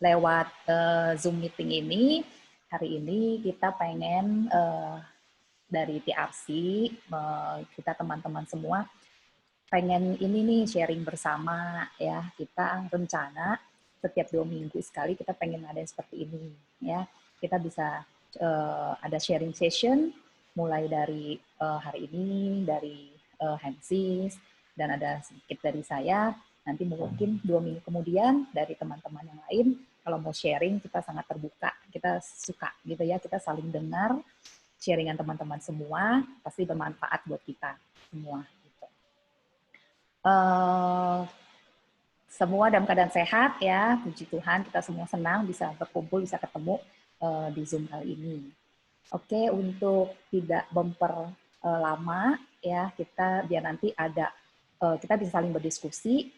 lewat Zoom meeting ini, hari ini kita pengen dari TRC, kita teman-teman semua pengen ini nih sharing bersama ya. Kita rencana setiap 2 minggu sekali kita pengen ada seperti ini ya. Kita bisa ada sharing session mulai dari hari ini dari Hansis dan ada sedikit dari saya. Nanti mungkin 2 minggu kemudian dari teman-teman yang lain kalau mau sharing kita sangat terbuka, kita suka gitu ya, kita saling dengar sharingan teman-teman semua pasti bermanfaat buat kita semua. Gitu. Semua dalam keadaan sehat ya, puji Tuhan kita semua senang bisa berkumpul, bisa ketemu di Zoom kali ini. Oke, untuk tidak lama ya, kita biar nanti ada kita bisa saling berdiskusi.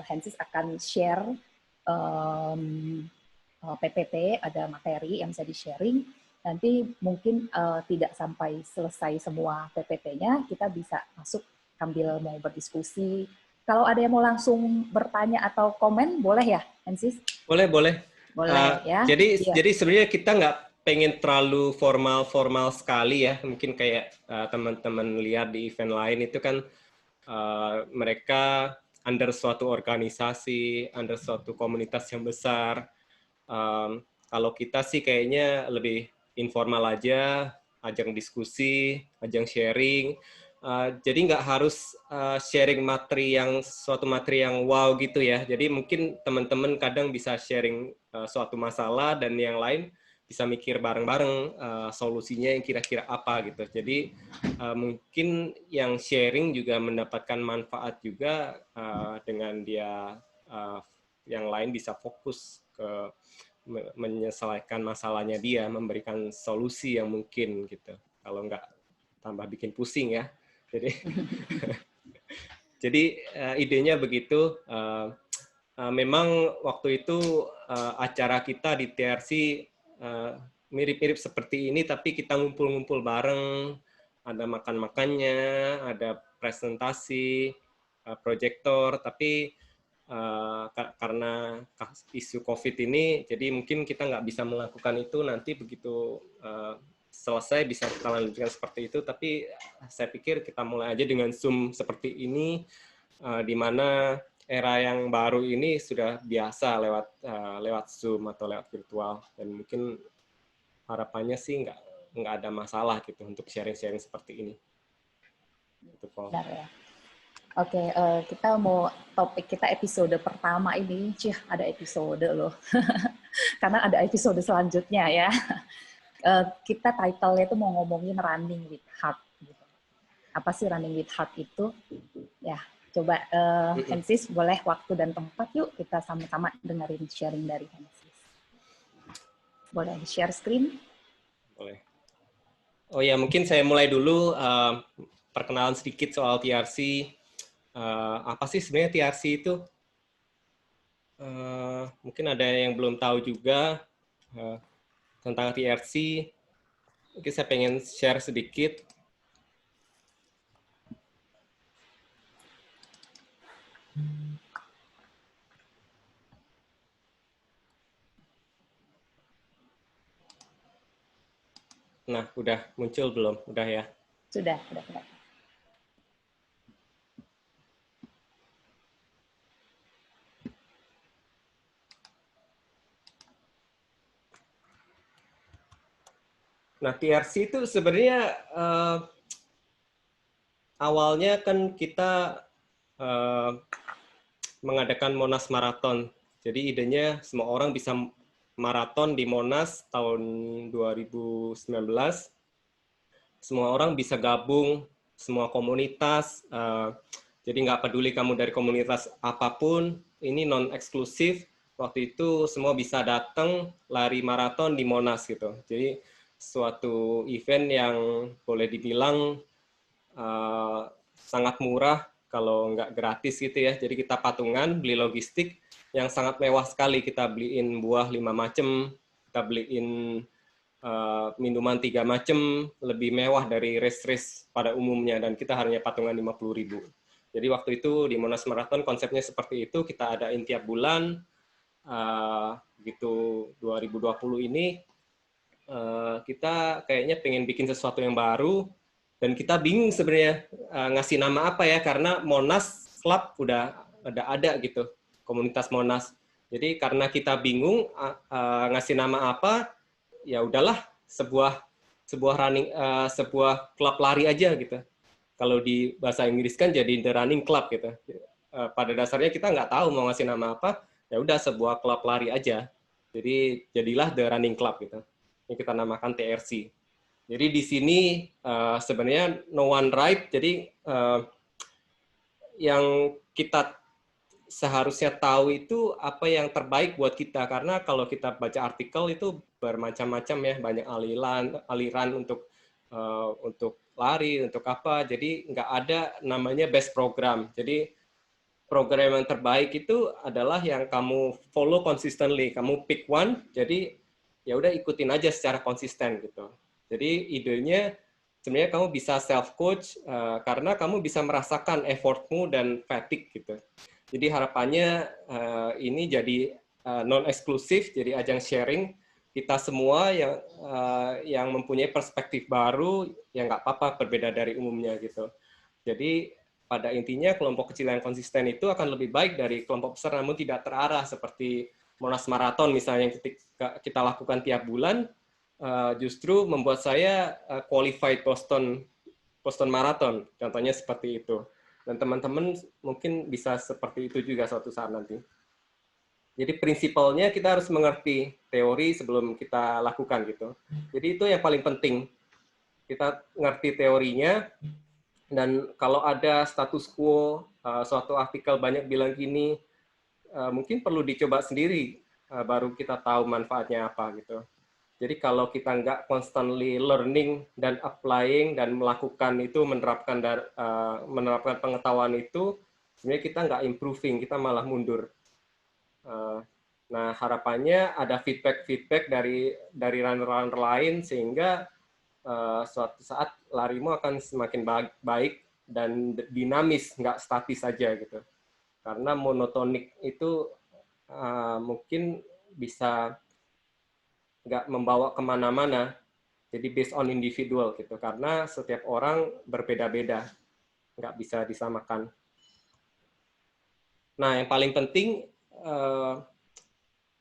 Hansis akan share PPT, ada materi yang bisa di-sharing. Nanti mungkin tidak sampai selesai semua PPT-nya, kita bisa masuk sambil mau berdiskusi. Kalau ada yang mau langsung bertanya atau komen, boleh ya, Hansis? Boleh, boleh. Boleh ya. Jadi sebenarnya kita nggak pengen terlalu formal sekali ya. Mungkin kayak teman-teman lihat di event lain itu kan mereka under suatu organisasi, under suatu komunitas yang besar. Kalau kita sih kayaknya lebih informal aja, ajang diskusi, ajang sharing. Jadi nggak harus sharing suatu materi yang wow gitu ya. Jadi mungkin teman-teman kadang bisa sharing suatu masalah dan yang lain bisa mikir bareng-bareng solusinya yang kira-kira apa gitu. Jadi mungkin yang sharing juga mendapatkan manfaat juga dengan dia yang lain bisa fokus ke menyelesaikan masalahnya dia, memberikan solusi yang mungkin gitu. Kalau nggak tambah bikin pusing ya. Jadi idenya begitu. Memang waktu itu acara kita di TRC mirip-mirip seperti ini, tapi kita ngumpul-ngumpul bareng, ada makan-makannya, ada presentasi, proyektor, tapi karena isu COVID ini, jadi mungkin kita nggak bisa melakukan itu. Nanti begitu selesai bisa kita lanjutkan seperti itu, tapi saya pikir kita mulai aja dengan Zoom seperti ini, di mana era yang baru ini sudah biasa lewat Zoom atau lewat virtual, dan mungkin harapannya sih nggak ada masalah gitu untuk sharing-sharing seperti ini. Itu Paul. Benar ya. Oke, kita mau topik kita episode pertama ini, ada episode loh, karena ada episode selanjutnya ya. Kita title-nya itu mau ngomongin running with heart. Gitu. Apa sih running with heart itu? Ya, coba Hansis boleh waktu dan tempat yuk kita sama-sama dengerin sharing dari Hansis. Boleh share screen? Boleh. Oh ya, mungkin saya mulai dulu perkenalan sedikit soal TRC. Apa sih sebenarnya TRC itu? Mungkin ada yang belum tahu juga tentang TRC. Mungkin saya pengen share sedikit. Nah, udah muncul belum? Udah ya? Sudah. Nah, TRC itu sebenarnya awalnya kan kita mengadakan Monas Marathon. Jadi idenya semua orang bisa maraton di Monas tahun 2019. Semua orang bisa gabung, semua komunitas. Jadi nggak peduli kamu dari komunitas apapun, ini non-eksklusif. Waktu itu semua bisa datang lari maraton di Monas gitu. Jadi suatu event yang boleh dibilang sangat murah, kalau nggak gratis gitu ya. Jadi kita patungan, beli logistik yang sangat mewah sekali. Kita beliin buah 5 macam, kita beliin minuman 3 macam, lebih mewah dari race pada umumnya, dan kita hanya patungan 50.000. Jadi waktu itu di Monas Marathon konsepnya seperti itu, kita adain tiap bulan. Gitu 2020 ini kita kayaknya pengen bikin sesuatu yang baru, dan kita bingung sebenarnya ngasih nama apa ya, karena Monas Club udah ada gitu, komunitas Monas. Jadi karena kita bingung ngasih nama apa, ya udahlah sebuah klub lari aja gitu. Kalau di bahasa Inggris kan jadi The Running Club gitu. Pada dasarnya kita nggak tahu mau ngasih nama apa, ya udah sebuah klub lari aja. Jadi jadilah The Running Club gitu. Ini kita namakan TRC. Jadi di sini sebenarnya no one right. Jadi yang kita seharusnya tahu itu apa yang terbaik buat kita, karena kalau kita baca artikel itu bermacam-macam ya, banyak aliran untuk lari, untuk apa. Jadi nggak ada namanya best program. Jadi program yang terbaik itu adalah yang kamu follow consistently. Kamu pick one, jadi ya udah ikutin aja secara konsisten gitu. Jadi idenya sebenarnya kamu bisa self coach karena kamu bisa merasakan effortmu dan fatigue gitu. Jadi harapannya ini jadi non eksklusif, jadi ajang sharing kita semua yang mempunyai perspektif baru, yang nggak apa-apa berbeda dari umumnya gitu. Jadi pada intinya kelompok kecil yang konsisten itu akan lebih baik dari kelompok besar namun tidak terarah, seperti Monas Marathon misalnya yang kita lakukan tiap bulan, justru membuat saya qualified Boston Marathon, contohnya seperti itu. Dan teman-teman mungkin bisa seperti itu juga suatu saat nanti. Jadi prinsipalnya kita harus mengerti teori sebelum kita lakukan gitu. Jadi itu yang paling penting. Kita ngerti teorinya, dan kalau ada status quo, suatu artikel banyak bilang gini, mungkin perlu dicoba sendiri, baru kita tahu manfaatnya apa gitu. Jadi kalau kita nggak constantly learning dan applying dan melakukan itu, menerapkan pengetahuan itu, sebenarnya kita nggak improving, kita malah mundur. Nah, harapannya ada feedback dari runner-runner lain, sehingga suatu saat larimu akan semakin baik dan dinamis, nggak statis saja gitu. Karena monotonik itu mungkin bisa nggak membawa kemana-mana. Jadi based on individual gitu. Karena setiap orang berbeda-beda, nggak bisa disamakan. Nah, yang paling penting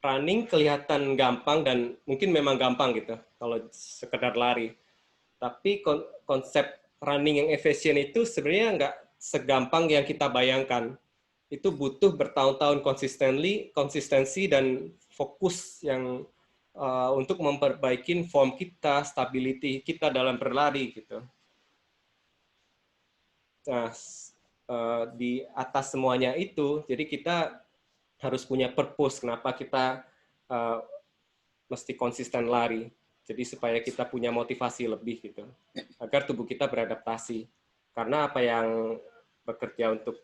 running kelihatan gampang, dan mungkin memang gampang gitu kalau sekedar lari. Tapi konsep running yang efisien itu sebenarnya nggak segampang yang kita bayangkan. Itu butuh bertahun-tahun konsistensi dan fokus yang untuk memperbaiki form kita, stability kita dalam berlari gitu. Nah, di atas semuanya itu, jadi kita harus punya purpose kenapa kita mesti konsisten lari. Jadi supaya kita punya motivasi lebih gitu, agar tubuh kita beradaptasi. Karena apa yang bekerja untuk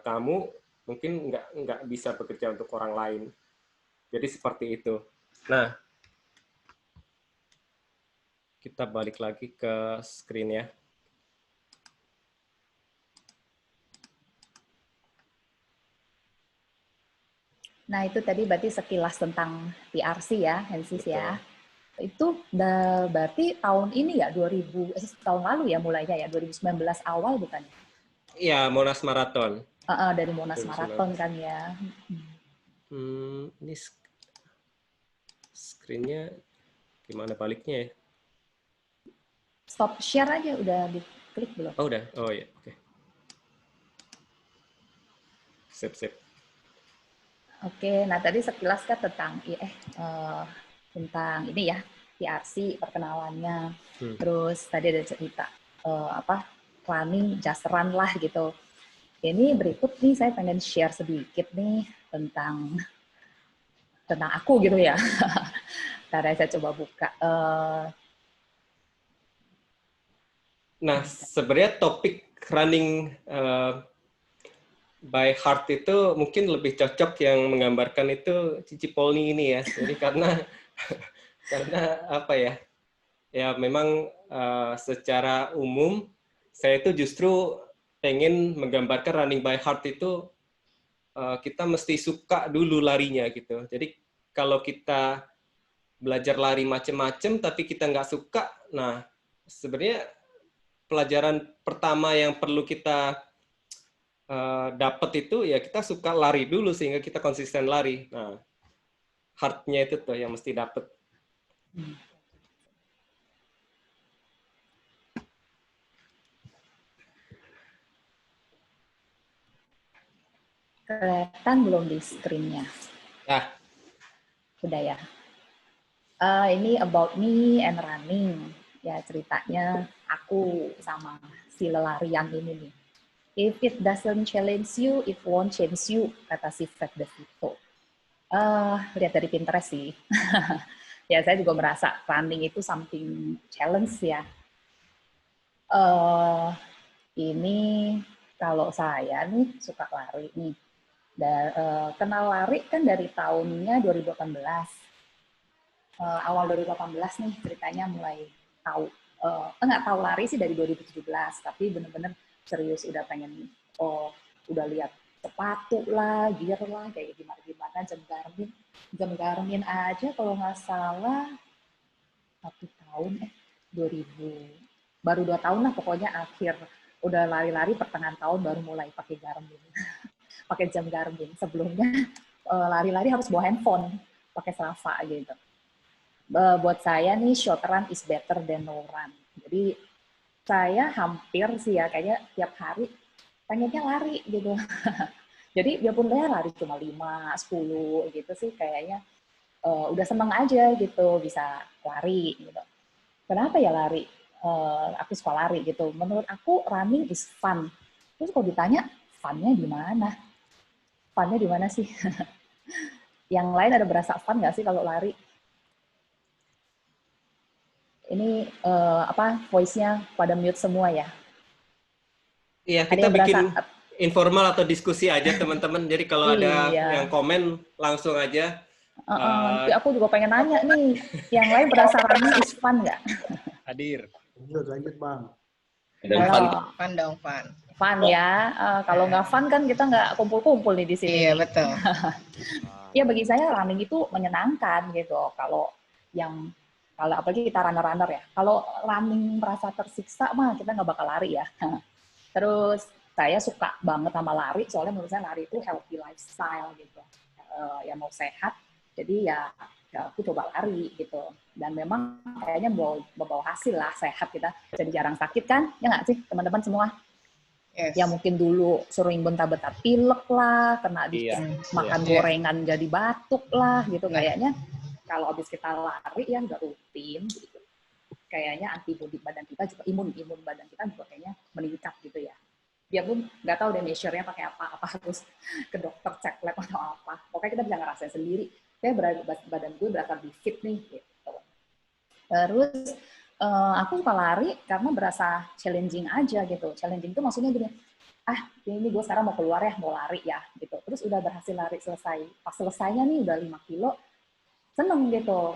kamu mungkin nggak bisa bekerja untuk orang lain. Jadi seperti itu. Nah, kita balik lagi ke screen ya. Nah, itu tadi berarti sekilas tentang TRC ya, Hensis ya. Itu berarti tahun ini ya, tahun lalu ya mulainya ya, 2019 awal bukan? Iya, Monas Marathon. Dari Monas Marathon kan ya. Ini screen-nya gimana baliknya ya? Stop share aja, udah diklik belum? Oh udah, oh ya, oke. Sip. Oke, nah tadi sekilas kan tentang tentang ini ya, TRC perkenalannya. Terus tadi ada cerita running just run lah gitu. Ini berikut nih saya pengen share sedikit nih tentang aku gitu ya. Ntar saya coba buka. Nah, sebenarnya topik running by heart itu mungkin lebih cocok yang menggambarkan itu Cici Polni ini ya. Jadi karena apa ya? Ya memang secara umum saya itu justru pengen menggambarkan running by heart itu kita mesti suka dulu larinya gitu. Jadi kalau kita belajar lari macem-macem tapi kita nggak suka, nah sebenarnya pelajaran pertama yang perlu kita dapat itu ya kita suka lari dulu sehingga kita konsisten lari. Nah, heart-nya itu tuh yang mesti dapat. Kelihatan belum di screen-nya? Nah, Sudah ya. Ini about me and running. Ya ceritanya aku sama si lelarian ini nih. If it doesn't challenge you, it won't change you, kata si Fred De Vito. Lihat dari Pinterest sih. Ya saya juga merasa running itu something challenge ya. Ini kalau saya nih suka lari nih. Kenal lari kan dari tahunnya 2018. Awal 2018 nih ceritanya mulai tahu. Nggak tahu lari sih dari 2017, tapi bener-bener serius udah pengen, udah lihat sepatu lah, gear lah, kayak gimana-gimana, jam Garmin aja kalau nggak salah 1 tahun, 2000, baru 2 tahun lah pokoknya akhir, udah lari-lari pertengahan tahun baru mulai pakai Garmin, pakai jam Garmin. Sebelumnya lari-lari harus bawa handphone, pakai Strava gitu. Buat saya nih short run is better than no run. Jadi saya hampir sih ya kayaknya tiap hari pengennya lari gitu. Jadi biarpun dia lari cuma 5, 10 gitu sih kayaknya udah seneng aja gitu bisa lari gitu. Kenapa ya lari? Aku suka lari gitu. Menurut aku running is fun. Terus kalau ditanya funnya di mana? Funnya di mana sih? Yang lain ada berasa fun nggak sih kalau lari? Ini voice-nya pada mute semua ya. iya Ada kita yang bikin berasa informal atau diskusi aja teman-teman. Jadi kalau ada yang iya. komen langsung aja. Tapi aku juga pengen nanya nih, yang lain berasa running is fun nggak? Hadir. Lanjut Bang. Dan fun. Fun dong, fun. Fun ya. Kalau nggak fun kan kita nggak kumpul-kumpul nih di sini. Iya, nih. betul. Ya bagi saya running itu menyenangkan gitu. Kalau apalagi kita runner-runner ya. Kalau running merasa tersiksa mah kita nggak bakal lari ya. Terus saya suka banget sama lari, soalnya menurut saya lari itu healthy lifestyle gitu. Ya mau sehat, jadi ya aku coba lari gitu. Dan memang kayaknya bawa hasil lah, sehat kita jadi jarang sakit kan, ya nggak sih teman-teman semua? Yes. Ya mungkin dulu sering bentar-bentar pilek lah, kena dikit makan gorengan jadi batuk lah gitu. Kayaknya kalau habis kita lari ya nggak rutin gitu. Kayaknya antibodi badan kita juga, imun badan kita juga kayaknya meningkat gitu ya. Dia pun nggak tahu deh measure-nya pakai apa harus ke dokter cek lab atau apa. Pokoknya kita bisa ngerasain sendiri. Badan gue berasa lebih fit nih gitu. Terus aku suka lari karena berasa challenging aja gitu. Challenging itu maksudnya gini, ini gue sekarang mau keluar ya, mau lari ya gitu. Terus udah berhasil lari selesai. Pas selesainya nih udah 5 kilo, seneng gitu,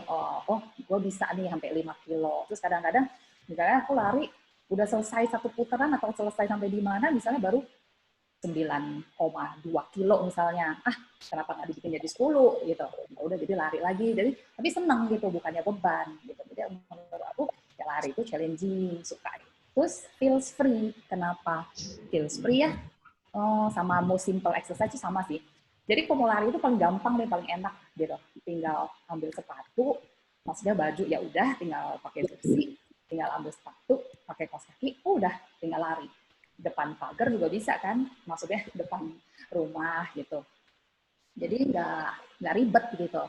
gue bisa nih sampai 5 kilo. Terus kadang-kadang misalnya aku lari udah selesai 1 putaran atau selesai sampai di mana misalnya baru 9,2 kilo misalnya, kenapa nggak dibikin jadi 10 gitu. Ya udah jadi lari lagi, jadi tapi seneng gitu, bukannya beban gitu. Jadi menurut aku ya lari itu challenging, suka. Terus feels free. Kenapa feels free ya? Sama most simple exercise itu sama sih. Jadi kalau lari itu paling gampang deh, paling enak gitu. Tinggal ambil sepatu, maksudnya baju ya udah, tinggal pakai jersey, tinggal ambil sepatu, pakai kaos kaki, udah tinggal lari. Depan pagar juga bisa kan, maksudnya depan rumah gitu. Jadi nggak ribet gitu.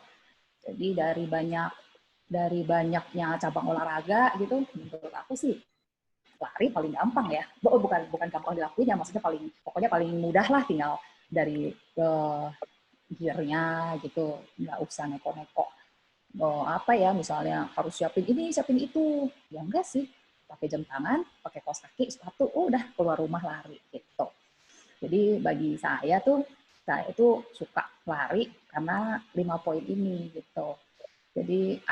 Jadi dari banyaknya cabang olahraga gitu, menurut aku sih lari paling gampang ya. Bukan gampang dilakuin ya, maksudnya pokoknya paling mudah lah, tinggal dari gear-nya gitu, nggak usah neko-neko. Misalnya harus siapin ini, siapin itu. Ya enggak sih, pakai jam tangan, pakai kaos kaki, sepatu, udah keluar rumah lari gitu. Jadi bagi saya itu suka lari karena 5 poin ini gitu. Jadi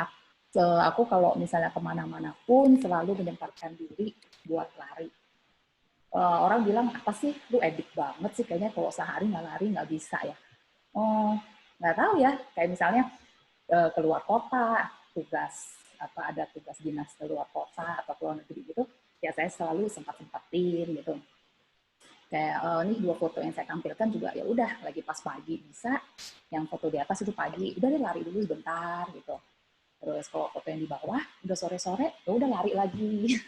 aku kalau misalnya kemana-mana pun selalu menyempatkan diri buat lari. orang bilang, apa sih, lu edik banget sih, kayaknya kalau sehari nggak lari nggak bisa ya. Oh, nggak tahu ya, kayak misalnya keluar kota, ada tugas dinas keluar kota atau keluar negeri gitu, ya saya selalu sempat-sempatin gitu. Kayak nih 2 foto yang saya tampilkan juga ya udah lagi pas pagi bisa, yang foto di atas itu pagi, udah deh lari dulu sebentar gitu. Terus kalau foto yang di bawah udah sore-sore, ya udah lari lagi.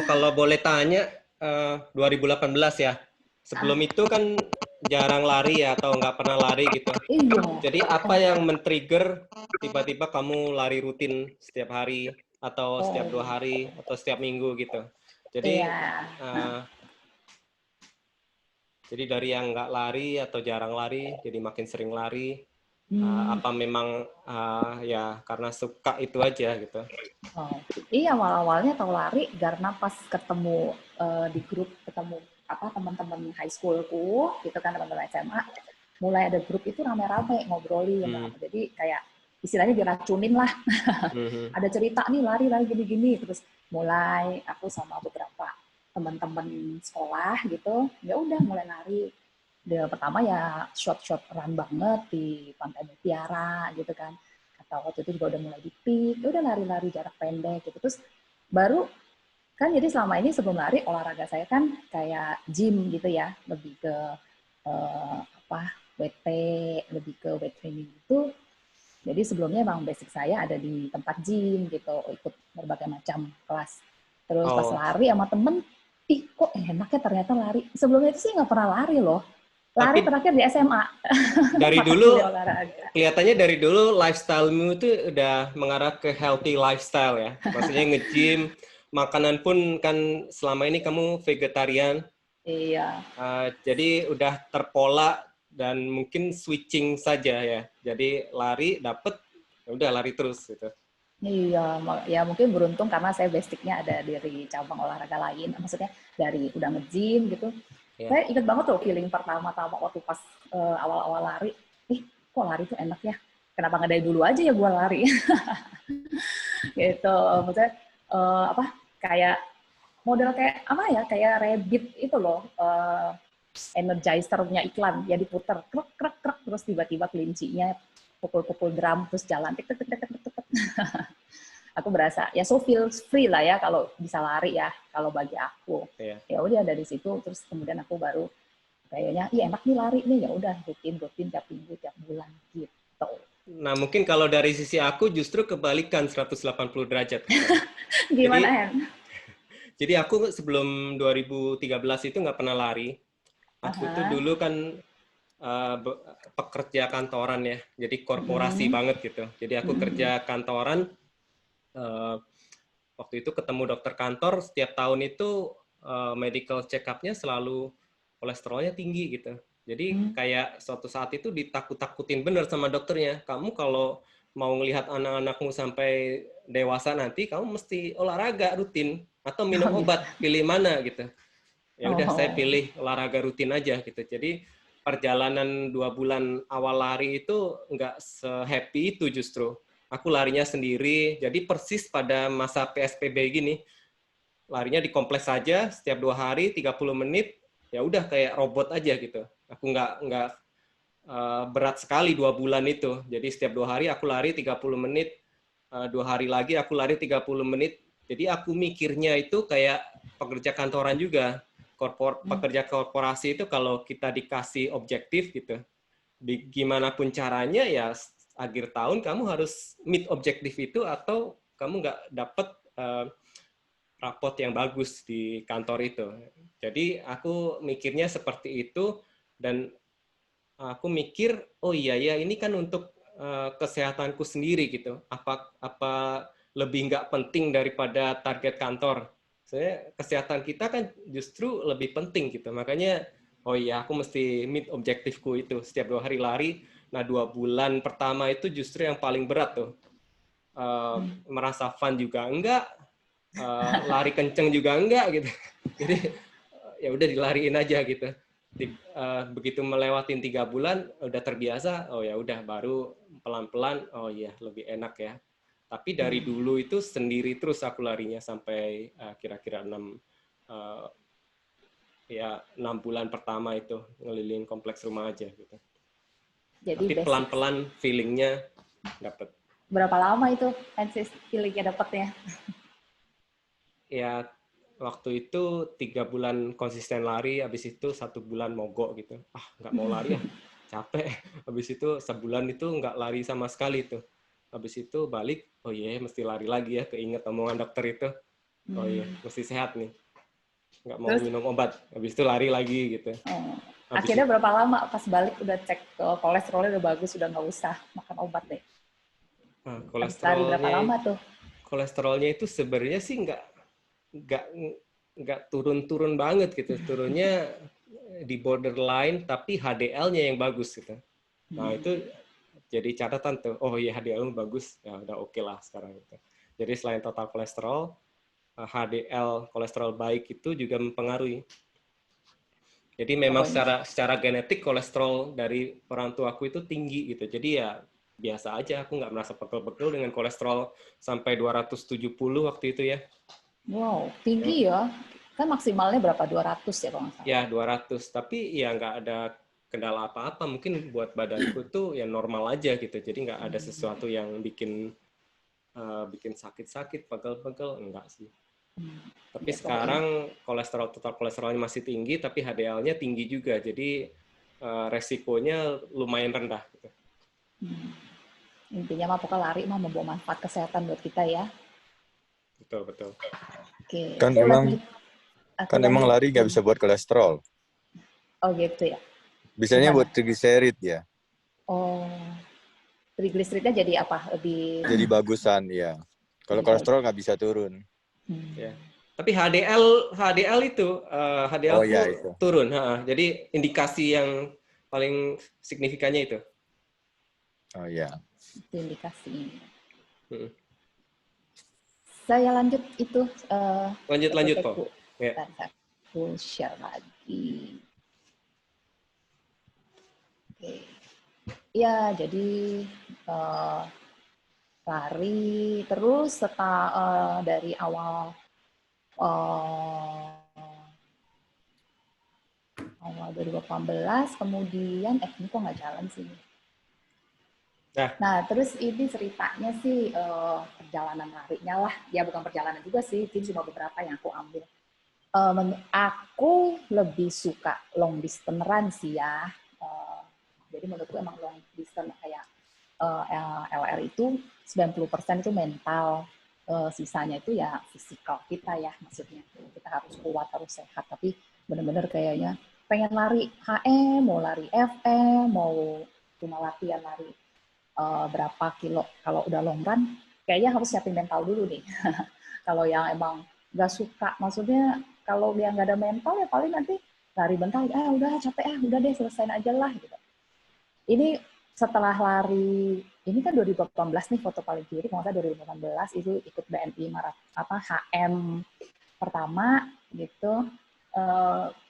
Kalau boleh tanya, 2018 ya. Sebelum itu kan jarang lari ya, atau nggak pernah lari gitu. Iya. Jadi apa yang men-trigger tiba-tiba kamu lari rutin setiap hari, atau setiap 2 hari, atau setiap minggu gitu. Jadi Iya. jadi dari yang nggak lari atau jarang lari, jadi makin sering lari. Apa memang ya karena suka itu aja gitu? Oh, iya, awal-awalnya tahu lari karena pas ketemu di grup, ketemu teman-teman high schoolku, gitu kan, teman-teman SMA, mulai ada grup itu rame-rame ngobrolin. Jadi kayak istilahnya diracunin lah. Ada cerita nih lari gini-gini, terus mulai aku sama beberapa teman-teman sekolah gitu, ya udah mulai lari. Pertama ya short run banget di Pantai Mutiara gitu kan, atau waktu itu juga udah mulai di peak, udah lari-lari jarak pendek gitu. Terus baru kan, jadi selama ini sebelum lari olahraga saya kan kayak gym gitu ya, lebih ke WT, lebih ke weight training gitu. Jadi sebelumnya emang basic saya ada di tempat gym gitu, ikut berbagai macam kelas. Terus pas lari sama temen, ih kok enaknya ternyata lari. Sebelumnya itu sih nggak pernah lari loh. Lari Tapi terakhir di SMA. dari Pas dulu, mulai olahraga. kelihatannya dari dulu lifestyle-mu itu udah mengarah ke healthy lifestyle ya. Maksudnya nge-gym, makanan pun kan selama ini kamu vegetarian. Iya. Jadi udah terpola dan mungkin switching saja ya. Jadi lari dapet, ya udah lari terus gitu. Iya, ya mungkin beruntung karena saya basicnya ada dari cabang olahraga lain. Maksudnya dari udah nge-gym gitu. Ya. Saya ingat banget tuh feeling pertama-tama waktu pas awal-awal lari. Kok lari tuh enak ya? Kenapa nggak dari dulu aja ya gua lari? Gitu. Maksudnya kayak model kayak apa ya? Kayak rabbit itu loh. Energizer-nya iklan ya, diputer krek krek krek, terus tiba-tiba kelincinya pukul-pukul drum terus jalan tek tek tek tek tek tek. Aku berasa ya so feel free lah ya kalau bisa lari ya, kalau bagi aku. Iya. Ya udah dari situ, terus kemudian aku baru kayaknya iya enak nih lari nih, ya udah rutin tiap minggu tiap bulan gitu. Nah, mungkin kalau dari sisi aku justru kebalikan 180 derajat. Gimana Hen? Jadi aku sebelum 2013 itu nggak pernah lari. Aku tuh dulu kan pekerja kantoran ya, jadi korporasi banget gitu. Jadi aku kerja kantoran, waktu itu ketemu dokter kantor, setiap tahun itu medical check-up-nya selalu kolesterolnya tinggi gitu. Jadi kayak suatu saat itu ditakut-takutin bener sama dokternya, kamu kalau mau ngelihat anak-anakmu sampai dewasa nanti, kamu mesti olahraga rutin atau minum obat, pilih mana gitu. Ya udah saya pilih olahraga rutin aja gitu. Jadi perjalanan 2 bulan awal lari itu nggak se-happy itu justru. Aku larinya sendiri, jadi persis pada masa PSBB gini, larinya di kompleks saja, setiap 2 hari, 30 menit, ya udah kayak robot aja gitu. Aku nggak berat sekali 2 bulan itu. Jadi setiap 2 hari aku lari 30 menit, 2 hari lagi aku lari 30 menit. Jadi aku mikirnya itu kayak pekerja kantoran juga. Pekerja korporasi itu kalau kita dikasih objektif gitu, gimana pun caranya ya akhir tahun kamu harus meet objektif itu atau kamu nggak dapat rapot yang bagus di kantor itu. Jadi aku mikirnya seperti itu dan aku mikir, oh iya ya ini kan untuk kesehatanku sendiri gitu. Apa lebih nggak penting daripada target kantor? Soalnya kesehatan kita kan justru lebih penting gitu. Makanya, oh iya aku mesti meet objektifku itu setiap 2 hari lari. Nah 2 bulan pertama itu justru yang paling berat tuh. Merasa fun juga enggak, lari kenceng juga enggak gitu. Jadi ya udah dilariin aja gitu. Begitu melewatin 3 bulan udah terbiasa, oh ya udah baru pelan-pelan, oh iya lebih enak ya. Tapi dari dulu itu sendiri terus aku larinya sampai kira-kira 6 ya 6 bulan pertama itu ngeliling kompleks rumah aja gitu. Jadi Tapi basic. pelan-pelan feelingnya dapet. Berapa lama itu feelingnya dapetnya? Ya waktu itu 3 bulan konsisten lari, habis itu 1 bulan mogok gitu. Nggak mau lari ya, capek. Habis itu sebulan itu nggak lari sama sekali tuh. Habis itu balik, oh iya mesti lari lagi ya, keinget omongan dokter itu. Oh iya, mesti sehat nih. Nggak mau Terus minum obat. Habis itu lari lagi gitu. Habis akhirnya itu, berapa lama pas balik udah cek kolesterolnya udah bagus, udah nggak usah makan obat deh. Habis lari berapa lama tuh? kolesterolnya itu sebenarnya sih nggak nggak turun-turun banget gitu. Turunnya di borderline, tapi HDL-nya yang bagus gitu. Nah itu jadi catatan tuh, oh iya HDL bagus, ya udah oke lah sekarang gitu. Jadi selain total kolesterol, HDL kolesterol baik itu juga mempengaruhi. Jadi memang secara genetik kolesterol dari orang tuaku itu tinggi gitu. Jadi ya biasa aja, aku nggak merasa pegel-pegel dengan kolesterol sampai 270 waktu itu ya. Wow, tinggi ya. Kan maksimalnya berapa? 200 ya kalau nggak salah. Ya 200, tapi ya nggak ada kendala apa-apa. Mungkin buat badanku tuh ya normal aja gitu. Jadi nggak ada sesuatu yang bikin sakit-sakit, pegel-pegel, enggak sih. Tapi Ya, sekarang total kolesterolnya masih tinggi, tapi HDL-nya tinggi juga. Jadi resikonya lumayan rendah. Gitu. Intinya mah pokoknya lari mah membawa manfaat kesehatan buat kita ya. Betul, betul. Oke. Kan emang lari nggak bisa buat kolesterol. Oh gitu ya. Bisanya buat triglycerid ya. Oh, triglyceridnya jadi apa? Jadi bagusan ya. Kalau kolesterol nggak bisa turun. Ya. Tapi HDL itu HDL ya, itu turun. Jadi indikasi yang paling signifikannya itu. Oh ya. Itu indikasi. Saya lanjut itu. Lanjut Pak. Ya. Aku share lagi. Oke. Ya, jadi lari terus dari awal 2018, kemudian ini kok nggak jalan sih. Nah, terus ini ceritanya sih perjalanan larinya lah. Ya bukan perjalanan juga sih, ini cuma beberapa yang aku ambil. Aku lebih suka long distance run sih ya. Jadi menurutku emang long distance kayak LR itu 90% itu mental, sisanya itu ya fisikal kita ya, maksudnya kita harus kuat, harus sehat. Tapi benar-benar kayaknya pengen lari HM, mau lari FM, mau cuma latihan lari berapa kilo. Kalau udah long run, kayaknya harus siapin mental dulu nih. Kalau yang emang nggak suka, maksudnya kalau dia nggak ada mental ya paling nanti lari bentar, udah capek udah deh selesain aja lah gitu. Ini setelah lari, ini kan 2018 nih foto paling kiri, kalau nggak 2018 itu ikut BNI HM pertama gitu.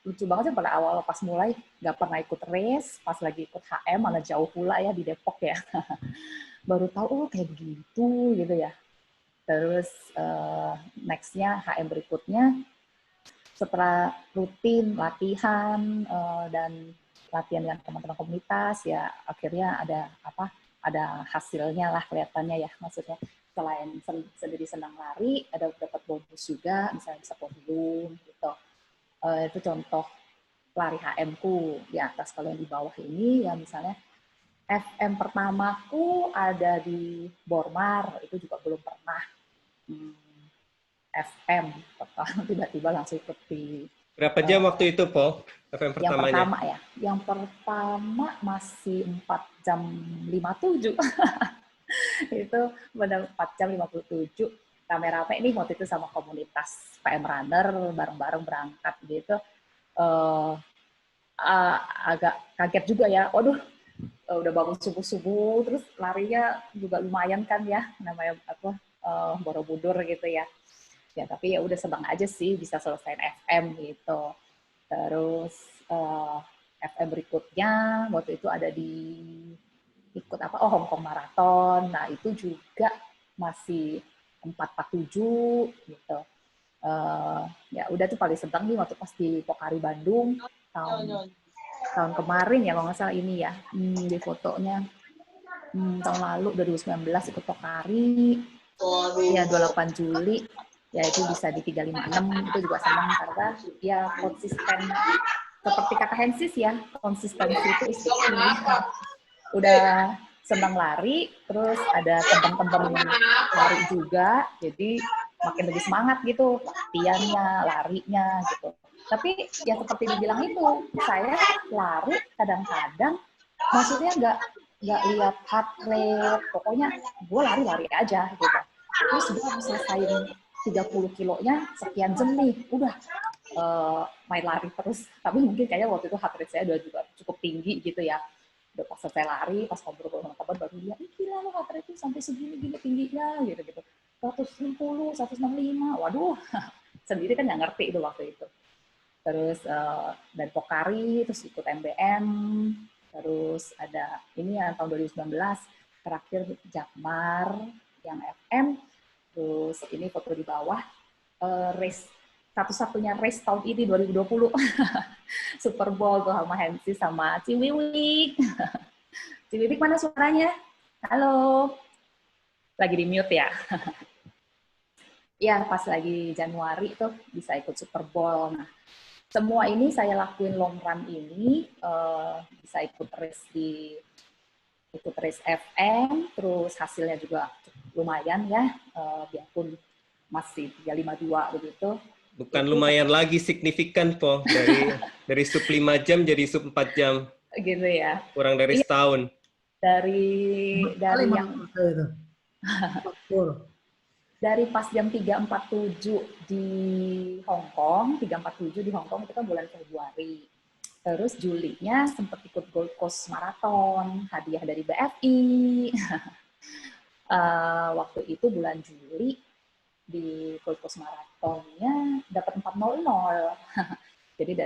Lucu banget sih pada awal pas mulai nggak pernah ikut race, pas lagi ikut HM malah jauh pula ya di Depok ya. Baru tahu kayak begitu gitu ya. Terus next-nya HM berikutnya setelah rutin latihan dan latihan dengan teman-teman komunitas ya akhirnya ada hasilnya lah kelihatannya ya, maksudnya selain sendiri senang lari ada dapat bonus juga, misalnya bisa podium gitu. Itu contoh lari HM-ku di atas. Kalau yang di bawah ini ya misalnya FM pertamaku ada di Bormar, itu juga belum pernah FM, tiba-tiba langsung ikut di. Berapa jam waktu itu, Po? FM pertamanya? Yang pertama ya, yang pertama masih 4 jam 57. Itu benar 4 jam 57. Rame-rame ini waktu itu sama komunitas PM Runner, bareng-bareng berangkat gitu. Agak kaget juga ya, waduh udah bangun subuh-subuh, terus larinya juga lumayan kan ya, namanya Borobudur gitu ya. Ya tapi ya udah senang aja sih bisa selesaiin FM gitu. Terus FM berikutnya waktu itu ada di ikut Hong Kong Marathon. Nah itu juga masih 447 gitu. Ya udah tuh paling sedang nih waktu pas di Pokari Bandung tahun kemarin ya kalau nggak salah ini ya, di fotonya tahun lalu 2019 ikut Pokari ya 28 Juli ya itu bisa di 356 itu juga senang karena ya konsisten seperti kata Hensis ya, konsistensi itu is the key. Udah senang lari, terus ada teman-teman lari juga, jadi makin lebih semangat gitu, latihannya, larinya gitu. Tapi ya seperti dibilang itu, saya lari kadang-kadang, maksudnya nggak lihat heart rate, pokoknya gue lari-lari aja gitu. Terus gue harus selesaiin 30 kilonya sekian jam nih, udah main lari terus. Tapi mungkin kayaknya waktu itu heart rate saya udah juga cukup tinggi gitu ya. Udah pas selesai lari, pas ngobrol sama teman baru dia, gila lo heart rate itu sampai segini tingginya gitu. 160, 165, waduh, sendiri kan nggak ngerti itu waktu itu. Terus dari Pokari, terus ikut MBM, terus ada ini ya tahun 2019, terakhir Jakmar, yang FM, terus ini foto di bawah, race satu-satunya race tahun ini 2020 Super Bowl tuh sama Hensi sama Ciwiwik. Ciwiwik mana suaranya? Halo. Lagi di mute ya. Ya, pas lagi Januari tuh bisa ikut Super Bowl. Nah, semua ini saya lakuin long run ini bisa ikut race FM, terus hasilnya juga lumayan ya, biarpun masih 352 begitu. Bukan lumayan lagi, signifikan po dari sub 5 jam jadi sub 4 jam. Gitu ya. Kurang dari setahun. Dari yang dari pas jam 3.47 di Hong Kong, 3.47 di Hong Kong itu kan bulan Februari. Terus Julinya sempat ikut Gold Coast Marathon, hadiah dari BFI. Waktu itu bulan Juli di Gold Coast Marathonnya dapat 400. Jadi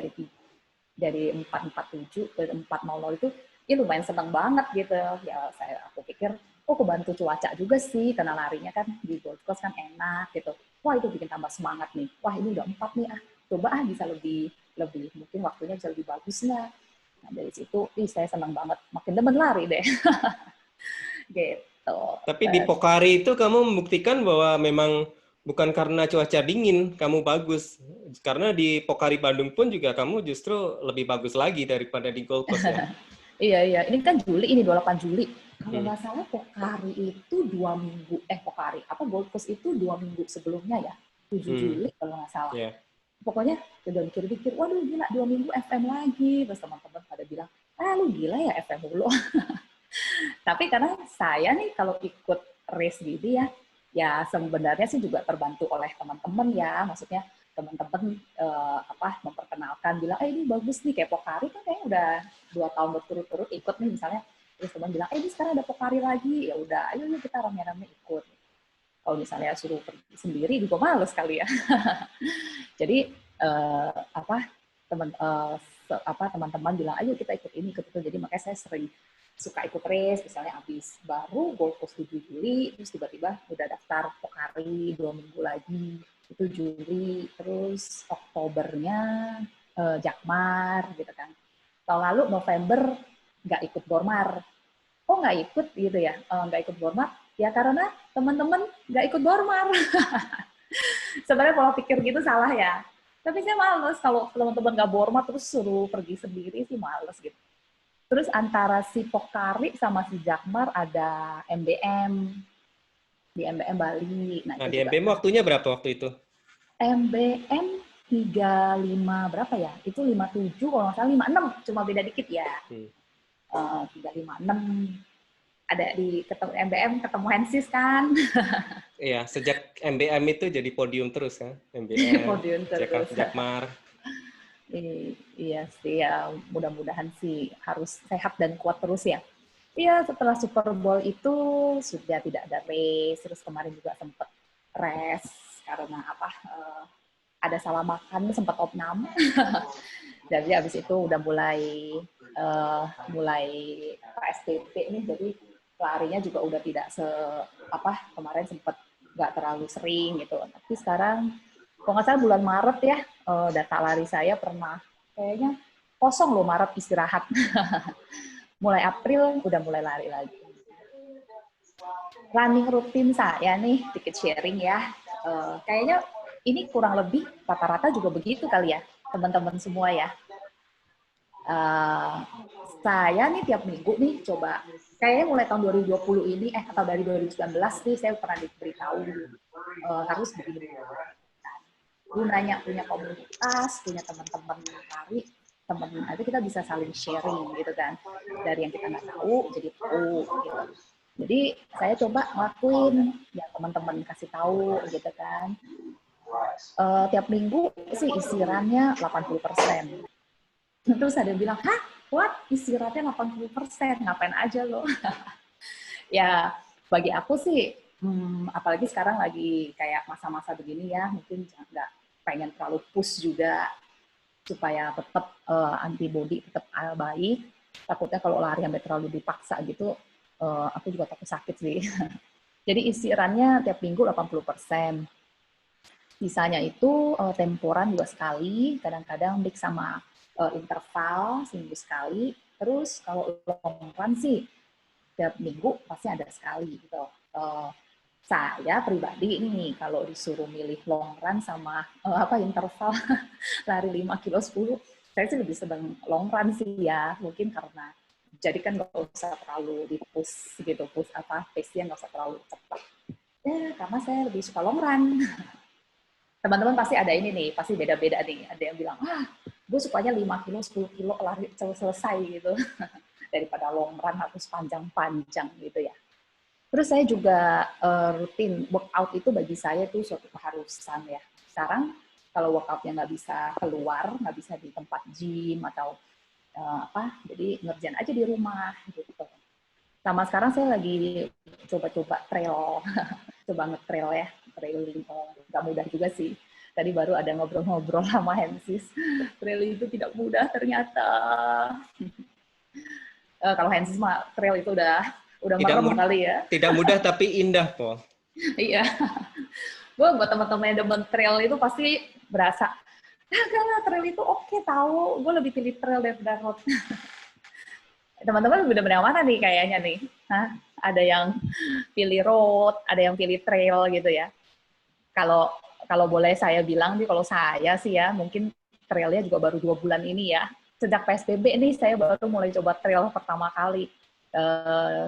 dari 447 ke 400 itu ya lumayan senang banget gitu. Ya aku pikir kebantu cuaca juga sih karena larinya kan di Gold Coast kan enak gitu. Wah, itu bikin tambah semangat nih. Wah, ini udah 4 nih coba bisa lebih mungkin waktunya bisa lebih bagus nggak. Nah, dari situ saya senang banget, makin demen lari deh. Gitu. Tapi di Pokari itu kamu membuktikan bahwa memang bukan karena cuaca dingin kamu bagus. Karena di Pokari Bandung pun juga kamu justru lebih bagus lagi daripada di Gold Coast ya. Iya. Ini kan Juli, ini 28 Juli. Kalau nggak salah Pokari itu 2 minggu, Gold Coast itu 2 minggu sebelumnya ya. 7 Juli kalau nggak salah. Yeah. Pokoknya udah mikir-mikir, waduh gila 2 minggu FM lagi. Terus teman-teman pada bilang, lu gila ya FM dulu. Tapi karena saya nih kalau ikut race gitu ya sebenarnya sih juga terbantu oleh teman-teman ya, maksudnya teman-teman memperkenalkan, bilang, ini bagus nih kayak Pokari kan kayaknya udah 2 tahun berturut-turut ikut nih misalnya, terus teman bilang, ini sekarang ada Pokari lagi, ya udah, ayo kita rame-rame ikut. Kalau misalnya suruh pergi sendiri juga males kali ya. Jadi teman-teman bilang, ayo kita ikut ini, ikut itu. Jadi makanya saya sering suka ikut race, misalnya habis baru Gold Coast 7 Juli, terus tiba-tiba udah daftar Pokari 2 minggu lagi, itu Juli, terus Oktobernya Jakmar, gitu kan. Tahun lalu November nggak ikut Bormar. Kok nggak ikut gitu ya? Nggak ikut Bormar, ya karena teman-teman nggak ikut Bormar. Sebenarnya pola pikir gitu salah ya. Tapi saya males kalau teman-teman nggak Bormar terus suruh pergi sendiri sih males gitu. Terus antara si Pokari sama si Jakmar ada MBM di MBM Bali. Nah di MBM waktunya berapa waktu itu? MBM 35 berapa ya? Itu 57 kalau nggak salah 56, cuma beda dikit ya. 356 ada di ketemu MBM, ketemu Hensis kan. Iya, sejak MBM itu jadi podium terus kan? MBM, podium terus. Jakmar. Iya sih ya, mudah-mudahan sih harus sehat dan kuat terus ya. Iya, setelah Super Bowl itu sudah tidak ada race, terus kemarin juga sempat rest karena ada salah makan, sempat opnam. Jadi habis itu udah mulai PSBB nih, jadi larinya juga udah tidak kemarin sempat nggak terlalu sering gitu. Tapi sekarang Kalau nggak salah bulan Maret ya, data lari saya pernah kayaknya kosong loh Maret istirahat. Mulai April udah mulai lari lagi. Running rutin saya nih, dikit sharing ya. Kayaknya ini kurang lebih rata-rata juga begitu kali ya, teman-teman semua ya. Saya nih tiap minggu nih coba, kayaknya mulai tahun 2020 ini, atau dari 2019 nih saya pernah diberitahu harus begini. Gunanya punya komunitas, punya teman-teman lari, teman aja kita bisa saling sharing gitu kan. Dari yang kita nggak tahu jadi tahu gitu. Jadi saya coba ngelakuin yang teman-teman kasih tahu gitu kan. Tiap minggu sih istirahatnya 80%. Terus ada yang bilang, hah? What? Istirahatnya 80%? Ngapain aja lo? Ya, bagi aku sih, apalagi sekarang lagi kayak masa-masa begini ya, mungkin nggak pengen terlalu push juga, supaya tetap antibody tetap baik. Takutnya kalau lari sampai terlalu dipaksa gitu, aku juga takut sakit sih. Jadi istirahatnya tiap minggu 80%. Sisanya itu temporan juga sekali, kadang-kadang mix sama interval seminggu sekali. Terus kalau long run sih tiap minggu pasti ada sekali gitu. Saya pribadi ini kalau disuruh milih long run sama interval lari 5 kilo 10, saya sih lebih senang long run sih ya, mungkin karena jadi kan nggak usah terlalu di-push gitu, pace-nya nggak usah terlalu cepat. Ya, karena saya lebih suka long run. Teman-teman pasti ada ini nih, pasti beda-beda nih. Ada yang bilang, gue sukanya 5 kilo, 10 kilo lari selesai gitu. Daripada long run harus panjang-panjang gitu ya. Terus saya juga rutin, workout itu bagi saya itu suatu keharusan ya. Sekarang kalau workoutnya nggak bisa keluar, nggak bisa di tempat gym atau jadi ngerjain aja di rumah gitu. Sama sekarang saya lagi coba-coba trail, coba nge-trail ya, trailing. Nggak mudah juga sih. Tadi baru ada ngobrol-ngobrol sama Hensis. Trail itu tidak mudah ternyata. Kalau Hensis mah trail itu udah merem kali ya. Tidak mudah tapi indah, Paul. Iya. Gue buat teman-teman yang demen trail itu pasti berasa, enggak, trail itu oke tahu. Gue lebih pilih trail daripada road. Teman-teman benar-benar mana nih kayaknya nih? Hah? Ada yang pilih road, ada yang pilih trail gitu ya. Kalau boleh saya bilang nih, kalau saya sih ya, mungkin trailnya juga baru 2 bulan ini ya. Sejak PSBB nih saya baru mulai coba trail pertama kali.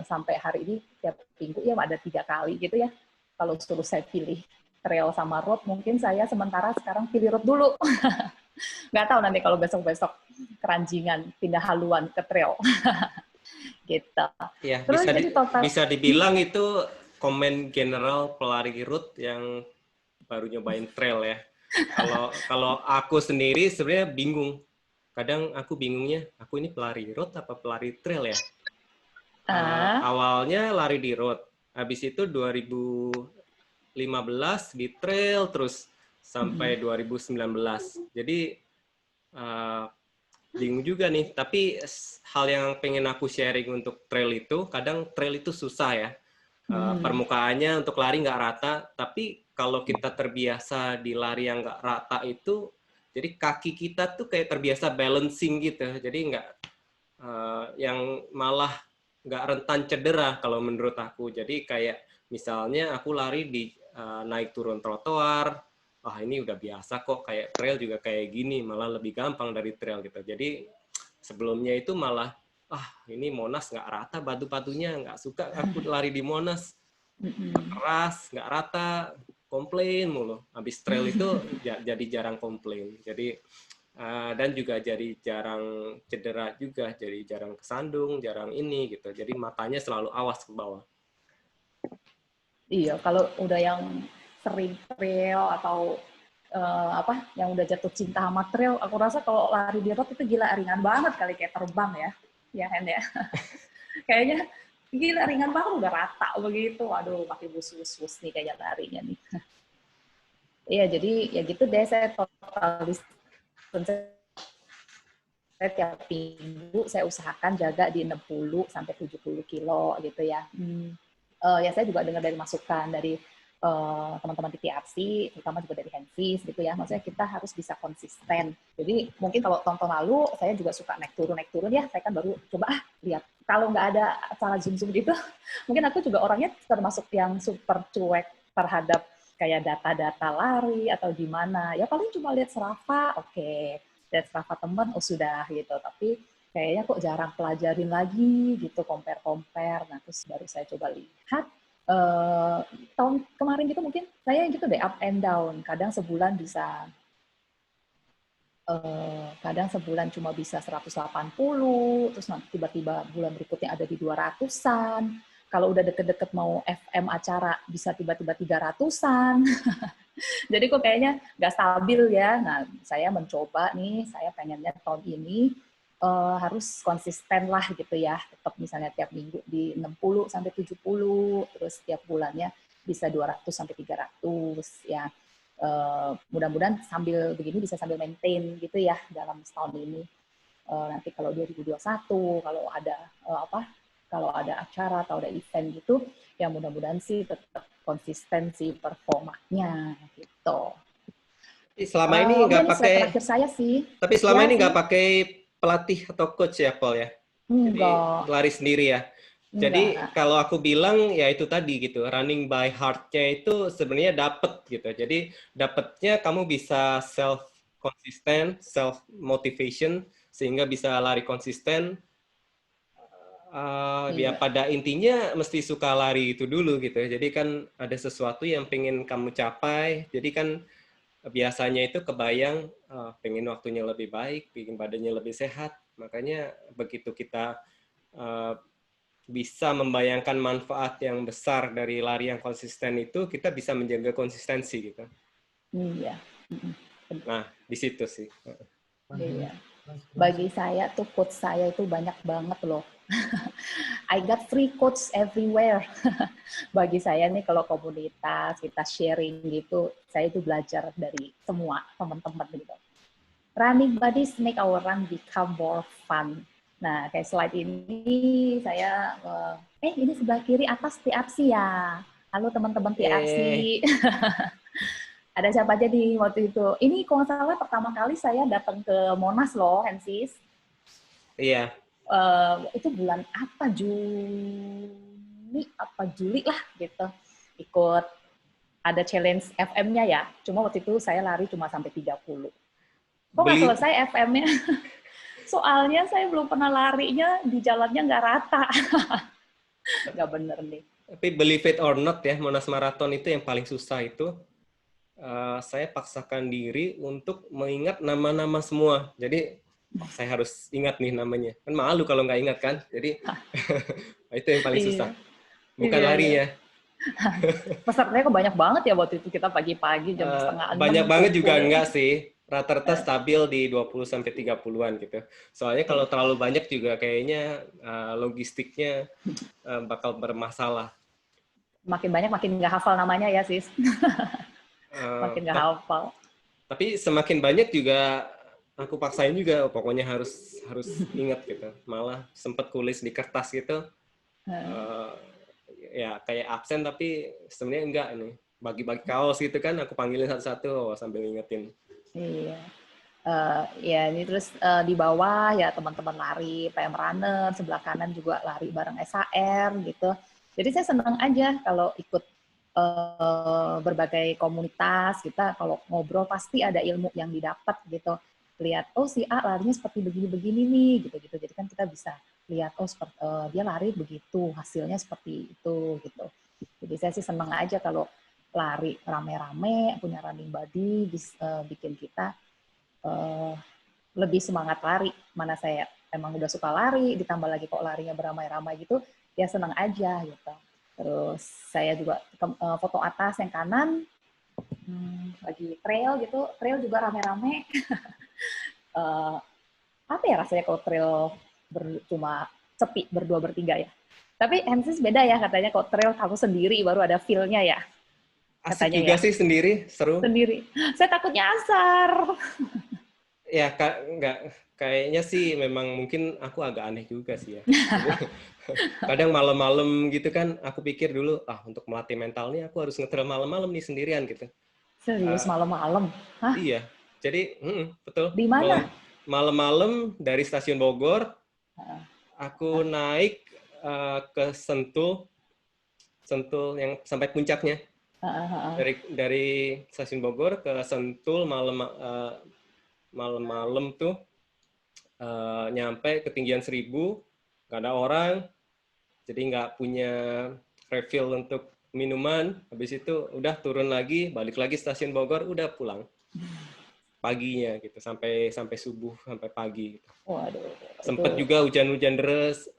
Sampai hari ini tiap minggu ya ada 3 kali gitu ya. Kalau suruh saya pilih trail sama road, mungkin saya sementara sekarang pilih road dulu. Nggak tahu nanti kalau besok-besok keranjingan pindah haluan ke trail. Gitu. Ya, terus jadi total bisa dibilang itu komen general pelari road yang baru nyobain trail ya. Kalau aku sendiri sebenarnya bingung. Kadang aku bingungnya, aku ini pelari road apa pelari trail ya? Awalnya lari di road, habis itu 2015 di trail, terus sampai 2019. Jadi bingung juga nih. Tapi hal yang pengen aku sharing untuk trail itu, kadang trail itu susah ya. Permukaannya untuk lari nggak rata, tapi kalau kita terbiasa di lari yang nggak rata itu, jadi kaki kita tuh kayak terbiasa balancing gitu. Jadi nggak yang malah nggak rentan cedera kalau menurut aku. Jadi kayak misalnya aku lari di naik turun trotoar, ini udah biasa kok, kayak trail juga kayak gini, malah lebih gampang dari trail gitu. Jadi sebelumnya itu malah, ini Monas nggak rata batu-batunya, nggak suka aku lari di Monas, keras, nggak rata, komplain mulu. Habis trail itu jadi jarang komplain. Jadi dan juga jadi jarang cedera juga, jadi jarang kesandung, jarang ini gitu. Jadi matanya selalu awas ke bawah. Iya, kalau udah yang sering trail atau yang udah jatuh cinta sama trail, aku rasa kalau lari di road itu gila ringan banget kali, kayak terbang ya Hen ya. Kayaknya gila ringan banget, udah rata begitu. Aduh, pakai bus nih kayak larinya nih. Iya, jadi ya gitu deh, saya total saya tiap minggu saya usahakan jaga di 60 sampai 70 kilo gitu ya. Ya saya juga dengar dari masukan dari teman-teman di TRC, terutama juga dari Hensis gitu ya. Maksudnya kita harus bisa konsisten. Jadi mungkin kalau tahun lalu saya juga suka naik turun ya. Saya kan baru coba lihat. Kalau nggak ada acara Zoom gitu, mungkin aku juga orangnya termasuk yang super cuek terhadap kayak data-data lari atau gimana. Ya paling cuma lihat Strava, oke. Lihat Strava teman, oh sudah gitu. Tapi kayaknya kok jarang pelajarin lagi gitu, compare. Nah terus baru saya coba lihat. Tahun kemarin gitu mungkin saya gitu deh, up and down. Kadang sebulan cuma bisa 180, terus nanti tiba-tiba bulan berikutnya ada di 200-an. Kalau udah deket-deket mau FM acara bisa tiba-tiba 300-an. Jadi kok kayaknya nggak stabil ya. Nah, saya mencoba nih, saya pengennya tahun ini harus konsisten lah gitu ya. Tetap misalnya tiap minggu di 60 sampai 70, terus tiap bulannya bisa 200 sampai 300 ya. Mudah-mudahan sambil begini bisa sambil maintain gitu ya dalam setahun ini. Nanti kalau 2021 kalau ada acara atau ada event gitu, ya mudah-mudahan sih tetap konsistensi performanya gitu. Selama ini nggak pakai. Terakhir saya sih. Tapi selama ya, ini nggak pakai pelatih atau coach ya, Paul ya? Jadi lari sendiri ya. Jadi kalau aku bilang ya itu tadi gitu, running by heart-nya itu sebenarnya dapet gitu. Jadi dapetnya kamu bisa self konsisten, self motivation sehingga bisa lari konsisten. Ya pada intinya mesti suka lari itu dulu gitu. Jadi kan ada sesuatu yang pengen kamu capai. Jadi kan biasanya itu kebayang pengen waktunya lebih baik, pengen badannya lebih sehat. Makanya begitu kita bisa membayangkan manfaat yang besar dari lari yang konsisten itu, kita bisa menjaga konsistensi gitu. Iya. Nah, di situ sih. Iya. Bagi saya tuh coach saya itu banyak banget loh. I got free coach everywhere. Bagi saya nih kalau komunitas kita sharing gitu, saya itu belajar dari semua teman-teman gitu. Running buddies make our run become more fun. Nah, kayak slide ini saya, ini sebelah kiri atas TRC ya. Halo teman-teman TRC. Ada siapa aja nih waktu itu? Ini kalau nggak salah pertama kali saya datang ke Monas loh, Hensis. Iya. Itu bulan apa? Juni apa Juli lah gitu. Ikut ada challenge FM-nya ya. Cuma waktu itu saya lari cuma sampai 30. Kok nggak selesai FM-nya? Soalnya saya belum pernah larinya di jalannya nggak rata. Nggak bener nih. Tapi believe it or not ya, Monas Marathon itu yang paling susah itu. Saya paksakan diri untuk mengingat nama-nama semua. Jadi saya harus ingat nih namanya. Kan malu kalau nggak ingat kan. Jadi itu yang paling susah. Bukan larinya. Pesertanya kok banyak banget ya waktu itu, kita pagi-pagi jam setengah 6. Banyak banget juga enggak sih. Rata-rata stabil di 20 sampai 30-an gitu. Soalnya kalau terlalu banyak juga kayaknya logistiknya bakal bermasalah. Makin banyak makin nggak hafal namanya ya, Sis. Makin nggak hafal. Tapi semakin banyak juga aku paksain juga, pokoknya harus ingat gitu. Malah sempat tulis di kertas gitu. Ya kayak absen tapi sebenarnya enggak nih. Bagi-bagi kaos gitu kan, aku panggilin satu-satu sambil ngingetin. Iya. Ya ini terus di bawah ya teman-teman lari PM Runner, sebelah kanan juga lari bareng SHR gitu. Jadi saya senang aja kalau ikut berbagai komunitas, kita kalau ngobrol pasti ada ilmu yang didapat gitu. Lihat, oh si A larinya seperti begini-begini nih, gitu-gitu. Jadi kan kita bisa lihat, oh dia lari begitu, hasilnya seperti itu, gitu. Jadi saya sih senang aja kalau lari rame-rame, punya running buddy, bikin kita lebih semangat lari. Mana saya emang udah suka lari, ditambah lagi kok larinya beramai-ramai gitu, ya senang aja gitu. Terus saya juga foto atas yang kanan, lagi trail gitu, trail juga rame-rame. Apa ya rasanya kalau trail cuma sepi, berdua bertiga ya. Tapi Hensis beda ya katanya, kalau trail kamu sendiri baru ada feel-nya ya. Asik juga ya. Sih sendiri, seru. Sendiri. Saya takut nyasar. Ya, nggak, kayaknya sih memang mungkin aku agak aneh juga sih ya. Kadang malam-malam gitu kan, aku pikir dulu, untuk melatih mental nih aku harus ngetrail malam-malam nih sendirian gitu. Serius Eh, malam-malam? Hah? iya, jadi betul. Di mana? Malam-malam dari stasiun Bogor, aku naik ke Sentul, Sentul yang sampai puncaknya. Dari stasiun Bogor ke Sentul malam-malam tuh nyampe ketinggian 1000, nggak ada orang, jadi nggak punya refill untuk minuman. Habis itu udah turun lagi, balik lagi stasiun Bogor, udah pulang paginya gitu, sampai subuh, sampai pagi gitu. Waduh, Sempet itu juga hujan-hujan deras.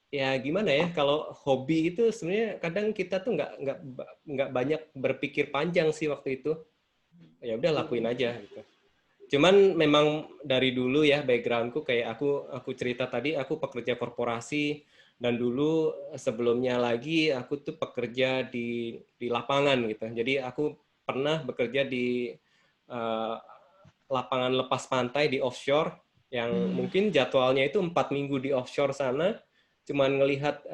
Ya gimana ya, kalau hobi itu sebenarnya kadang kita tuh nggak banyak berpikir panjang sih waktu itu. Ya udah lakuin aja gitu. Cuman memang dari dulu ya backgroundku kayak aku cerita tadi, aku pekerja korporasi, dan dulu sebelumnya lagi aku tuh pekerja di lapangan gitu. Jadi aku pernah bekerja di uh, lapangan lepas pantai di offshore yang mungkin jadwalnya itu 4 minggu di offshore sana, cuman ngelihat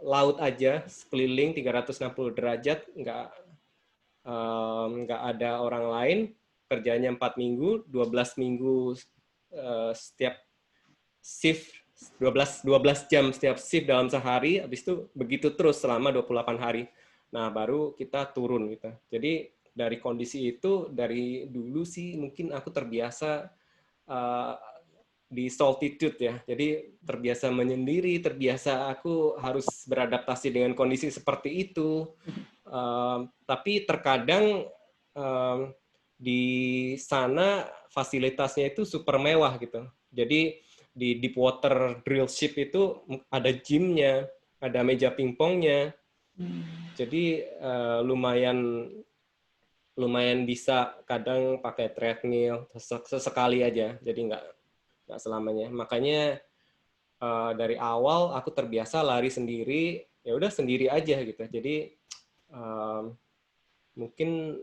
laut aja sekeliling 360 derajat, nggak ada orang lain, kerjanya 4 minggu, 12 minggu setiap shift, 12 jam setiap shift dalam sehari, habis itu begitu terus selama 28 hari. Nah, baru kita turun gitu. Jadi dari kondisi itu, dari dulu sih mungkin aku terbiasa uh, di solitude ya. Jadi terbiasa menyendiri, terbiasa aku harus beradaptasi dengan kondisi seperti itu. Tapi terkadang di sana fasilitasnya itu super mewah gitu. Jadi di Deepwater Drill Ship itu ada gymnya, ada meja pingpongnya. Jadi lumayan bisa kadang pakai treadmill sesekali aja. Jadi nggak selamanya. Makanya dari awal aku terbiasa lari sendiri, ya udah sendiri aja gitu. Jadi mungkin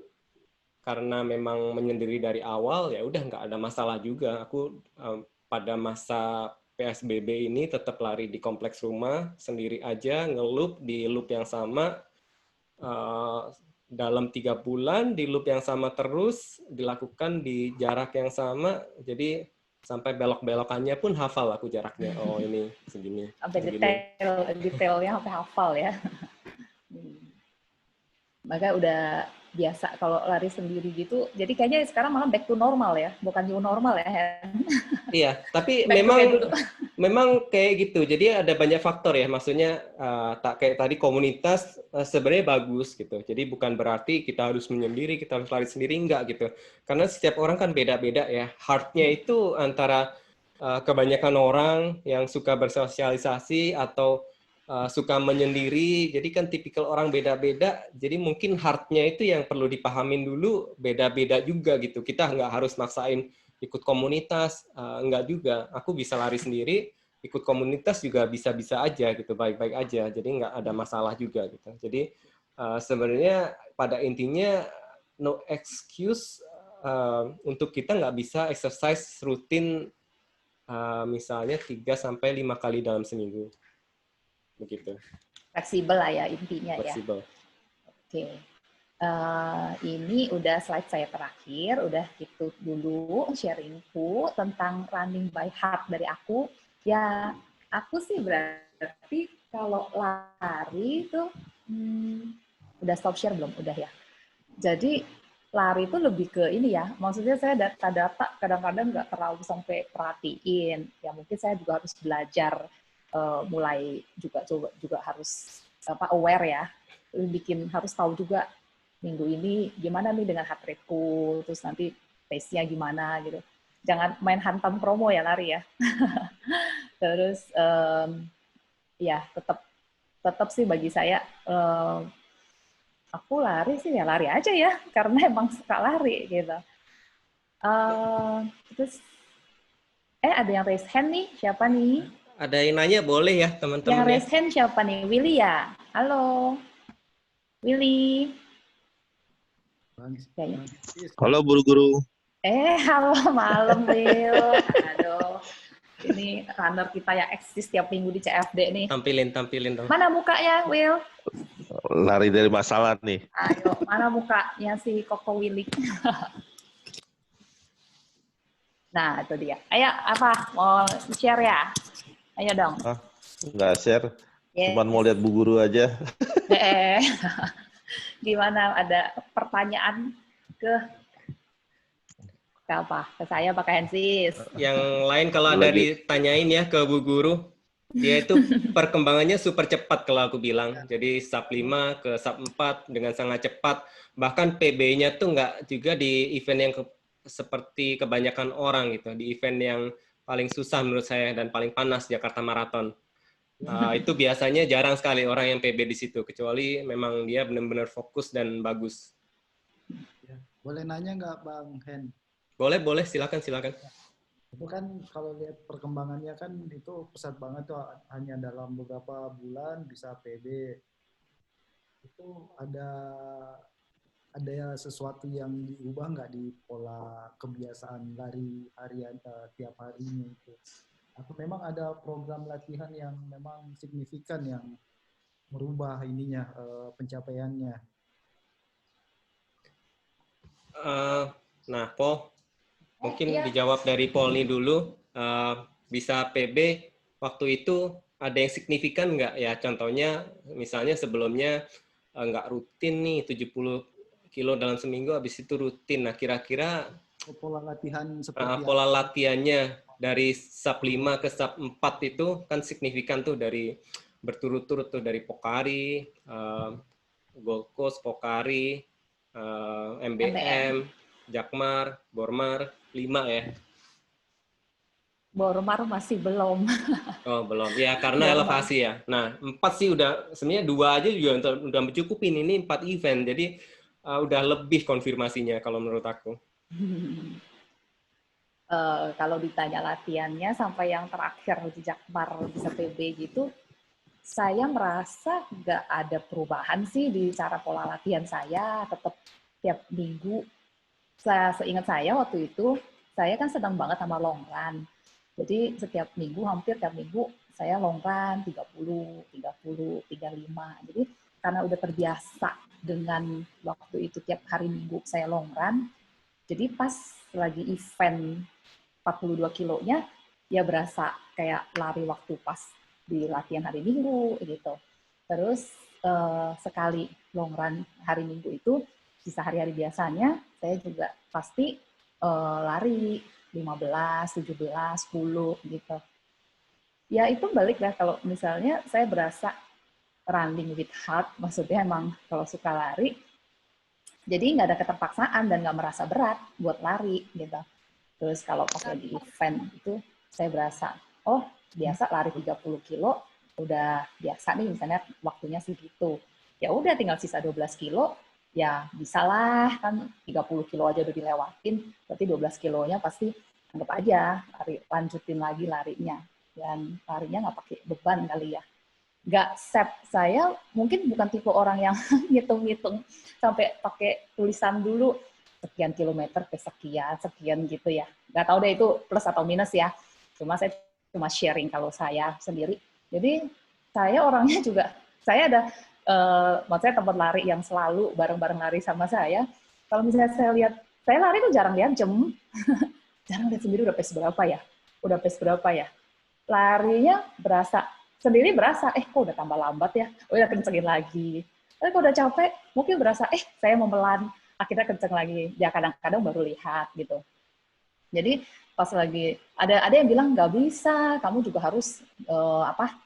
karena memang menyendiri dari awal, ya udah nggak ada masalah juga. Aku pada masa PSBB ini tetap lari di kompleks rumah sendiri aja, ngeloop di loop yang sama dalam 3 bulan, di loop yang sama terus, dilakukan di jarak yang sama. Jadi sampai belok-belokannya pun hafal aku jaraknya. Oh ini segini, sampai segini. detailnya sampai hafal ya. Maka udah biasa kalau lari sendiri gitu. Jadi kayaknya sekarang malah back to normal ya, bukan new normal ya. Iya, tapi Back to kayak dulu. memang kayak gitu. Jadi ada banyak faktor ya. Maksudnya tak kayak tadi komunitas sebenarnya bagus gitu. Jadi bukan berarti kita harus menyendiri, kita harus lari sendiri, enggak gitu. Karena setiap orang kan beda-beda ya. Heart-nya itu antara kebanyakan orang yang suka bersosialisasi atau suka menyendiri. Jadi kan tipikal orang beda-beda. Jadi mungkin heart-nya itu yang perlu dipahamin dulu, beda-beda juga gitu. Kita nggak harus maksain ikut komunitas, enggak juga. Aku bisa lari sendiri, ikut komunitas juga bisa-bisa aja gitu, baik-baik aja. Jadi enggak ada masalah juga gitu. Jadi sebenarnya pada intinya no excuse untuk kita nggak bisa exercise rutin misalnya 3-5 kali dalam seminggu. Begitu. Fleksibel lah ya intinya ya. Fleksibel. Oke. Ini udah slide saya terakhir, udah itu dulu sharingku tentang running by heart dari aku. Ya, aku sih berarti kalau lari itu udah stop share belum? Udah ya. Jadi lari itu lebih ke ini ya, maksudnya saya data-data kadang-kadang nggak terlalu sampai perhatiin. Ya mungkin saya juga harus belajar, mulai juga harus aware ya, harus tahu juga minggu ini gimana nih dengan heart rate-ku, terus nanti pace-nya gimana gitu. Jangan main hantam promo ya lari ya. Terus ya tetap sih bagi saya aku lari sih ya lari aja ya karena emang suka lari gitu. Terus ada yang raise hand nih, siapa nih? Ada yang nanya boleh ya teman-teman Yang ya. raise hand siapa nih? Willy ya? Halo. Willy. Halo guru-guru. Halo malam, Will. Aduh, ini runner kita yang eksis tiap minggu di CFD nih. Tampilin dong. Mana mukanya, Will? Lari dari masalah nih. Ayo, mana mukanya si Koko Willy? Nah, itu dia. Ayo, apa? Mau share ya? Ayo dong. Nggak share. Yes. Cuman mau lihat Bu Guru aja. Gimana? Ada pertanyaan ke apa? Ke saya, Pak Hensis. Yang lain kalau ada ditanyain ya ke Bu Guru, dia itu perkembangannya super cepat kalau aku bilang. Jadi sub 5 ke sub 4 dengan sangat cepat. Bahkan PB-nya tuh nggak juga di event yang seperti kebanyakan orang gitu. Di event yang paling susah menurut saya dan paling panas, Jakarta Marathon. Itu biasanya jarang sekali orang yang PB di situ, kecuali memang dia benar-benar fokus dan bagus. Ya. Boleh nanya nggak Bang Hen? Boleh, silakan. Itu kan kalau lihat perkembangannya kan itu pesat banget tuh, hanya dalam beberapa bulan bisa PB. Itu ada sesuatu yang diubah nggak di pola kebiasaan lari harian tiap harinya itu? Atau memang ada program latihan yang memang signifikan yang merubah ininya pencapaiannya? Nah, Po, mungkin dijawab dari Polni dulu. Bisa PB waktu itu ada yang signifikan nggak ya? Contohnya, misalnya sebelumnya nggak rutin nih 70 kilo dalam seminggu, habis itu rutin. Nah, kira-kira pola latihan seperti pola latihannya dari sub 5 ke sub 4 itu kan signifikan tuh, dari berturut-turut tuh, dari Pokari, Gold Coast, Pokari, MBM, Jakmar, Bormar, 5 ya. Bormar masih belum. Oh, belum. Ya, karena elevasi ya. Nah, 4 sih udah, sebenarnya 2 aja juga udah mencukupin. Ini 4 event, jadi udah lebih konfirmasinya kalau menurut aku. Kalau ditanya latihannya sampai yang terakhir di Jakmar bisa PB gitu, saya merasa nggak ada perubahan sih di cara pola latihan saya. Tetap tiap minggu, seingat saya waktu itu, saya kan sedang banget sama long run. Jadi setiap minggu, hampir tiap minggu, saya long run 30, 35. Jadi karena udah terbiasa dengan waktu itu tiap hari minggu saya long run, jadi pas lagi event 42 kilonya, ya berasa kayak lari waktu pas di latihan hari Minggu gitu. Terus sekali long run hari Minggu itu, sisa hari-hari biasanya saya juga pasti lari 15, 17, 10 gitu. Ya itu balik lah, kalau misalnya saya berasa running with heart, maksudnya emang kalau suka lari, jadi nggak ada keterpaksaan dan nggak merasa berat buat lari gitu. Terus kalau pas lagi event itu saya berasa, oh biasa lari 30 kilo, udah biasa nih misalnya waktunya segitu. Ya udah tinggal sisa 12 kilo, ya bisalah kan 30 kilo aja udah dilewatin, berarti 12 kilonya pasti anggap aja lanjutin lagi larinya. Dan larinya nggak pakai beban kali ya. Nggak set, saya mungkin bukan tipe orang yang ngitung-ngitung sampai pakai tulisan dulu sekian kilometer ke sekian gitu ya. Nggak tahu deh itu plus atau minus ya. Saya cuma sharing kalau saya sendiri. Jadi saya orangnya juga, saya ada, maksudnya tempat lari yang selalu bareng-bareng lari sama saya. Kalau misalnya saya lihat, saya lari tuh jarang lihat jam. Jarang lihat sendiri udah pace berapa ya. Larinya sendiri berasa, kok udah tambah lambat ya, udah kencengin lagi. Tapi kalau udah capek, mungkin berasa, saya mau melan, akhirnya kenceng lagi. Ya kadang-kadang baru lihat gitu. Jadi pas lagi ada yang bilang nggak bisa, kamu juga harus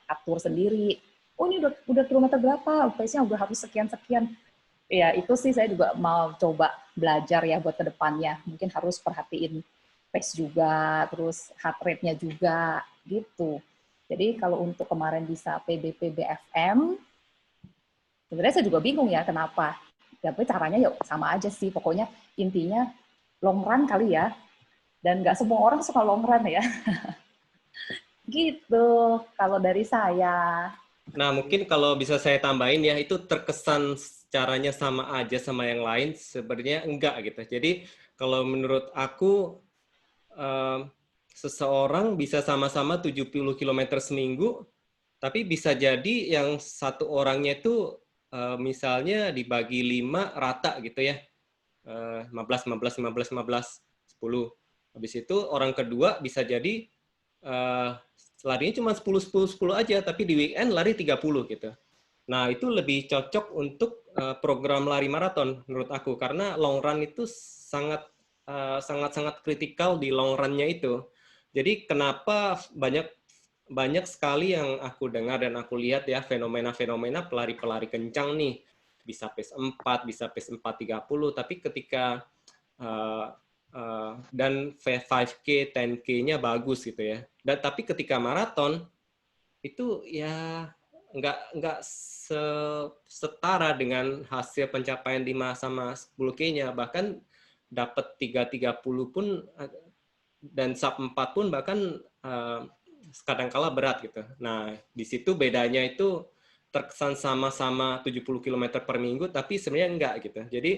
atur sendiri. Oh ini udah kilometer berapa, pace-nya udah harus sekian. Ya itu sih saya juga mau coba belajar ya buat kedepannya. Mungkin harus perhatiin pace juga, terus heart rate-nya juga gitu. Jadi kalau untuk kemarin bisa PB-PBFM, sebenarnya saya juga bingung ya kenapa. Tapi caranya ya sama aja sih, pokoknya intinya long run kali ya. Dan nggak semua orang suka long run ya. Gitu kalau dari saya. Nah, mungkin kalau bisa saya tambahin ya, itu terkesan caranya sama aja sama yang lain, sebenarnya enggak gitu. Jadi Kalau menurut aku, seseorang bisa sama-sama 70 km seminggu, tapi bisa jadi yang satu orangnya itu misalnya dibagi 5 rata gitu ya. 15, 15, 15, 15, 10. Habis itu orang kedua bisa jadi larinya cuma 10, 10, 10 aja, tapi di weekend lari 30 gitu. Nah, itu lebih cocok untuk program lari maraton menurut aku, karena long run itu sangat kritikal di long run-nya itu. Jadi kenapa banyak sekali yang aku dengar dan aku lihat ya, fenomena-fenomena pelari-pelari kencang nih, bisa pace 4, bisa pace 4:30, tapi ketika dan 5K, 10K-nya bagus gitu ya. Dan tapi ketika maraton itu ya nggak setara dengan hasil pencapaian 5 sama 10K-nya, bahkan dapat 3:30 pun dan sub 4 pun bahkan kadangkala berat gitu. Nah, di situ bedanya itu terkesan sama-sama 70 km per minggu, tapi sebenarnya enggak gitu. Jadi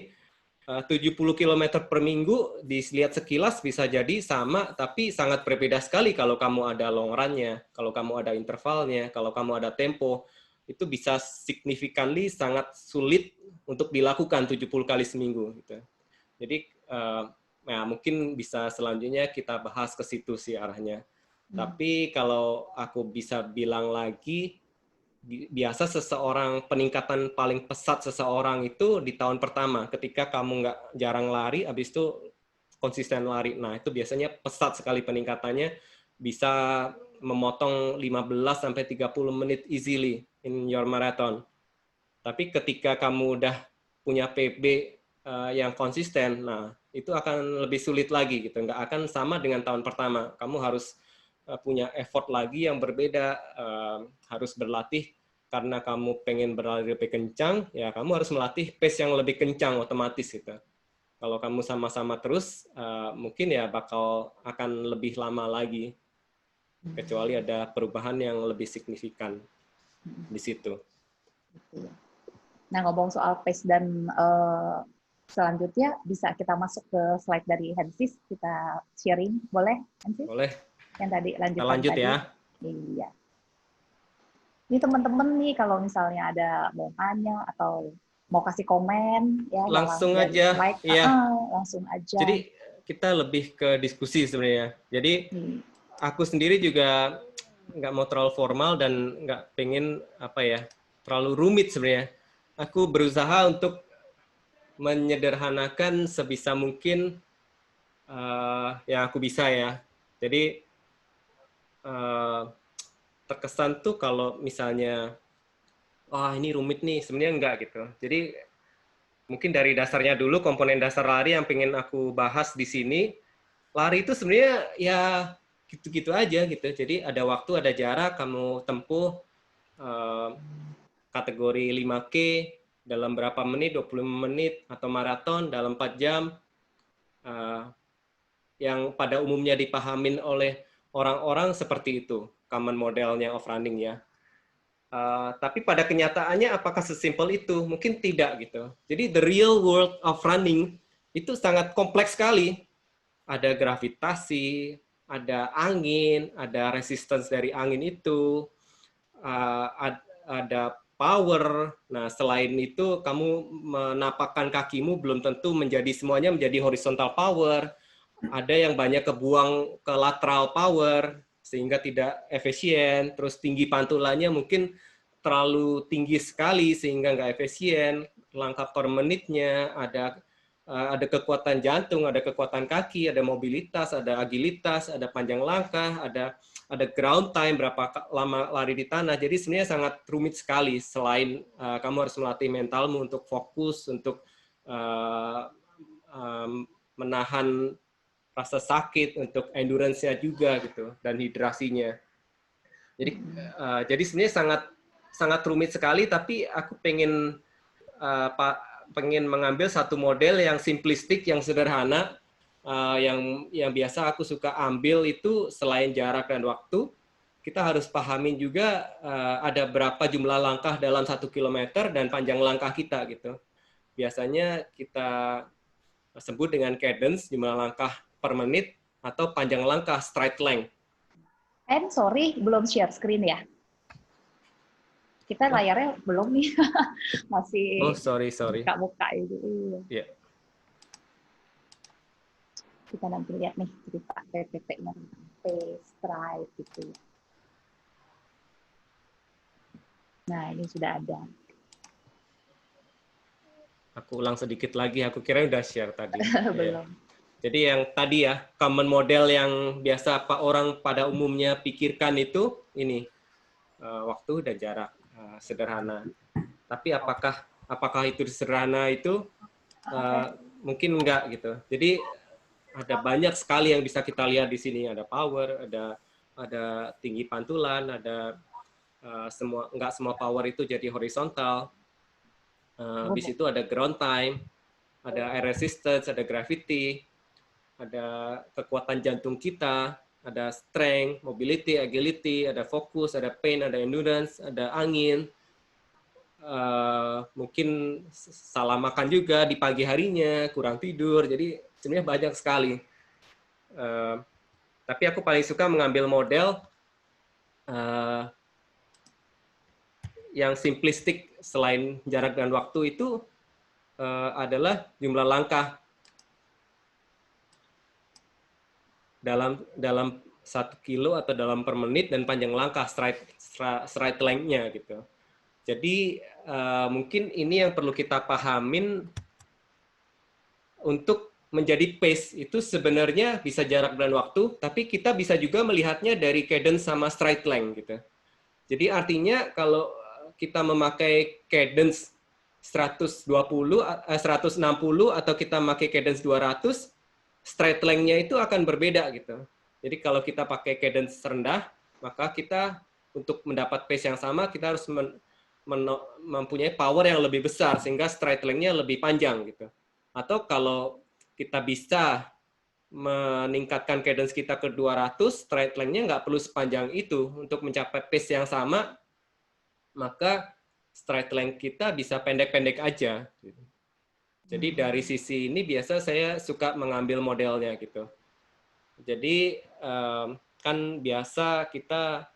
70 km per minggu dilihat sekilas bisa jadi sama, tapi sangat berbeda sekali kalau kamu ada long run-nya, kalau kamu ada intervalnya, kalau kamu ada tempo, itu bisa significantly sangat sulit untuk dilakukan 70 kali seminggu. Gitu. Jadi ya mungkin bisa selanjutnya kita bahas ke situ sih arahnya. Tapi kalau aku bisa bilang lagi, biasa seseorang, peningkatan paling pesat seseorang itu di tahun pertama, ketika kamu nggak jarang lari, habis itu konsisten lari. Nah, itu biasanya pesat sekali peningkatannya, bisa memotong 15-30 menit easily in your marathon. Tapi ketika kamu udah punya PB yang konsisten, nah itu akan lebih sulit lagi gitu. Nggak akan sama dengan tahun pertama. Kamu harus punya effort lagi yang berbeda, harus berlatih karena kamu pengen berlari lebih kencang, ya kamu harus melatih pace yang lebih kencang otomatis gitu. Kalau kamu sama-sama terus, mungkin ya akan lebih lama lagi, kecuali ada perubahan yang lebih signifikan di situ. Nah, ngomong soal pace dan selanjutnya bisa kita masuk ke slide dari Hansis, kita sharing, boleh Hansis? Boleh. Yang tadi lanjut tadi. Ya. Iya. Ini teman-teman nih kalau misalnya ada mau tanya atau mau kasih komen ya langsung aja like, ya. Langsung aja. Jadi kita lebih ke diskusi sebenarnya. Jadi aku sendiri juga nggak mau terlalu formal dan nggak pengen terlalu rumit sebenarnya. Aku berusaha untuk menyederhanakan sebisa mungkin yang aku bisa ya. Jadi terkesan tuh kalau misalnya ini rumit nih, sebenarnya enggak gitu. Jadi mungkin dari dasarnya dulu, komponen dasar lari yang pengen aku bahas di sini. Lari itu sebenarnya ya gitu-gitu aja gitu. Jadi ada waktu, ada jarak, kamu tempuh kategori 5K dalam berapa menit, 25 menit, atau maraton dalam 4 jam. Yang pada umumnya dipahamin oleh orang-orang seperti itu, common modelnya of running ya. Tapi pada kenyataannya apakah sesimpel itu? Mungkin tidak gitu. Jadi the real world of running itu sangat kompleks sekali. Ada gravitasi, ada angin, ada resistance dari angin itu, ada power. Nah, selain itu kamu menapakkan kakimu belum tentu semuanya menjadi horizontal power. Ada yang banyak kebuang ke lateral power sehingga tidak efisien. Terus tinggi pantulannya mungkin terlalu tinggi sekali sehingga nggak efisien. Langkah per menitnya, ada kekuatan jantung, ada kekuatan kaki, ada mobilitas, ada agilitas, ada panjang langkah, ada ground time, berapa lama lari di tanah. Jadi sebenarnya sangat rumit sekali. Selain kamu harus melatih mentalmu untuk fokus, untuk menahan rasa sakit, untuk endurance-nya juga gitu, dan hidrasinya. Jadi sebenarnya sangat rumit sekali, tapi aku pengen mengambil satu model yang simplistik, yang sederhana, yang biasa aku suka ambil itu selain jarak dan waktu, kita harus pahamin juga ada berapa jumlah langkah dalam 1 kilometer dan panjang langkah kita gitu. Biasanya kita sebut dengan cadence, jumlah langkah per menit, atau panjang langkah, stride length. Sorry, belum share screen ya? Kita layarnya belum nih, masih Oh, sorry. buka-buka itu. Ya. Kita nanti lihat nih cerita PPT-nya, pace, stride gitu. Nah, ini sudah ada. Aku ulang sedikit lagi, aku kira udah share tadi. Belum. Jadi yang tadi ya, common model yang biasa orang pada umumnya pikirkan itu ini, waktu dan jarak, sederhana. Tapi apakah itu sederhana itu? Mungkin enggak gitu. Jadi ada banyak sekali yang bisa kita lihat di sini. Ada power, ada tinggi pantulan, ada enggak semua power itu jadi horizontal. Di situ ada ground time, ada air resistance, ada gravity, ada kekuatan jantung kita, ada strength, mobility, agility, ada fokus, ada pain, ada endurance, ada angin. Mungkin salah makan juga di pagi harinya, kurang tidur, jadi sebenarnya banyak sekali. Tapi aku paling suka mengambil model yang simplistik selain jarak dan waktu itu adalah jumlah langkah dalam 1 kilo atau dalam per menit dan panjang langkah stride length-nya gitu. Jadi mungkin ini yang perlu kita pahamin untuk menjadi pace itu sebenarnya bisa jarak dan waktu, tapi kita bisa juga melihatnya dari cadence sama stride length gitu. Jadi artinya kalau kita memakai cadence 160 atau kita memakai cadence 200, stride length-nya itu akan berbeda gitu. Jadi kalau kita pakai cadence rendah, maka kita untuk mendapat pace yang sama kita harus mempunyai power yang lebih besar sehingga stride length-nya lebih panjang gitu. Atau kalau kita bisa meningkatkan cadence kita ke 200, stride length-nya nggak perlu sepanjang itu untuk mencapai pace yang sama, maka stride length kita bisa pendek-pendek aja. Jadi dari sisi ini biasa saya suka mengambil modelnya gitu. Jadi kan biasa kita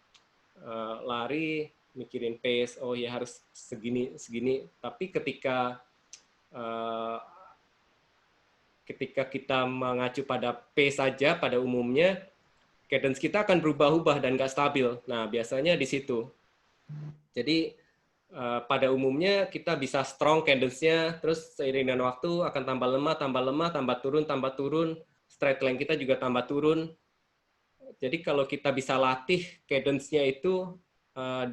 lari mikirin pace, oh ya harus segini. Tapi ketika kita mengacu pada pace saja pada umumnya, cadence kita akan berubah-ubah dan nggak stabil. Nah biasanya di situ. Jadi pada umumnya kita bisa strong cadence-nya, terus seiring dengan waktu akan tambah lemah, tambah turun, stride length kita juga tambah turun. Jadi kalau kita bisa latih cadence-nya itu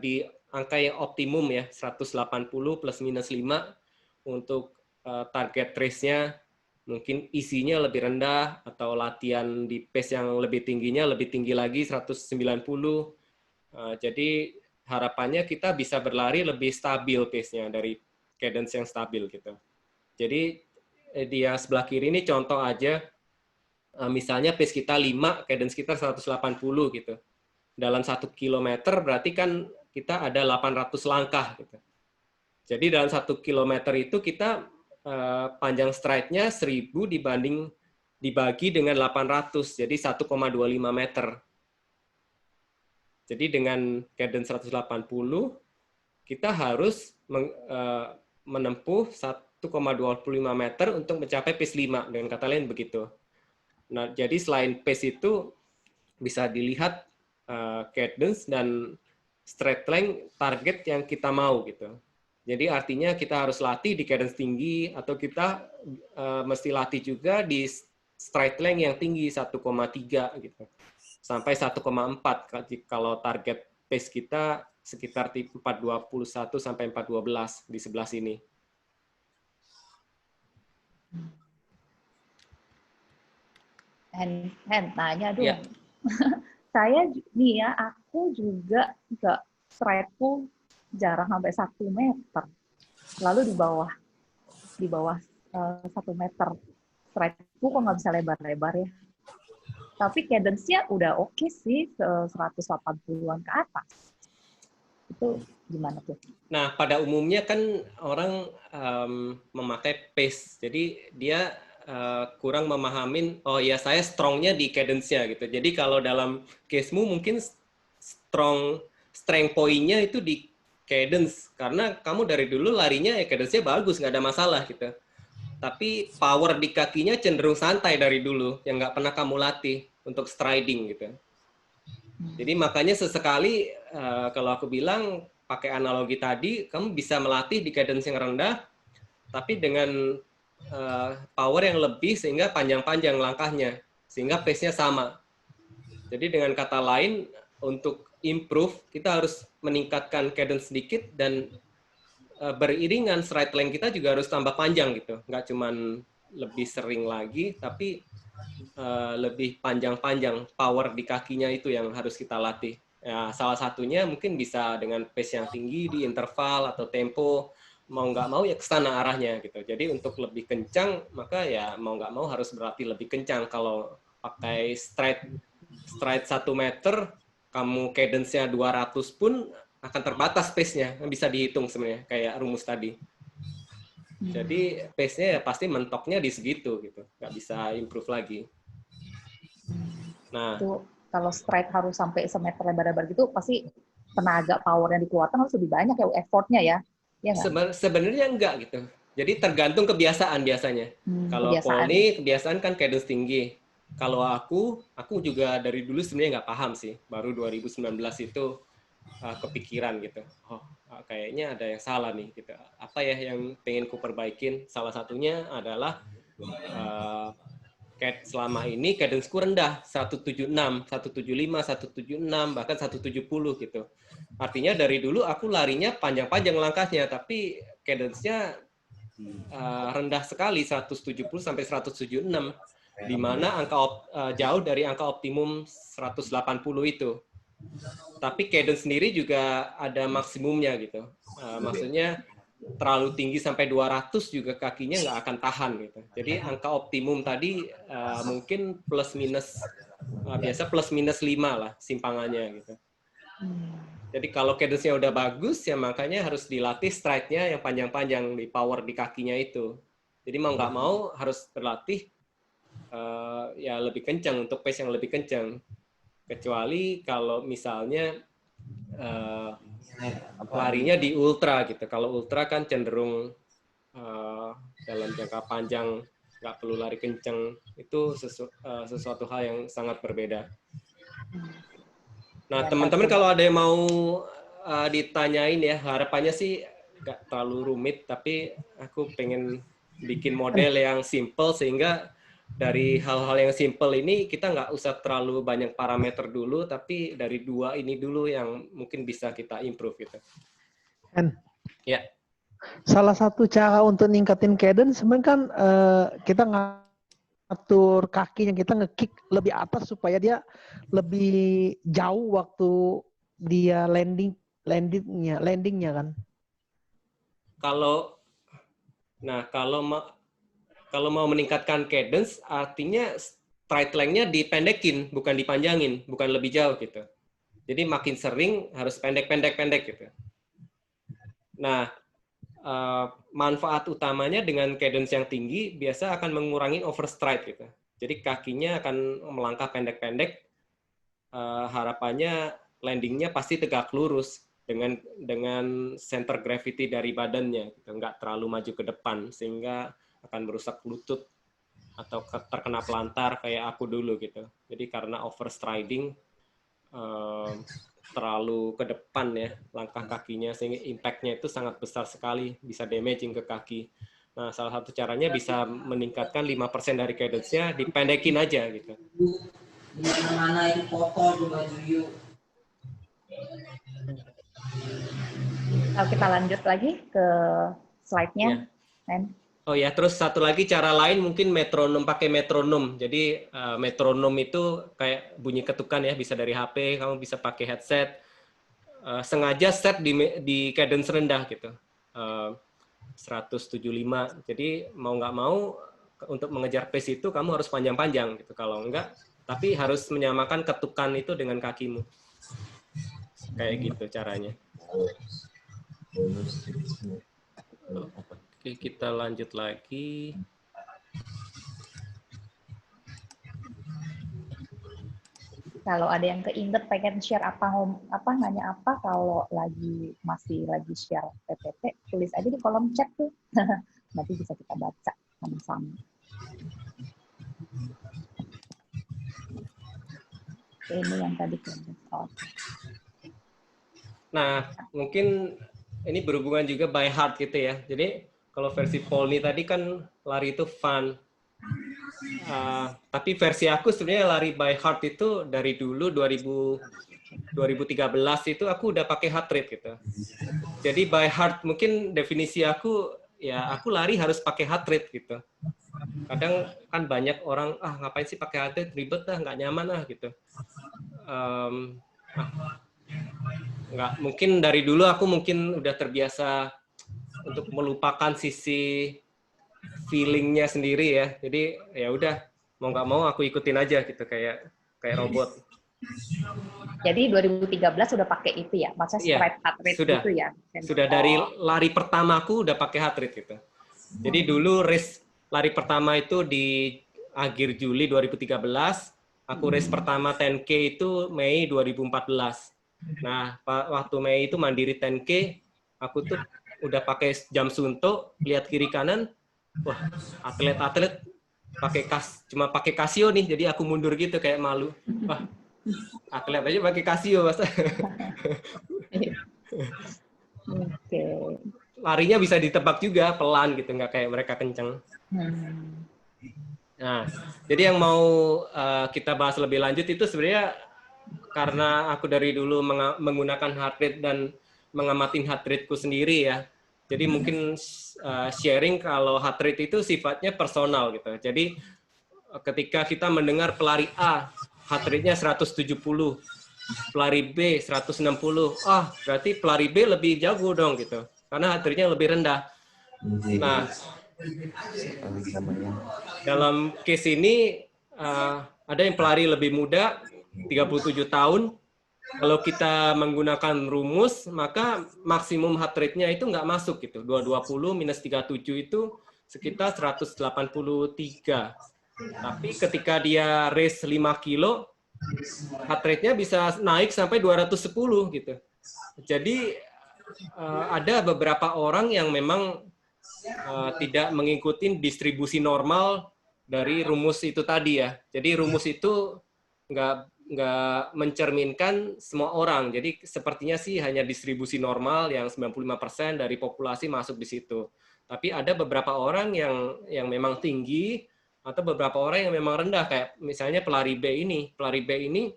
di angka yang optimum ya, 180 plus minus 5 untuk target race-nya, mungkin isinya lebih rendah, atau latihan di pace yang lebih tingginya, lebih tinggi lagi, 190. Jadi harapannya kita bisa berlari lebih stabil pace-nya dari cadence yang stabil gitu. Jadi di sebelah kiri ini contoh aja, misalnya pace kita 5, cadence kita 180 gitu. Dalam 1 kilometer berarti kan kita ada 800 langkah gitu. Jadi dalam 1 kilometer itu kita panjang stride-nya 1000 dibagi dengan 800, jadi 1,25 meter. Jadi dengan cadence 180, kita harus menempuh 1,25 meter untuk mencapai pace 5, dengan kata lain begitu. Nah, jadi selain pace itu bisa dilihat cadence dan stride length target yang kita mau gitu. Jadi artinya kita harus latih di cadence tinggi, atau kita mesti latih juga di stride length yang tinggi 1,3 gitu. Sampai 1,4 kalau target pace kita sekitar 421 sampai 412 di sebelah sini. Hen nanya dong. Ya. Saya nih ya, aku juga nggak stride-ku jarang sampai 1 meter. Lalu di bawah 1 meter. Stride-ku kok nggak bisa lebar-lebar ya. Tapi cadence-nya udah oke sih, 180-an ke atas. Itu gimana tuh? Nah, pada umumnya kan orang memakai pace. Jadi dia kurang memahamin, oh ya saya strongnya di cadence-nya gitu. Jadi kalau dalam case-mu mungkin strength point-nya itu di cadence, karena kamu dari dulu larinya ya cadence-nya bagus, nggak ada masalah gitu. Tapi power di kakinya cenderung santai dari dulu, yang nggak pernah kamu latih untuk striding gitu. Jadi makanya sesekali kalau aku bilang pakai analogi tadi, kamu bisa melatih di cadence yang rendah, tapi dengan power yang lebih sehingga panjang-panjang langkahnya, sehingga pace-nya sama. Jadi dengan kata lain, untuk improve kita harus meningkatkan cadence sedikit dan beriringan stride length kita juga harus tambah panjang gitu. Nggak cuman lebih sering lagi, tapi lebih panjang-panjang. Power di kakinya itu yang harus kita latih. Ya, salah satunya mungkin bisa dengan pace yang tinggi di interval atau tempo, mau nggak mau ya ke sana arahnya gitu. Jadi untuk lebih kencang, maka ya mau nggak mau harus berlatih lebih kencang. Kalau pakai stride 1 meter, kamu cadence-nya 200 pun akan terbatas pace-nya, bisa dihitung sebenarnya kayak rumus tadi. Jadi pace-nya ya pasti mentoknya di segitu gitu, nggak bisa improve lagi. Nah, itu kalau stride harus sampai semeter lebar-lebar gitu, pasti tenaga power yang dikeluarkan harus lebih banyak ya, effortnya ya. Ya sebenarnya enggak gitu. Jadi tergantung kebiasaan biasanya. Kalau Polni kebiasaan kan cadence tinggi. Kalau aku juga dari dulu sebenarnya nggak paham sih. Baru 2019 itu kepikiran gitu. Oh, kayaknya ada yang salah nih gitu. Apa ya yang pengen ku perbaikin? Salah satunya adalah selama ini cadence-ku rendah, 176, 175, 176, bahkan 170 gitu. Artinya dari dulu aku larinya panjang-panjang langkahnya, tapi cadence-nya rendah sekali, 170 sampai 176, di mana jauh dari angka optimum 180 itu. Tapi cadence sendiri juga ada maksimumnya gitu. Maksudnya terlalu tinggi sampai 200 juga kakinya nggak akan tahan gitu. Jadi angka optimum tadi mungkin plus minus biasa plus minus 5 lah simpangannya gitu. Jadi kalau cadence-nya udah bagus ya makanya harus dilatih stride-nya yang panjang-panjang di power di kakinya itu. Jadi mau nggak mau harus berlatih ya lebih kencang untuk pace yang lebih kencang. Kecuali kalau misalnya larinya di ultra gitu. Kalau ultra kan cenderung dalam jangka panjang nggak perlu lari kenceng, itu sesuatu hal yang sangat berbeda. Nah teman-teman kalau ada yang mau ditanyain ya, harapannya sih nggak terlalu rumit, tapi aku pengen bikin model yang simple sehingga dari hal-hal yang simple ini kita nggak usah terlalu banyak parameter dulu, tapi dari 2 ini dulu yang mungkin bisa kita improve gitu. Ya. Salah satu cara untuk ningkatin cadence sebenarnya kan kita ngatur kakinya, kita nge-kick lebih atas supaya dia lebih jauh waktu dia landingnya kan. Kalau mau meningkatkan cadence, artinya stride length-nya dipendekin, bukan dipanjangin, bukan lebih jauh gitu. Jadi makin sering harus pendek gitu. Nah, manfaat utamanya dengan cadence yang tinggi biasa akan mengurangi overstride gitu. Jadi kakinya akan melangkah pendek-pendek. Harapannya landingnya pasti tegak lurus dengan center gravity dari badannya, gitu. Nggak terlalu maju ke depan sehingga akan merusak lutut atau terkena pelantar kayak aku dulu gitu. Jadi karena overstriding terlalu ke depan ya langkah kakinya sehingga impact-nya itu sangat besar sekali, bisa damaging ke kaki. Nah, salah satu caranya bisa meningkatkan 5% dari cadence-nya, dipendekin aja gitu. Mana itu foto juga Juyu. Kita lanjut lagi ke slide-nya. Ya. Oh ya, terus satu lagi cara lain mungkin metronom, pakai metronom. Jadi metronom itu kayak bunyi ketukan ya, bisa dari HP, kamu bisa pakai headset. Sengaja set di cadence rendah gitu. 175. Jadi mau nggak mau untuk mengejar pace itu kamu harus panjang-panjang gitu. Kalau enggak, tapi harus menyamakan ketukan itu dengan kakimu. Kayak gitu caranya. Oke, kita lanjut lagi. Kalau ada yang keinget pengen share nanya apa kalau masih lagi share PPT, tulis aja di kolom chat tuh. Nanti bisa kita baca sama-sama. Ini yang tadi oh. Nah, mungkin ini berhubungan juga by heart gitu ya. Jadi kalau versi Polni tadi kan lari itu fun. Tapi versi aku sebenarnya lari by heart itu dari dulu 2013 itu aku udah pakai heart rate gitu. Jadi by heart mungkin definisi aku ya aku lari harus pakai heart rate gitu. Kadang kan banyak orang ngapain sih pakai heart rate, ribet dah, nggak nyaman gitu. Nggak, mungkin dari dulu aku mungkin udah terbiasa untuk melupakan sisi feelingnya sendiri ya. Jadi ya udah mau nggak mau aku ikutin aja gitu kayak robot. Jadi 2013 udah pakai itu ya, maksudnya straight heart rate sudah, gitu ya? Sudah dari lari pertamaku udah pakai heart rate gitu. Jadi dulu race lari pertama itu di akhir Juli 2013, aku race pertama 10K itu Mei 2014. Nah, waktu Mei itu mandiri 10K, aku tuh udah pakai jam suntuk, lihat kiri kanan, wah atlet-atlet cuma pakai Casio nih, jadi aku mundur gitu kayak malu. Wah, atlet aja pakai Casio, Mas. Oke. Larinya bisa ditebak juga, pelan gitu, nggak kayak mereka kenceng. Nah, jadi yang mau kita bahas lebih lanjut itu sebenarnya karena aku dari dulu menggunakan heart rate dan mengamati heart rate-ku sendiri ya. Jadi mungkin sharing kalau heart rate itu sifatnya personal gitu. Jadi ketika kita mendengar pelari A, heart rate-nya 170, pelari B 160, berarti pelari B lebih jago dong gitu. Karena heart rate-nya lebih rendah. Nah, dalam case ini ada yang pelari lebih muda, 37 tahun. Kalau kita menggunakan rumus, maka maksimum heart rate-nya itu nggak masuk gitu. 220 minus 37 itu sekitar 183. Tapi ketika dia race 5 kilo, heart rate-nya bisa naik sampai 210 gitu. Jadi ada beberapa orang yang memang tidak mengikuti distribusi normal dari rumus itu tadi ya. Jadi rumus itu nggak mencerminkan semua orang. Jadi sepertinya sih hanya distribusi normal yang 95% dari populasi masuk di situ. Tapi ada beberapa orang yang memang tinggi atau beberapa orang yang memang rendah kayak misalnya pelari B ini. Pelari B ini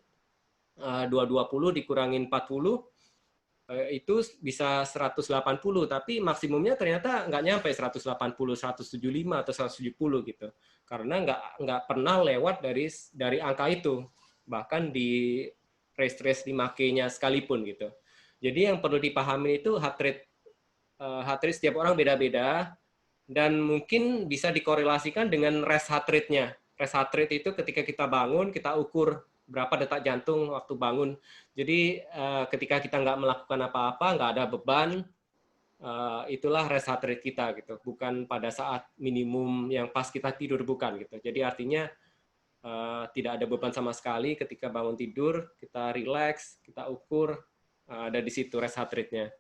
220 dikurangin 40 itu bisa 180, tapi maksimumnya ternyata nggak nyampe 180, 175 atau 170 gitu. Karena nggak pernah lewat dari angka itu. Bahkan di race 5K-nya sekalipun gitu. Jadi yang perlu dipahami itu heart rate setiap orang beda-beda dan mungkin bisa dikorelasikan dengan rest heart rate-nya. Rest heart rate itu ketika kita bangun, kita ukur berapa detak jantung waktu bangun. Jadi ketika kita nggak melakukan apa-apa, nggak ada beban, itulah rest heart rate kita gitu. Bukan pada saat minimum yang pas kita tidur, bukan gitu. Jadi artinya tidak ada beban sama sekali ketika bangun tidur, kita relax, kita ukur, ada di situ rest heart rate-nya.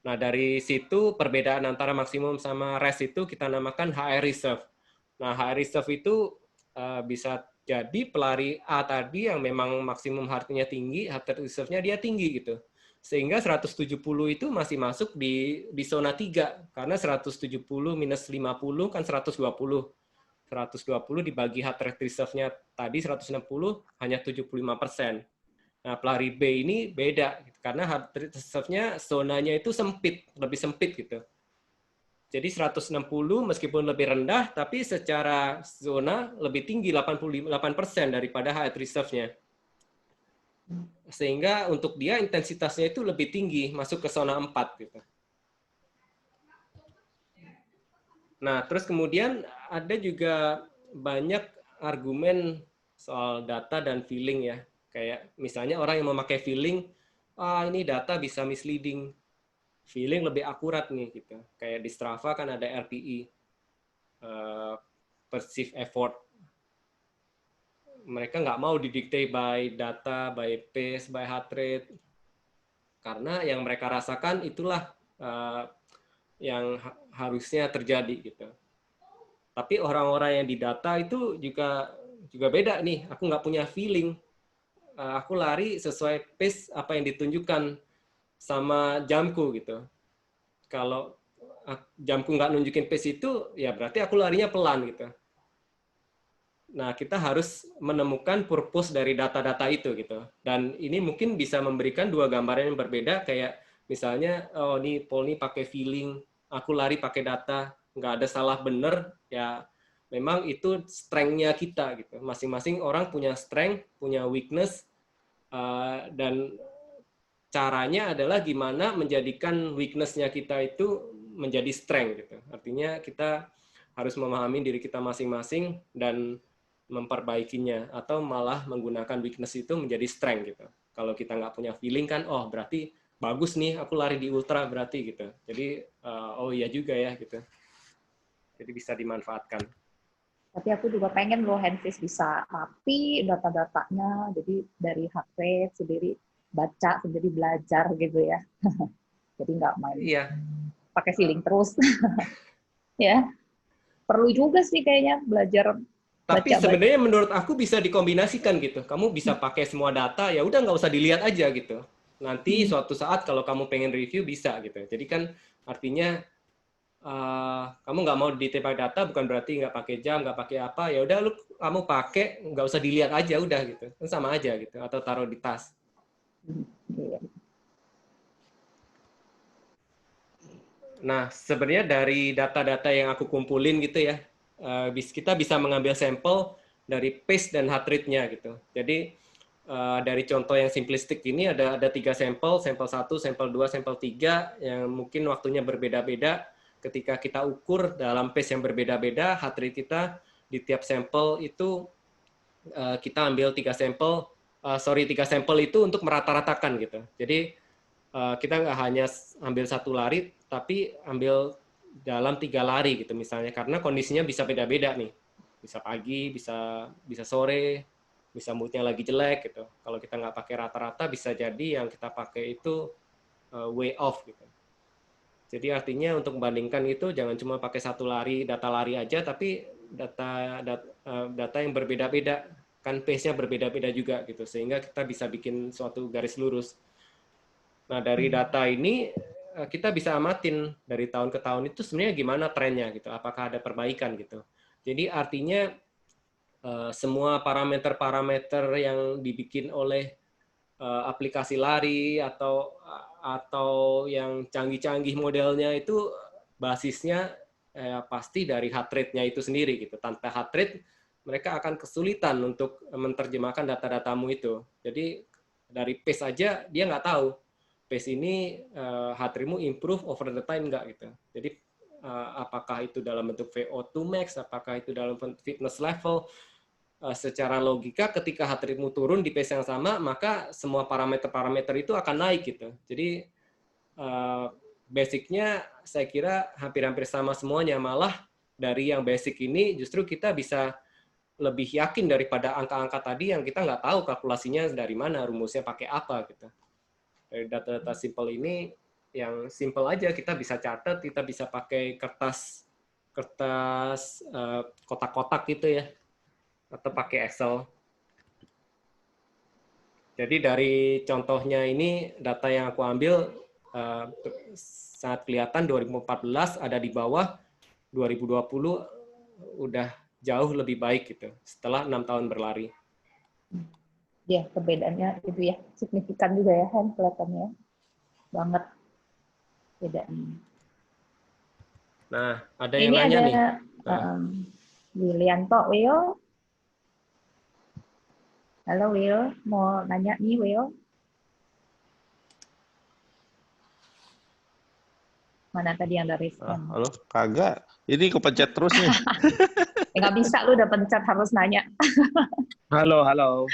Nah, dari situ perbedaan antara maksimum sama rest itu kita namakan HR reserve. Nah, HR reserve itu bisa jadi pelari A tadi yang memang maksimum heart-nya tinggi, heart reserve-nya dia tinggi gitu. Sehingga 170 itu masih masuk di zona 3, karena 170 minus 50 kan 120. 120 dibagi heart rate reserve-nya tadi 160 hanya 75%. Nah, pelari B ini beda karena heart rate reserve-nya zonanya itu sempit, lebih sempit gitu. Jadi 160 meskipun lebih rendah tapi secara zona lebih tinggi 88% daripada heart reserve-nya. Sehingga untuk dia intensitasnya itu lebih tinggi, masuk ke zona 4 gitu. Nah, terus kemudian ada juga banyak argumen soal data dan feeling ya. Kayak misalnya orang yang memakai feeling, ini data bisa misleading. Feeling lebih akurat nih gitu. Kayak di Strava kan ada RPE, perceived effort. mereka nggak mau didikte by data, by pace, by heart rate, karena yang mereka rasakan itulah yang harusnya terjadi gitu. Tapi orang-orang yang didata itu juga beda nih. Aku nggak punya feeling. Aku lari sesuai pace apa yang ditunjukkan sama jamku gitu. Kalau jamku nggak nunjukin pace itu, ya berarti aku larinya pelan gitu. Nah, kita harus menemukan purpose dari data-data itu gitu. Dan ini mungkin bisa memberikan dua gambaran yang berbeda, kayak misalnya, oh ini Paul ini pakai feeling, aku lari pakai data, nggak ada salah bener, ya memang itu strength-nya kita gitu. Masing-masing orang punya strength, punya weakness, dan caranya adalah gimana menjadikan weakness-nya kita itu menjadi strength gitu. Artinya kita harus memahami diri kita masing-masing dan memperbaikinya, atau malah menggunakan weakness itu menjadi strength gitu. Kalau kita nggak punya feeling kan, oh berarti bagus nih aku lari di ultra berarti gitu. Jadi oh iya juga ya gitu. Jadi bisa dimanfaatkan. Tapi aku juga pengen loh handfish bisa rapi data-datanya, jadi dari heart rate sendiri baca sendiri belajar gitu ya. Jadi nggak main pakai feeling terus. Ya, perlu juga sih kayaknya belajar. Tapi sebenarnya menurut aku bisa dikombinasikan gitu. Kamu bisa pakai semua data, ya udah nggak usah dilihat aja gitu. Nanti suatu saat kalau kamu pengen review bisa gitu. Jadi kan artinya kamu nggak mau ditebak data bukan berarti nggak pakai jam, nggak pakai apa. Ya udah kamu pakai, nggak usah dilihat aja udah gitu. Kan sama aja gitu. Atau taruh di tas. Nah, sebenarnya dari data-data yang aku kumpulin gitu ya, kita bisa mengambil sampel dari pace dan heart rate-nya gitu. Jadi dari contoh yang simplistik ini ada 3 sampel 1, sampel 2, sampel 3 yang mungkin waktunya berbeda-beda. Ketika kita ukur dalam pace yang berbeda-beda, heart rate kita di tiap sampel itu kita ambil 3 sampel, 3 sampel itu untuk merata-ratakan gitu. Jadi kita nggak hanya ambil 1 lari, tapi ambil dalam 3 lari gitu misalnya, karena kondisinya bisa beda-beda nih, bisa pagi, bisa sore, bisa moodnya lagi jelek gitu. Kalau kita nggak pakai rata-rata, bisa jadi yang kita pakai itu way off gitu. Jadi artinya untuk membandingkan itu jangan cuma pakai 1 lari, data lari aja, tapi data yang berbeda-beda, kan pace-nya berbeda-beda juga gitu, sehingga kita bisa bikin suatu garis lurus. Nah, dari data ini kita bisa amatin dari tahun ke tahun itu sebenarnya gimana trennya gitu, apakah ada perbaikan gitu. Jadi artinya semua parameter-parameter yang dibikin oleh aplikasi lari atau yang canggih-canggih modelnya itu basisnya pasti dari heart rate-nya itu sendiri gitu. Tanpa heart rate mereka akan kesulitan untuk menerjemahkan data-datamu itu. Jadi dari pace aja dia nggak tahu pace ini heart rate-mu improve over the time nggak gitu. Jadi apakah itu dalam bentuk VO2 max, apakah itu dalam fitness level, secara logika ketika heart rate-mu turun di pace yang sama, maka semua parameter-parameter itu akan naik gitu. Jadi basic-nya saya kira hampir-hampir sama semuanya, malah dari yang basic ini justru kita bisa lebih yakin daripada angka-angka tadi yang kita nggak tahu kalkulasinya dari mana, rumusnya pakai apa gitu. Dari data-data simple ini, yang simple aja kita bisa catat, kita bisa pakai kertas kotak-kotak gitu ya, atau pakai Excel. Jadi dari contohnya ini, data yang aku ambil sangat kelihatan 2014 ada di bawah, 2020 udah jauh lebih baik gitu setelah 6 tahun berlari. Ya, perbedaannya itu ya signifikan juga ya, Han, kelihatannya banget bedanya. Nah, ada yang ini nanya ada, nih. Willianto, Will. Halo Will, mau nanya nih Will. Mana tadi yang dari respon? Halo, kagak. Ini kepencet terus nih. Nggak bisa, lu udah pencet harus nanya. Halo.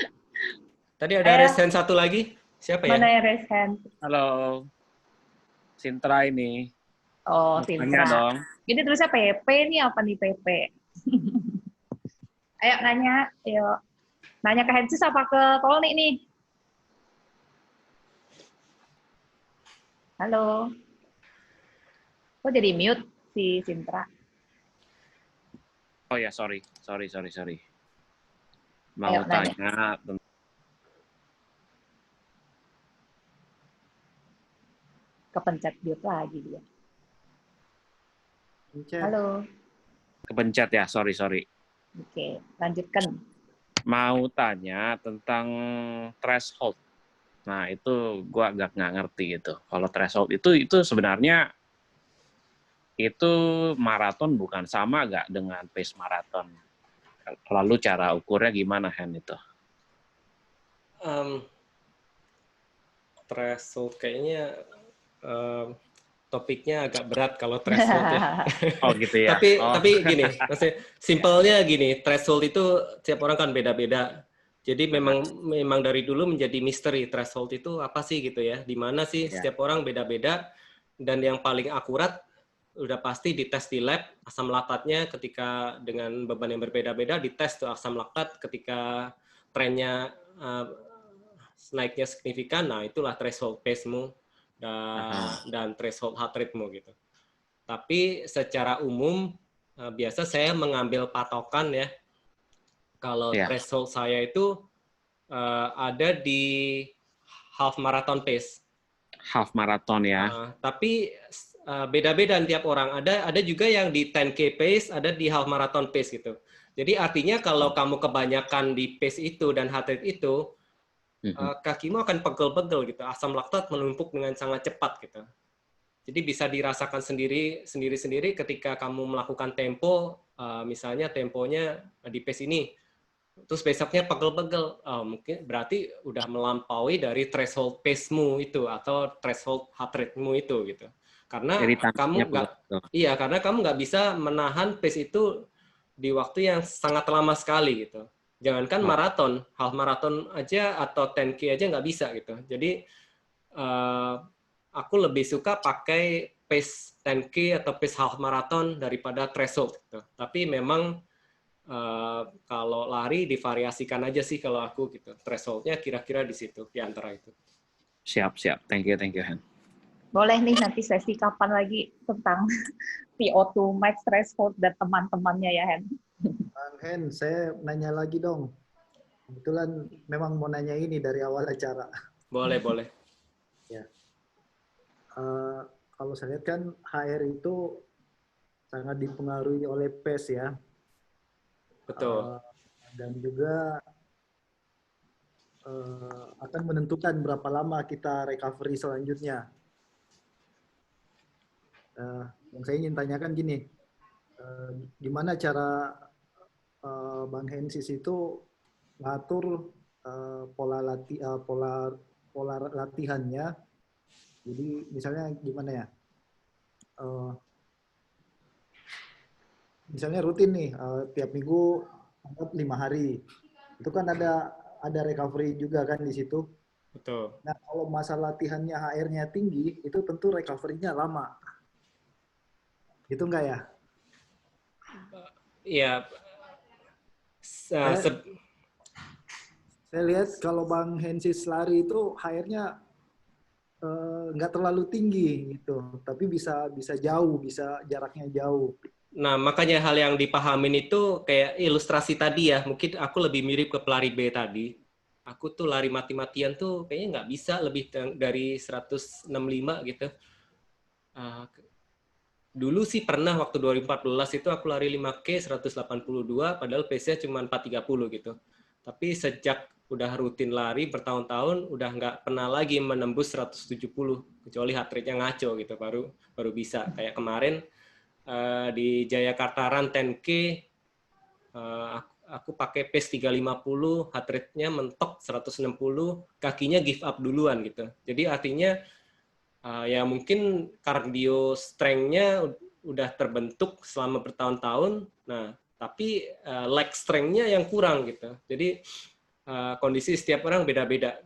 Tadi ada raise hand satu lagi. Siapa ya? Mana yang raise hand? Halo. Sintra ini. Oh, Sintra. Dong. Ini tulisnya PP nih, apa nih PP? Ayo nanya, ayo. Nanya ke Hensis apa ke Tolni nih? Halo. Kok jadi mute si Sintra? Oh ya, sorry. Mau Ayo, nanya. tanya Kepencet mute lagi dia. Pencet. Halo. kepencet ya, sorry. Oke, lanjutkan. Mau tanya tentang threshold. Nah, itu gua agak nggak ngerti gitu. Kalau threshold itu sebenarnya itu maraton bukan sama nggak dengan pace maraton? Lalu cara ukurnya gimana, Hen, itu? Threshold kayaknya topiknya agak berat kalau threshold ya. Oh gitu ya. Tapi gini, maksudnya simpelnya gini, threshold itu tiap orang kan beda-beda. Jadi memang dari dulu menjadi misteri threshold itu apa sih gitu ya? Di mana sih setiap orang beda-beda, dan yang paling akurat udah pasti dites di lab asam laktatnya ketika dengan beban yang berbeda-beda, dites tuh asam laktat ketika trennya naiknya signifikan, nah itulah threshold pace-mu dan threshold heart rate-mu gitu. Tapi secara umum biasa saya mengambil patokan ya, kalau threshold saya itu ada di half marathon pace. Half marathon ya. Tapi beda-beda tiap orang. Ada juga yang di 10K pace, ada di half marathon pace gitu. Jadi artinya kalau kamu kebanyakan di pace itu dan heart rate itu, kakimu akan pegel-pegel gitu. Asam laktat menumpuk dengan sangat cepat gitu. Jadi bisa dirasakan sendiri ketika kamu melakukan tempo, misalnya temponya di pace ini, terus besoknya pegel-pegel, mungkin berarti udah melampaui dari threshold pace-mu itu atau threshold heart rate-mu itu gitu. Karena karena kamu nggak bisa menahan pace itu di waktu yang sangat lama sekali gitu. Jangankan maraton, half maraton aja atau 10K aja nggak bisa gitu. Jadi aku lebih suka pakai pace 10K atau pace half marathon daripada threshold gitu. Tapi memang kalau lari divariasikan aja sih kalau aku gitu. Threshold-nya kira-kira di situ, di antara itu. Siap. Thank you, Hen. Boleh nih nanti sesi kapan lagi tentang VO2 max threshold dan teman-temannya ya, Hen. Bang Hen, saya nanya lagi dong. Kebetulan memang mau nanya ini dari awal acara. Boleh. Ya. Kalau saya lihat kan HR itu sangat dipengaruhi oleh pace ya. Betul. Dan juga akan menentukan berapa lama kita recovery selanjutnya. Yang saya ingin tanyakan gini, gimana cara Bang Hensis itu ngatur pola latihannya? Jadi misalnya gimana ya? Misalnya rutin nih, tiap minggu 5 hari. Itu kan ada recovery juga kan di situ. Betul. Nah, kalau masa latihannya HR-nya tinggi, itu tentu recovery-nya lama. Gitu enggak ya? Iya. Saya lihat kalau Bang Hensis lari itu HR-nya nggak terlalu tinggi gitu, tapi bisa jauh, bisa jaraknya jauh. Nah, makanya hal yang dipahamin itu kayak ilustrasi tadi ya, mungkin aku lebih mirip ke pelari B tadi. Aku tuh lari mati-matian tuh kayaknya nggak bisa lebih dari 165 gitu. Dulu sih pernah waktu 2014 itu aku lari 5K 182, padahal pace-nya cuma 430 gitu. Tapi sejak udah rutin lari bertahun-tahun, udah nggak pernah lagi menembus 170, kecuali heart rate-nya ngaco gitu, baru bisa. Kayak kemarin di Jayakarta Run 10K, aku pakai pace 350, heart rate-nya mentok 160, kakinya give up duluan gitu. Jadi artinya ya mungkin cardio strength-nya udah terbentuk selama bertahun-tahun, nah tapi leg strength-nya yang kurang gitu. Jadi kondisi setiap orang beda-beda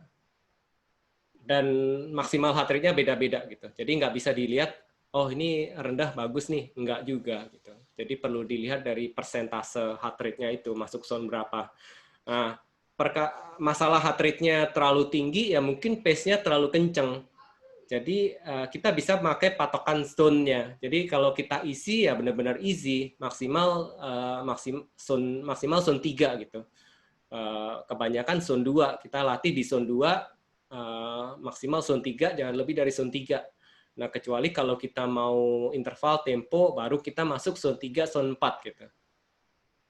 dan maksimal heart rate-nya beda-beda gitu. Jadi nggak bisa dilihat, oh ini rendah bagus nih, nggak juga gitu. Jadi perlu dilihat dari persentase heart rate-nya itu masuk zone berapa. Nah, masalah heart rate-nya terlalu tinggi, ya mungkin pace-nya terlalu kenceng. Jadi kita bisa pakai patokan zone-nya. Jadi kalau kita easy ya benar-benar easy, maksimal zone 3 gitu. Kebanyakan zone 2, kita latih di zone 2, maksimal zone 3, jangan lebih dari zone 3. Nah, kecuali kalau kita mau interval tempo, baru kita masuk zone 3, zone 4 gitu.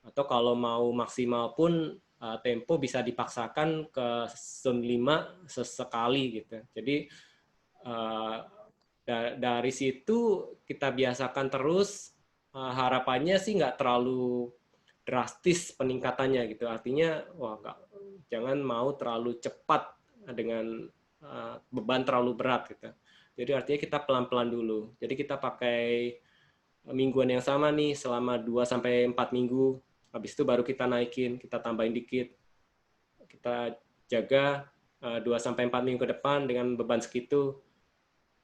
Atau kalau mau maksimal pun tempo bisa dipaksakan ke zone 5 sesekali gitu. Jadi dari situ kita biasakan terus, harapannya sih nggak terlalu drastis peningkatannya gitu. Artinya jangan mau terlalu cepat dengan beban terlalu berat gitu. Jadi artinya kita pelan-pelan dulu. Jadi kita pakai mingguan yang sama nih selama 2-4 minggu. Habis itu baru kita naikin, kita tambahin dikit. Kita jaga 2-4 minggu ke depan dengan beban segitu.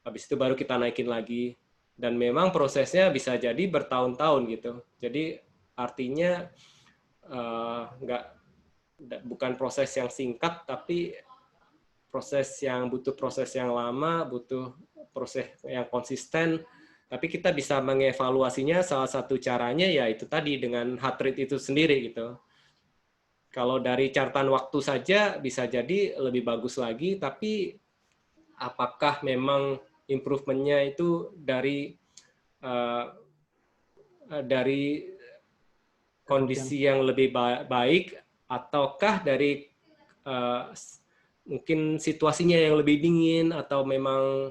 Habis itu baru kita naikin lagi. Dan memang prosesnya bisa jadi bertahun-tahun gitu. Jadi artinya bukan proses yang singkat, tapi butuh proses yang lama, butuh proses yang konsisten. Tapi kita bisa mengevaluasinya, salah satu caranya ya itu tadi dengan heart rate itu sendiri gitu. Kalau dari catatan waktu saja bisa jadi lebih bagus lagi, tapi apakah memang improve-nya itu dari kondisi yang lebih baik, ataukah dari mungkin situasinya yang lebih dingin, atau memang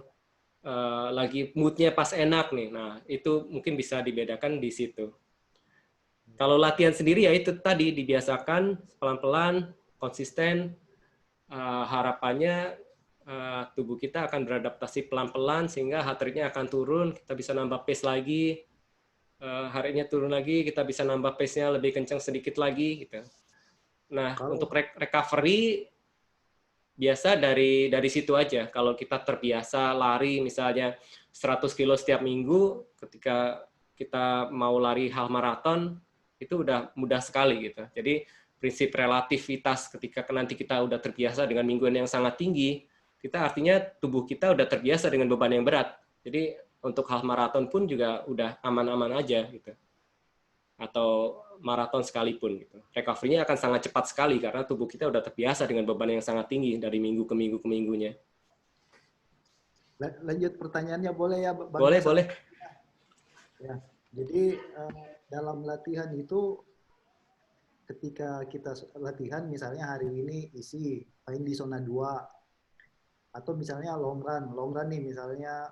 lagi moodnya pas enak nih. Nah, itu mungkin bisa dibedakan di situ. Kalau latihan sendiri ya itu tadi, dibiasakan pelan-pelan, konsisten, harapannya tubuh kita akan beradaptasi pelan-pelan sehingga heart rate-nya akan turun, kita bisa nambah pace lagi, heart rate-nya turun lagi, kita bisa nambah pace-nya lebih kencang sedikit lagi gitu. Nah, untuk recovery biasa dari situ aja. Kalau kita terbiasa lari misalnya 100 kilo setiap minggu, ketika kita mau lari half marathon itu udah mudah sekali gitu. Jadi prinsip relativitas ketika nanti kita udah terbiasa dengan mingguan yang sangat tinggi, kita artinya tubuh kita udah terbiasa dengan beban yang berat. Jadi untuk half marathon pun juga udah aman-aman aja gitu. Atau maraton sekalipun gitu. Recovery-nya akan sangat cepat sekali karena tubuh kita udah terbiasa dengan beban yang sangat tinggi dari minggu ke minggu ke minggunya. Lanjut pertanyaannya boleh ya, Bang? Boleh. Ya, jadi dalam latihan itu ketika kita latihan misalnya hari ini isi main di zona 2 atau misalnya long run nih misalnya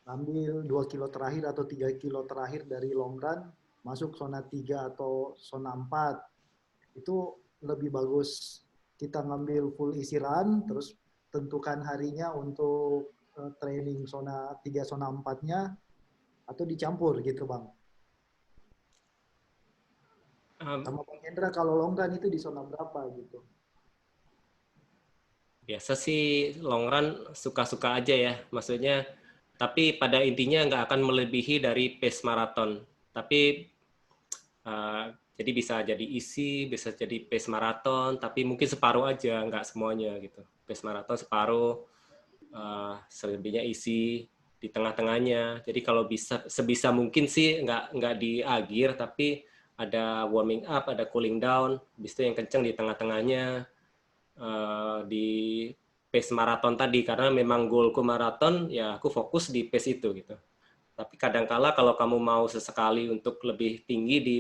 ngambil 2 kilo terakhir atau 3 kilo terakhir dari long run masuk zona 3 atau zona 4, itu lebih bagus kita ngambil full isi run, terus tentukan harinya untuk training zona 3, zona 4-nya, atau dicampur gitu, Bang? Sama Bang Hendra, kalau long run itu di zona berapa gitu? Biasa sih long run suka-suka aja ya, maksudnya, tapi pada intinya nggak akan melebihi dari pace maraton. Tapi jadi bisa jadi isi, bisa jadi pace maraton, tapi mungkin separuh aja, nggak semuanya gitu. Pace maraton separuh, selebihnya isi di tengah-tengahnya. Jadi kalau sebisa mungkin sih nggak di akhir, tapi ada warming up, ada cooling down, habis itu yang kenceng di tengah-tengahnya, di pace maraton tadi, karena memang goalku maraton, ya aku fokus di pace itu gitu. Tapi kadangkala kalau kamu mau sesekali untuk lebih tinggi di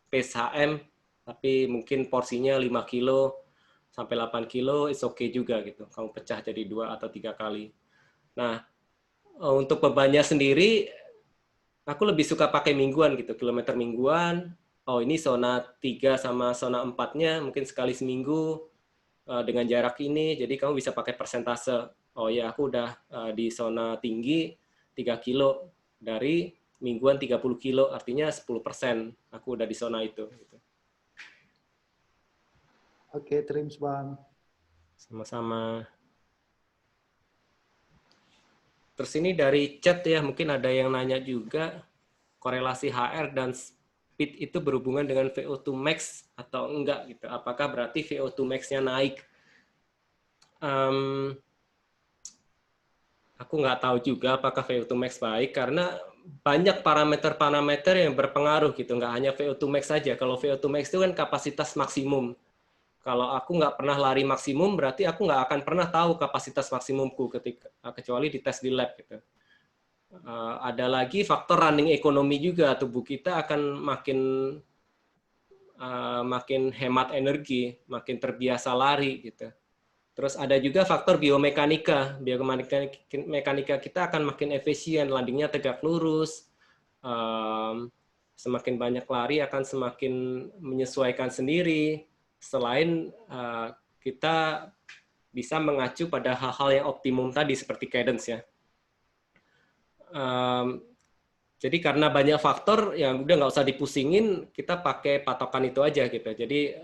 pace HM, tapi mungkin porsinya 5 kilo sampai 8 kilo, it's okay juga gitu. Kamu pecah jadi 2 atau 3 kali. Nah, untuk bebannya sendiri, aku lebih suka pakai mingguan gitu, kilometer mingguan. Oh, ini zona 3 sama zona 4-nya mungkin sekali seminggu dengan jarak ini, jadi kamu bisa pakai persentase. Oh ya, aku udah di zona tinggi 3 kilo dari mingguan 30 kilo, artinya 10% aku udah di zona itu. Oke, terima Bang. Sama-sama. Terus ini dari chat ya, mungkin ada yang nanya juga, korelasi HR dan speed itu berhubungan dengan VO2 max atau enggak gitu. Apakah berarti VO2 max-nya naik? Aku nggak tahu juga apakah VO2 max baik karena banyak parameter-parameter yang berpengaruh gitu, nggak hanya VO2 max saja. Kalau VO2 max itu kan kapasitas maksimum. Kalau aku nggak pernah lari maksimum, berarti aku nggak akan pernah tahu kapasitas maksimumku kecuali di tes di lab gitu. Ada lagi faktor running ekonomi juga, tubuh kita akan makin hemat energi, makin terbiasa lari gitu. Terus ada juga faktor biomekanika. Biomekanika kita akan makin efisien, landingnya tegak lurus. Semakin banyak lari akan semakin menyesuaikan sendiri. Selain kita bisa mengacu pada hal-hal yang optimum tadi seperti cadence ya. Jadi karena banyak faktor yang udah nggak usah dipusingin, kita pakai patokan itu aja gitu. Jadi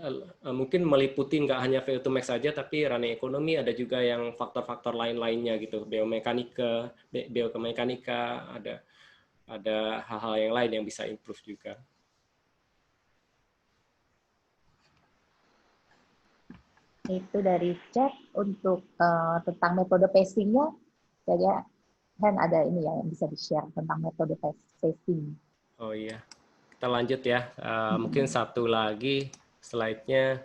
mungkin meliputi nggak hanya VO2 max saja, tapi running ekonomi ada juga yang faktor-faktor lain-lainnya gitu. Biomekanika, ada hal-hal yang lain yang bisa improve juga. Itu dari chat untuk tentang metode pacing-nya, kayaknya Hen ada ini ya yang bisa di-share tentang metode pacing. Oh iya, kita lanjut ya. Mungkin satu lagi slide-nya.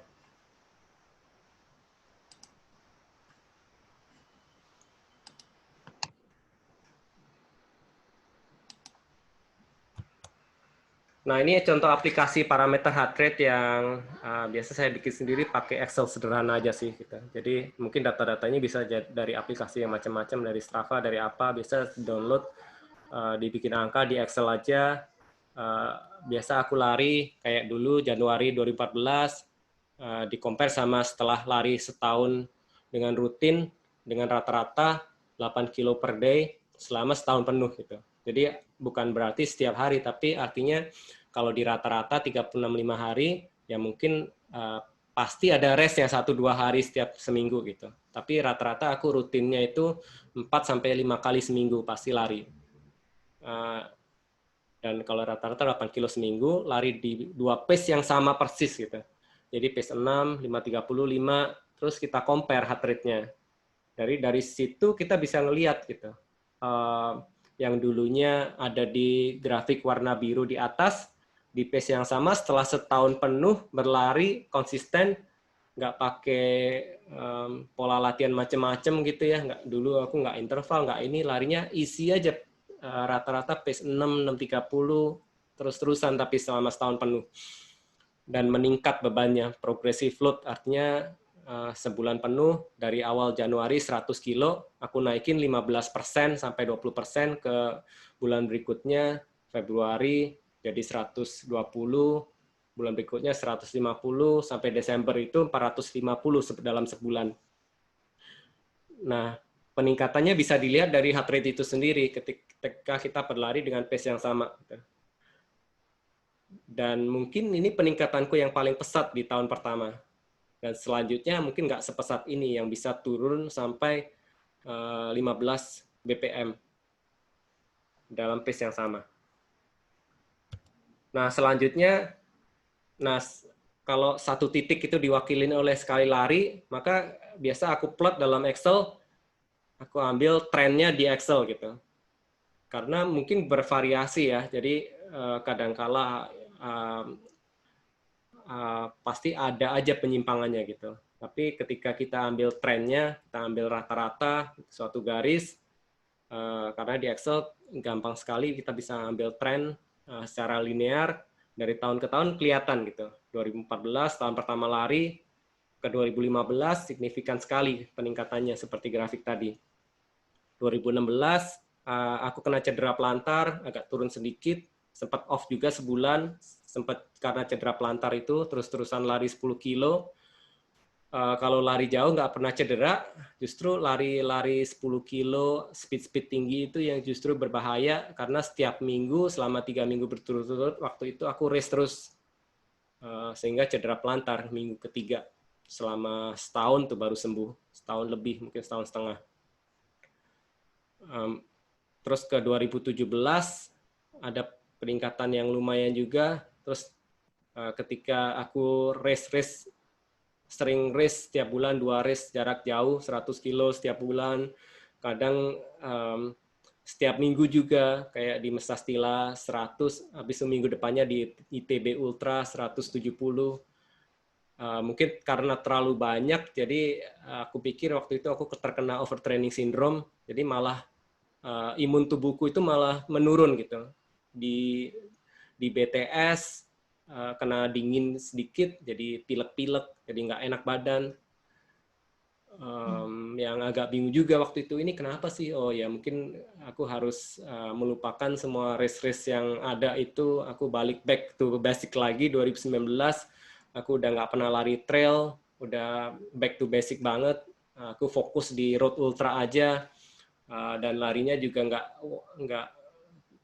Nah, ini contoh aplikasi parameter heart rate yang biasa saya bikin sendiri pakai Excel sederhana aja sih. Gitu. Jadi mungkin data-datanya bisa dari aplikasi yang macam-macam, dari Strava, dari apa, bisa download, dibikin angka di Excel aja. Biasa aku lari kayak dulu Januari 2014, di-compare sama setelah lari setahun dengan rutin, dengan rata-rata 8 kilo per day selama setahun penuh. Gitu. Jadi bukan berarti setiap hari, tapi artinya kalau di rata-rata 36,5 hari, ya mungkin pasti ada rest yang 1-2 hari setiap seminggu gitu. Tapi rata-rata aku rutinnya itu 4-5 kali seminggu pasti lari. Dan kalau rata-rata 8 kilo seminggu, lari di 2 pace yang sama persis gitu. Jadi pace 6, 5:30, 5, terus kita compare heart rate-nya. Dari situ kita bisa ngelihat gitu. Yang dulunya ada di grafik warna biru di atas, di pace yang sama setelah setahun penuh berlari konsisten, nggak pakai pola latihan macam-macam gitu ya. Dulu aku nggak interval, nggak ini, larinya easy aja, rata-rata pace 6, 6:30 terus-terusan tapi selama setahun penuh. Dan meningkat bebannya, progressive load, artinya sebulan penuh dari awal Januari 100 kilo, aku naikin 15% sampai 20% ke bulan berikutnya, Februari jadi 120, bulan berikutnya 150, sampai Desember itu 450 dalam sebulan. Nah, peningkatannya bisa dilihat dari heart rate itu sendiri ketika kita berlari dengan pace yang sama. Dan mungkin ini peningkatanku yang paling pesat di tahun pertama. Dan selanjutnya mungkin nggak sepesat ini, yang bisa turun sampai 15 BPM dalam pace yang sama. Nah, selanjutnya, kalau satu titik itu diwakilin oleh sekali lari, maka biasa aku plot dalam Excel, aku ambil trennya di Excel gitu. Karena mungkin bervariasi ya, jadi kadangkala pasti ada aja penyimpangannya gitu. Tapi ketika kita ambil trennya, kita ambil rata-rata suatu garis, karena di Excel gampang sekali kita bisa ambil tren secara linear dari tahun ke tahun kelihatan gitu. 2014 tahun pertama lari ke 2015 signifikan sekali peningkatannya seperti grafik tadi. 2016 aku kena cedera pelantar, agak turun sedikit, sempat off juga sebulan, sempat karena cedera pelantar itu terus-terusan lari 10 kilo. Kalau lari jauh nggak pernah cedera, justru lari 10 kilo speed tinggi itu yang justru berbahaya karena setiap minggu selama 3 minggu berturut-turut waktu itu aku race terus sehingga cedera pelantar minggu ketiga, selama setahun tuh baru sembuh, setahun lebih, mungkin setahun setengah. Terus ke 2017 ada peningkatan yang lumayan juga, Terus ketika aku sering race setiap bulan, 2 race jarak jauh, 100 kilo setiap bulan, kadang setiap minggu juga, kayak di Mestastila 100, habis itu minggu depannya di ITB Ultra 170. Mungkin karena terlalu banyak, jadi aku pikir waktu itu aku terkena overtraining syndrome, jadi malah imun tubuhku itu malah menurun gitu. Di BTS, kena dingin sedikit, jadi pilek-pilek, jadi nggak enak badan. Yang agak bingung juga waktu itu, ini kenapa sih? Oh ya mungkin aku harus melupakan semua race-race yang ada itu, aku balik back to basic lagi 2019, aku udah nggak pernah lari trail, udah back to basic banget, aku fokus di road ultra aja, dan larinya juga nggak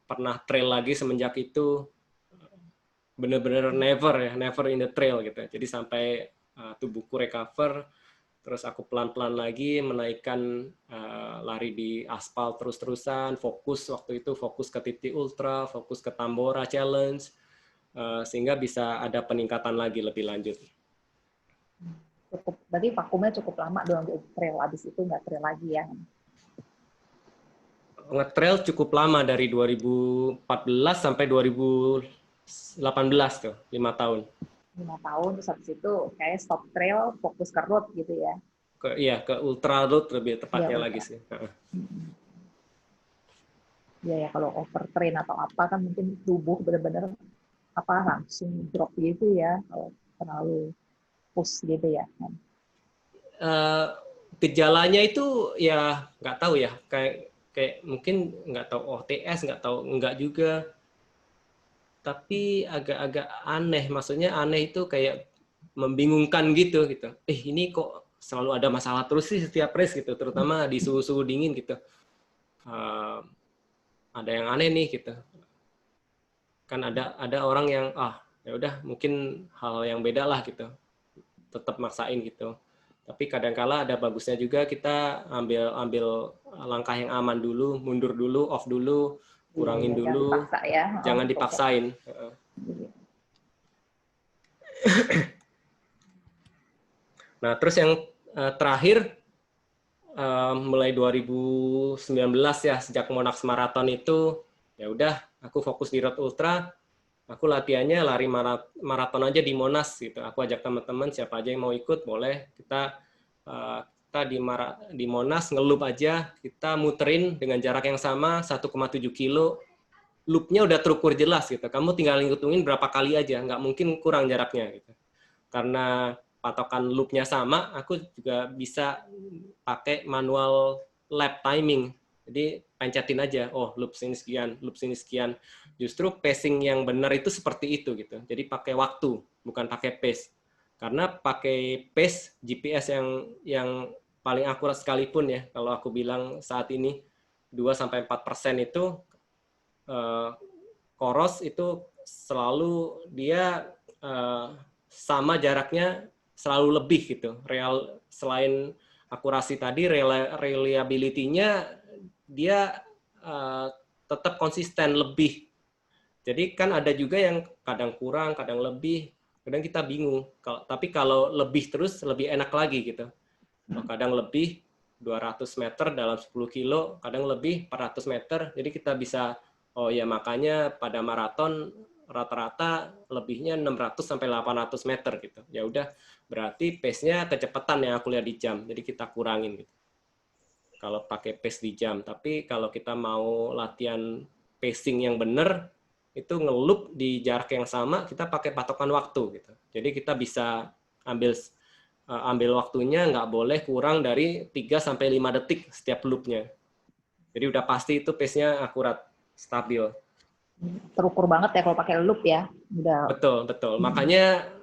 pernah trail lagi semenjak itu, bener-bener never in the trail gitu. Jadi sampai tubuhku recover, terus aku pelan-pelan lagi menaikkan lari di aspal terus-terusan, fokus waktu itu fokus ke TT Ultra, fokus ke Tambora Challenge, sehingga bisa ada peningkatan lagi lebih lanjut. Berarti vakumnya cukup lama dong di trail, abis itu nggak trail lagi ya? Nge-trail cukup lama, dari 2014 sampai 2018 tuh, 5 tahun. 5 tahun, terus habis itu kayak stop trail, fokus ke road gitu ya? Ke ultra road lebih tepatnya lagi sih. Ya kalau overtrain atau apa kan mungkin tubuh benar-benar langsung drop gitu ya, kalau terlalu push gitu ya. Gejalanya itu ya nggak tahu ya, kayak mungkin nggak tahu OTS, nggak tahu, nggak juga. Tapi agak-agak aneh, maksudnya aneh itu kayak membingungkan gitu. Ini kok selalu ada masalah terus sih setiap race gitu, terutama di suhu-suhu dingin gitu. Ada yang aneh nih gitu. Kan ada orang yang ya udah mungkin hal yang beda lah gitu, tetap maksain gitu. Tapi kadang-kala ada bagusnya juga kita ambil langkah yang aman dulu, mundur dulu, off dulu, kurangin dulu, jangan dipaksa ya. Jangan dipaksain. Nah, terus yang terakhir, mulai 2019 ya, sejak Monax Marathon itu, ya udah, aku fokus di road ultra, aku latihannya lari maraton aja di Monas gitu. Aku ajak teman-teman, siapa aja yang mau ikut, boleh. Kita di Monas ngeloop aja, kita muterin dengan jarak yang sama 1,7 kilo, loopnya udah terukur jelas gitu. Kamu tinggal ngitungin berapa kali aja, nggak mungkin kurang jaraknya gitu. Karena patokan loopnya sama, aku juga bisa pakai manual lap timing. Jadi pencetin aja, loop sini sekian, loop sini sekian. Justru pacing yang benar itu seperti itu gitu. Jadi pakai waktu, bukan pakai pace. Karena pakai pace GPS yang paling akurat sekalipun ya, kalau aku bilang saat ini 2-4% itu Coros itu selalu dia sama jaraknya selalu lebih gitu. Selain akurasi tadi, reliability-nya dia tetap konsisten lebih. Jadi kan ada juga yang kadang kurang, kadang lebih, kadang kita bingung. Tapi kalau lebih terus lebih enak lagi gitu. Kadang lebih 200 meter dalam 10 kilo, kadang lebih 400 meter. Jadi kita bisa, makanya pada maraton rata-rata lebihnya 600 sampai 800 meter gitu. Ya udah, berarti pace-nya kecepatan yang aku lihat di jam. Jadi kita kurangin gitu. Kalau pakai pace di jam. Tapi kalau kita mau latihan pacing yang benar, itu ngeloop di jarak yang sama, kita pakai patokan waktu gitu. Jadi kita bisa ambil waktunya, nggak boleh kurang dari 3-5 detik setiap loopnya. Jadi udah pasti itu pace-nya akurat, stabil. Terukur banget ya kalau pakai loop ya. Udah. Betul. Makanya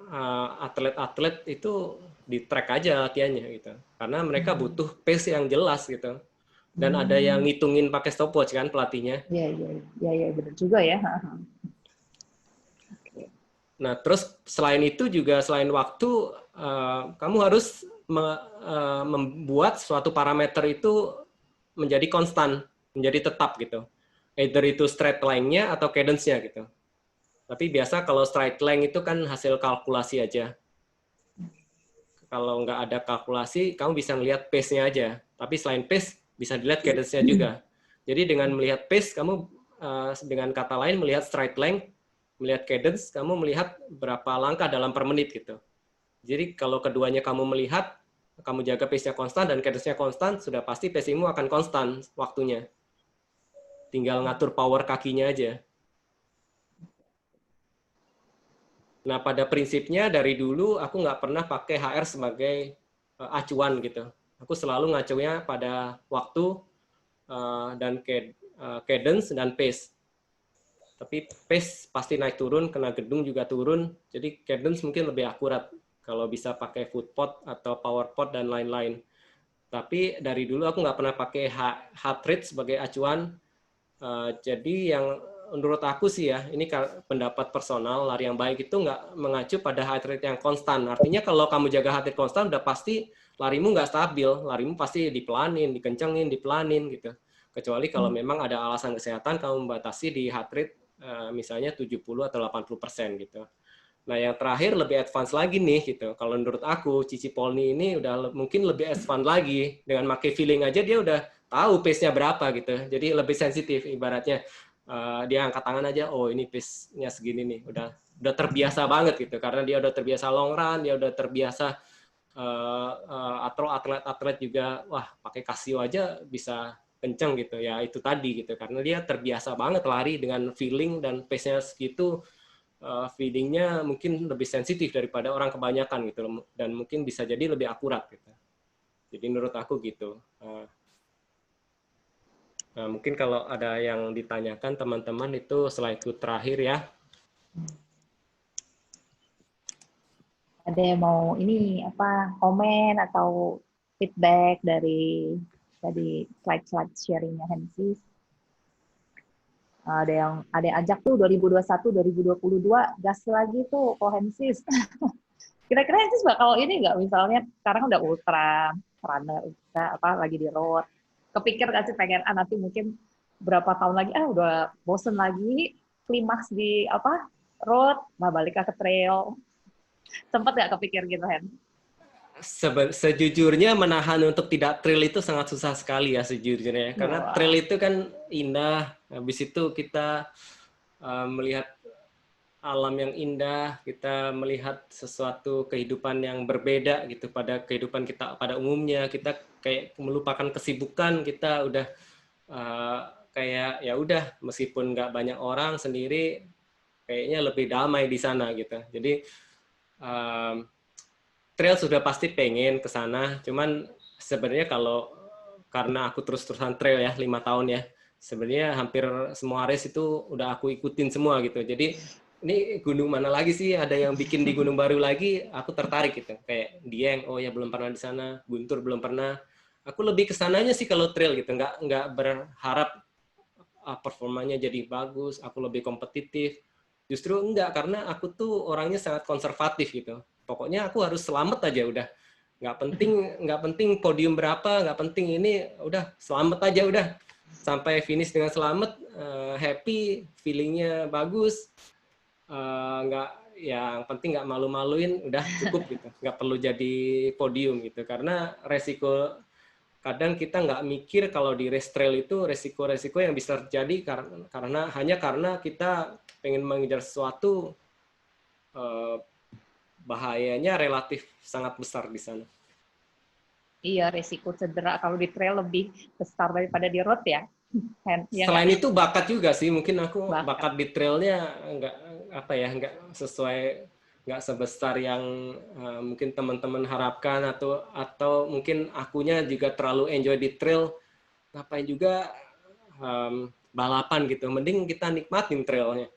atlet-atlet itu di track aja latihannya gitu. Karena mereka butuh pace yang jelas gitu. Dan ada yang ngitungin pakai stopwatch kan pelatihnya. Iya, benar juga ya. Nah, terus selain itu juga, selain waktu, kamu harus membuat suatu parameter itu menjadi konstan, menjadi tetap gitu. Either itu straight line-nya atau cadence-nya gitu. Tapi biasa kalau stride length itu kan hasil kalkulasi aja. Kalau nggak ada kalkulasi, kamu bisa ngelihat pace-nya aja. Tapi selain pace, bisa dilihat cadence-nya juga. Jadi dengan melihat pace, kamu dengan kata lain melihat stride length, melihat cadence, kamu melihat berapa langkah dalam per menit gitu. Jadi kalau keduanya kamu melihat, kamu jaga pace-nya konstan dan cadence-nya konstan, sudah pasti pacing-mu akan konstan waktunya. Tinggal ngatur power kakinya aja. Nah, pada prinsipnya dari dulu aku nggak pernah pakai HR sebagai acuan gitu. Aku selalu ngacunya pada waktu dan cadence dan pace. Tapi pace pasti naik turun, kena gedung juga turun. Jadi cadence mungkin lebih akurat kalau bisa pakai foot pot atau power pot dan lain-lain. Tapi dari dulu aku nggak pernah pakai heart rate sebagai acuan. Jadi yang menurut aku sih ya, ini pendapat personal, lari yang baik itu nggak mengacu pada heart rate yang konstan. Artinya kalau kamu jaga heart rate konstan, udah pasti larimu nggak stabil. Larimu pasti dipelanin, dikencengin, dipelanin gitu. Kecuali kalau memang ada alasan kesehatan, kamu membatasi di heart rate misalnya 70 atau 80% gitu. Nah yang terakhir lebih advance lagi nih gitu. Kalau menurut aku, Cici Polny ini udah mungkin lebih advance lagi. Dengan pakai feeling aja dia udah tahu pace-nya berapa gitu. Jadi lebih sensitif ibaratnya. Dia angkat tangan aja, oh ini pace-nya segini nih, udah terbiasa banget gitu, karena dia udah terbiasa long run, dia udah terbiasa atau atlet-atlet juga, wah pakai Casio aja bisa kenceng gitu ya, itu tadi gitu, karena dia terbiasa banget lari dengan feeling dan pace-nya segitu, feeling-nya mungkin lebih sensitif daripada orang kebanyakan gitu, dan mungkin bisa jadi lebih akurat gitu. Jadi menurut aku gitu. Nah, mungkin kalau ada yang ditanyakan teman-teman itu slide-ku terakhir ya. Ada yang mau ini apa komen atau feedback dari slide-slide sharingnya Hensis? Ada yang ajak tuh 2021 2022 gas lagi tuh Hensis. Kira-kira Hensis bakal ini nggak, misalnya sekarang udah ultra runner, lagi di road, kepikir nggak sih pengen nanti mungkin berapa tahun lagi udah bosen lagi klimaks di road, balik ke trail, sempat nggak kepikir gitu Hen? Sejujurnya menahan untuk tidak trail itu sangat susah sekali ya sejujurnya, karena trail itu kan indah, habis itu kita melihat alam yang indah, kita melihat sesuatu kehidupan yang berbeda gitu pada kehidupan kita pada umumnya, kita kayak melupakan kesibukan, kita udah kayak ya udah meskipun nggak banyak orang sendiri, kayaknya lebih damai di sana gitu. Jadi trail sudah pasti pengen ke sana, cuman sebenarnya karena aku terus-terusan trail ya 5 tahun ya, sebenarnya hampir semua race itu udah aku ikutin semua gitu. Jadi ini gunung mana lagi sih, ada yang bikin di gunung baru lagi, aku tertarik gitu. Kayak Dieng, oh ya belum pernah di sana, Guntur belum pernah. Aku lebih ke sananya sih kalau trail gitu, nggak berharap performanya jadi bagus, aku lebih kompetitif. Justru enggak, karena aku tuh orangnya sangat konservatif gitu. Pokoknya aku harus selamat aja udah. Nggak penting podium berapa, nggak penting ini, udah selamat aja udah. Sampai finish dengan selamat, happy, feelingnya bagus. Yang penting nggak malu-maluin, udah cukup gitu, nggak perlu jadi podium gitu, karena resiko kadang kita nggak mikir kalau di race trail itu resiko-resiko yang bisa terjadi hanya karena kita pengen mengejar sesuatu, bahayanya relatif sangat besar di sana. Iya, resiko cedera kalau di trail lebih besar daripada di road ya. Selain itu bakat juga sih, mungkin aku bakat di trailnya nggak sesuai, nggak sebesar yang mungkin teman-teman harapkan, atau mungkin akunya juga terlalu enjoy di trail, ngapain juga balapan gitu, mending kita nikmatin trailnya.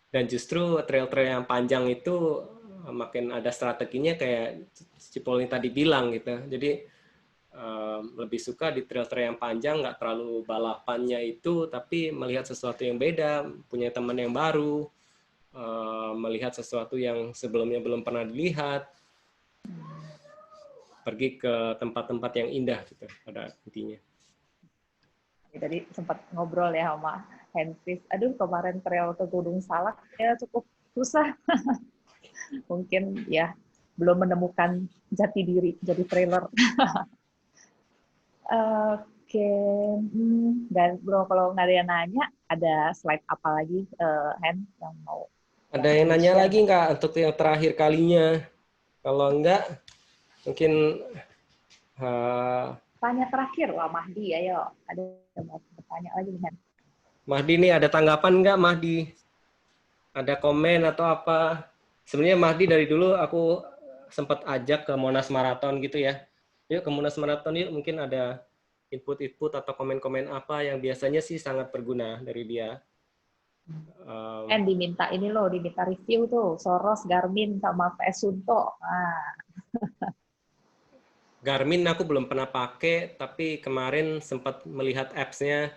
Dan justru trail-trail yang panjang itu makin ada strateginya, kayak Cipolny tadi bilang gitu. Jadi lebih suka di trail-trail yang panjang, nggak terlalu balapannya itu, tapi melihat sesuatu yang beda, punya teman yang baru, melihat sesuatu yang sebelumnya belum pernah dilihat, pergi ke tempat-tempat yang indah gitu pada intinya. Tadi sempat ngobrol ya sama Hentis. Aduh, kemarin trail ke Gunung Salak ya cukup susah. Mungkin ya belum menemukan jati diri jadi trailer. Oke, dan bro kalau nggak ada yang nanya, ada slide apa lagi, Hen, yang mau? Ada yang nanya lagi nggak untuk yang terakhir kalinya? Kalau enggak, mungkin Tanya terakhir, wah Mahdi, ayo. Ada yang mau bertanya lagi nih, Hen? Mahdi nih ada tanggapan nggak Mahdi? Ada komen atau apa? Sebenarnya Mahdi dari dulu aku sempat ajak ke Monas Marathon gitu ya. Yuk ke Monas Marathon yuk, mungkin ada input-input atau komen-komen apa yang biasanya sih sangat berguna dari dia. Diminta ini loh, diminta review tuh, Soros, Garmin, sama PS Sunto. Nah. Garmin aku belum pernah pakai, tapi kemarin sempat melihat apps-nya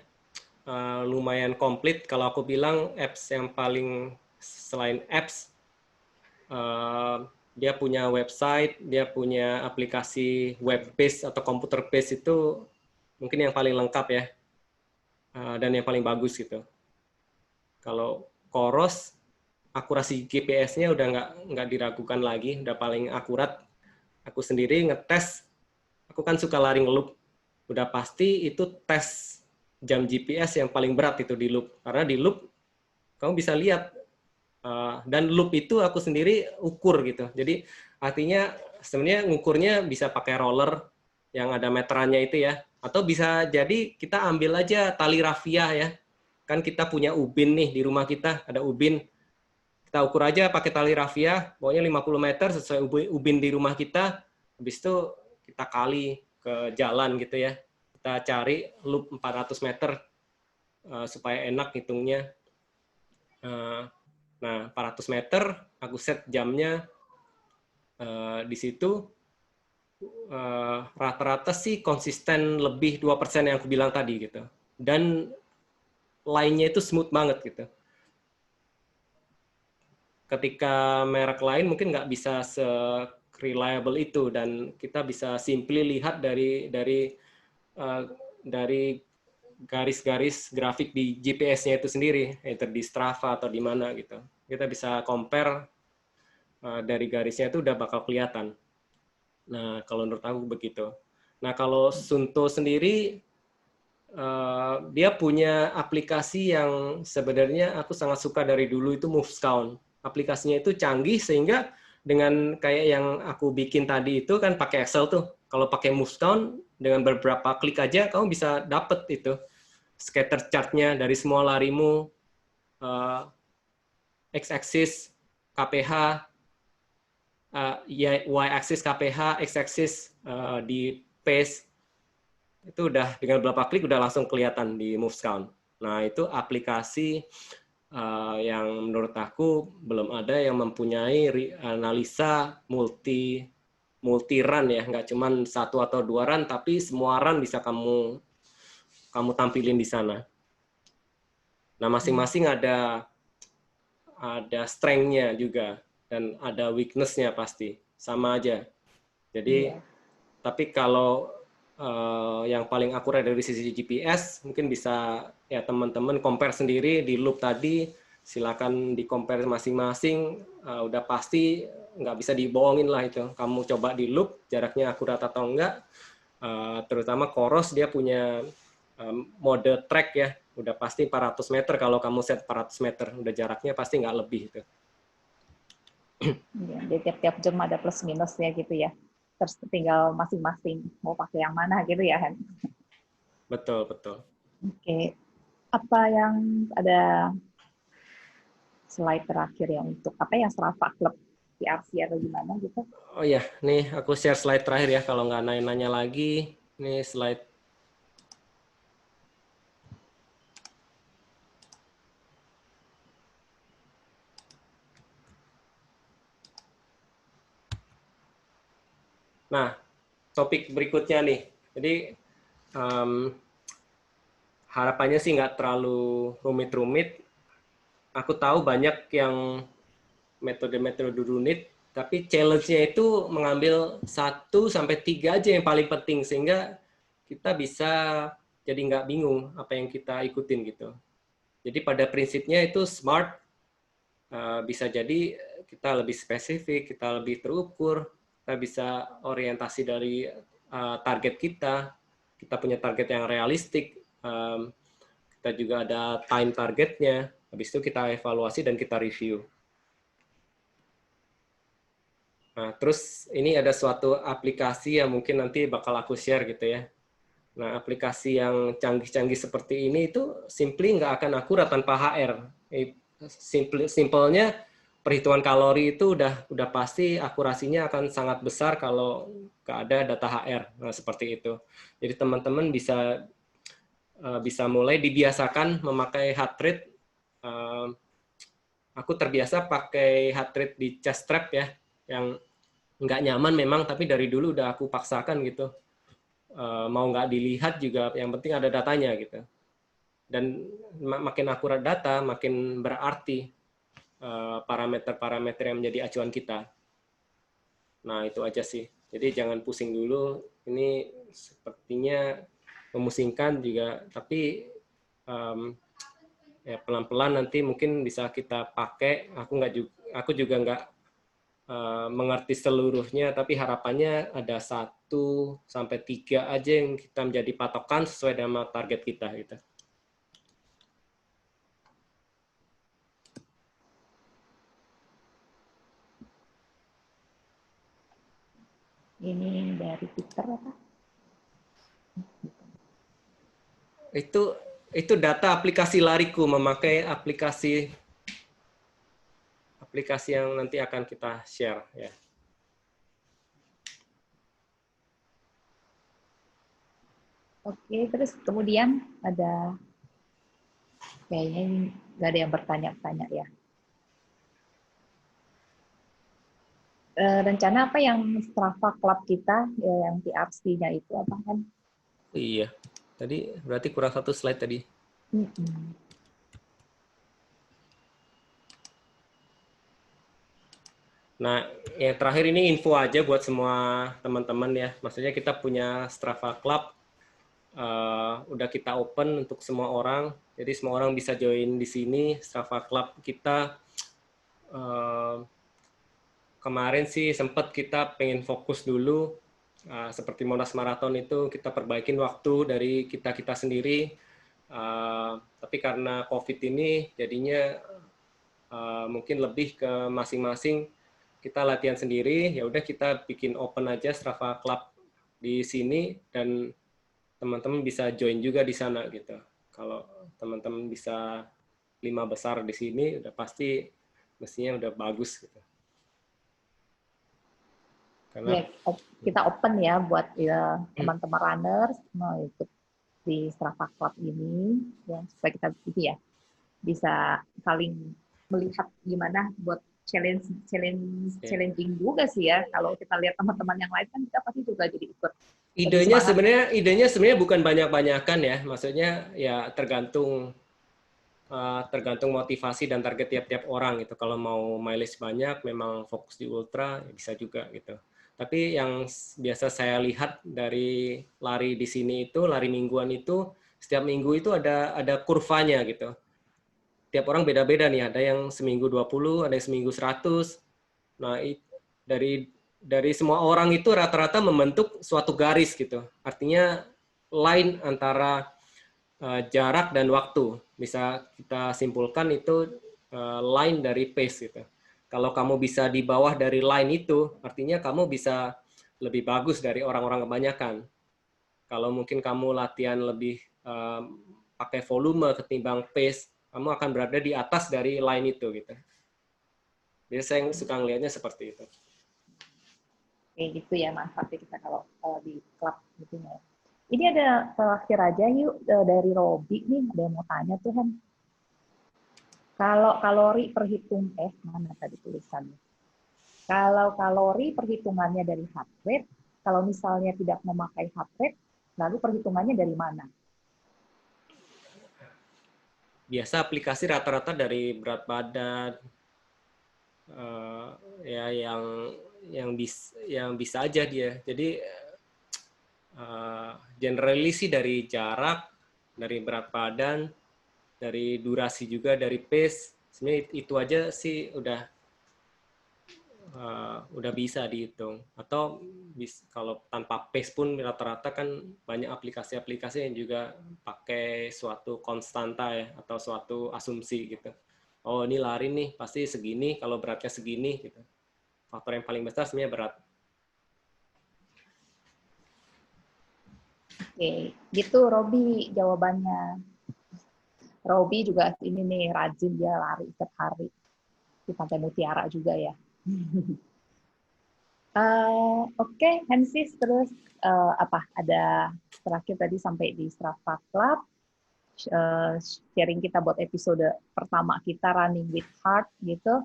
lumayan komplit. Kalau aku bilang apps yang paling selain apps, dia punya website, dia punya aplikasi web-based atau computer-based itu mungkin yang paling lengkap ya, dan yang paling bagus gitu. Kalau Coros, akurasi GPS-nya udah nggak diragukan lagi, udah paling akurat. Aku sendiri ngetes, aku kan suka lari ngeloop, udah pasti itu tes jam GPS yang paling berat itu di loop, karena di loop kamu bisa lihat, dan loop itu aku sendiri ukur gitu. Jadi artinya sebenarnya ngukurnya bisa pakai roller yang ada meterannya itu ya, atau bisa jadi kita ambil aja tali rafia ya. Kan kita punya ubin nih di rumah kita, ada ubin. Kita ukur aja pakai tali rafia, pokoknya 50 meter sesuai ubin di rumah kita. Habis itu kita kali ke jalan gitu ya. Kita cari loop 400 meter supaya enak hitungnya. Nah, 400 meter aku set jamnya di situ. Rata-rata sih konsisten lebih 2% yang aku bilang tadi gitu. Dan line-nya itu smooth banget gitu. Ketika merek lain mungkin nggak bisa se-reliable itu, dan kita bisa simply lihat dari garis-garis grafik di GPS-nya itu sendiri, either di Strava atau di mana gitu. Kita bisa compare dari garisnya itu udah bakal kelihatan. Nah, kalau menurut aku begitu. Nah, kalau Sunto sendiri, dia punya aplikasi yang sebenarnya aku sangat suka dari dulu, itu MovesCount. Aplikasinya itu canggih sehingga dengan kayak yang aku bikin tadi itu kan pakai Excel tuh. Kalau pakai MovesCount dengan beberapa klik aja kamu bisa dapet itu scatter chart-nya dari semua larimu, x-axis KPH, y-axis KPH, x-axis di pace. Itu udah dengan beberapa klik udah langsung kelihatan di MovesCount. Nah, itu aplikasi yang menurut aku belum ada yang mempunyai analisa multi run ya, nggak cuma 1 atau 2 run, tapi semua run bisa kamu tampilin di sana. Nah, masing-masing ada strength-nya juga dan ada weakness-nya pasti sama aja. Jadi tapi kalau yang paling akurat dari sisi GPS mungkin bisa ya teman-teman compare sendiri di loop tadi, silakan di compare masing-masing, udah pasti nggak bisa dibohongin lah itu. Kamu coba di loop jaraknya akurat atau enggak, terutama Coros dia punya mode track ya, udah pasti 400 meter, kalau kamu set 400 meter udah jaraknya pasti nggak lebih itu. Ya, jadi tiap jam ada plus minusnya gitu ya. Terus tinggal masing-masing mau pakai yang mana gitu ya, Hen? Betul, betul. Oke. Apa yang ada slide terakhir ya untuk apa yang Strava Club TRC atau gimana gitu? Oh ya, nih aku share slide terakhir ya, kalau nggak nanya lagi. Ini slide. Nah, topik berikutnya nih. Jadi harapannya sih nggak terlalu rumit-rumit. Aku tahu banyak yang metode-metode runit, tapi challenge-nya itu mengambil 1-3 aja yang paling penting, sehingga kita bisa jadi nggak bingung apa yang kita ikutin gitu. Jadi pada prinsipnya itu SMART bisa jadi kita lebih spesifik, kita lebih terukur, kita bisa orientasi dari target kita punya target yang realistik, kita juga ada time targetnya, habis itu kita evaluasi dan kita review. Nah, terus ini ada suatu aplikasi yang mungkin nanti bakal aku share gitu ya. Nah, aplikasi yang canggih-canggih seperti ini itu simply nggak akan akurat tanpa HR. Simpelnya perhitungan kalori itu udah pasti akurasinya akan sangat besar kalau nggak ada data HR. Nah, seperti itu. Jadi teman-teman bisa mulai dibiasakan memakai heart rate. Aku terbiasa pakai heart rate di chest strap ya, yang nggak nyaman memang, tapi dari dulu udah aku paksakan gitu. Mau nggak dilihat juga, yang penting ada datanya gitu. Dan makin akurat data, makin berarti parameter-parameter yang menjadi acuan kita. Nah, itu aja sih. Jadi jangan pusing dulu. Ini sepertinya memusingkan juga, tapi ya pelan-pelan nanti mungkin bisa kita pakai. Aku juga nggak mengerti seluruhnya, tapi harapannya ada 1 sampai 3 aja yang kita menjadi patokan sesuai dengan target kita gitu. Ini dari Twitter apa? Itu data aplikasi lariku, memakai aplikasi yang nanti akan kita share ya. Oke, terus kemudian ada kayaknya ini nggak ada yang bertanya-tanya ya. Rencana apa yang Strava Club kita yang TRC-nya itu apa kan? Iya, tadi berarti kurang 1 slide tadi. Nah, yang terakhir ini info aja buat semua teman-teman ya. Maksudnya kita punya Strava Club, udah kita open untuk semua orang. Jadi semua orang bisa join di sini. Strava Club kita kemarin sih sempat kita pengen fokus dulu. Seperti Monas Marathon itu kita perbaikin waktu dari kita sendiri. Tapi karena COVID ini jadinya mungkin lebih ke masing-masing. Kita latihan sendiri, ya udah kita bikin open aja Strava Club di sini dan teman-teman bisa join juga di sana gitu. Kalau teman-teman bisa 5 besar di sini, udah pasti mestinya udah bagus gitu. Karena Ya, kita open ya buat teman-teman runners mau ikut di Strava Club ini, ya supaya kita ya bisa saling melihat gimana buat challenging juga sih ya. Kalau kita lihat teman-teman yang lain kan kita pasti juga jadi ikut. Idenya sebenarnya bukan banyak-banyakan ya. Maksudnya ya tergantung motivasi dan target tiap-tiap orang gitu. Kalau mau mileage banyak, memang fokus di ultra ya bisa juga gitu. Tapi yang biasa saya lihat dari lari di sini itu, lari mingguan itu, setiap minggu itu ada kurvanya gitu. Tiap orang beda-beda nih, ada yang seminggu 20, ada yang seminggu 100. Nah, dari semua orang itu rata-rata membentuk suatu garis gitu. Artinya line antara jarak dan waktu. Bisa kita simpulkan itu line dari pace gitu. Kalau kamu bisa di bawah dari line itu, artinya kamu bisa lebih bagus dari orang-orang kebanyakan. Kalau mungkin kamu latihan lebih pakai volume ketimbang pace, kamu akan berada di atas dari line itu gitu. Jadi saya suka ngelihatnya seperti itu. Kayak gitu ya manfaatnya kita kalau di klub gitu ya. Ini ada terakhir aja yuk dari Robi nih, ada yang mau tanya tuh Han. Kalau kalori mana tadi tulisannya? Kalau kalori perhitungannya dari heart rate, kalau misalnya tidak memakai heart rate, lalu perhitungannya dari mana? Biasa aplikasi rata-rata dari berat badan, ya yang bisa aja dia. Jadi generally sih dari jarak, dari berat badan, dari durasi juga, dari pace. Sebenarnya itu aja sih udah bisa dihitung. Atau kalau tanpa pace pun rata-rata kan banyak aplikasi-aplikasi yang juga pakai suatu konstanta ya, atau suatu asumsi gitu. Oh ini lari nih pasti segini, kalau beratnya segini gitu. Faktor yang paling besar sebenarnya berat. Oke, gitu Robi jawabannya. Robi juga ini nih rajin dia lari setiap hari di Pantai Mutiara juga ya. Oke, Hansis, terus apa ada terakhir tadi sampai di Strava Club, sharing kita buat episode pertama kita Running with Heart gitu.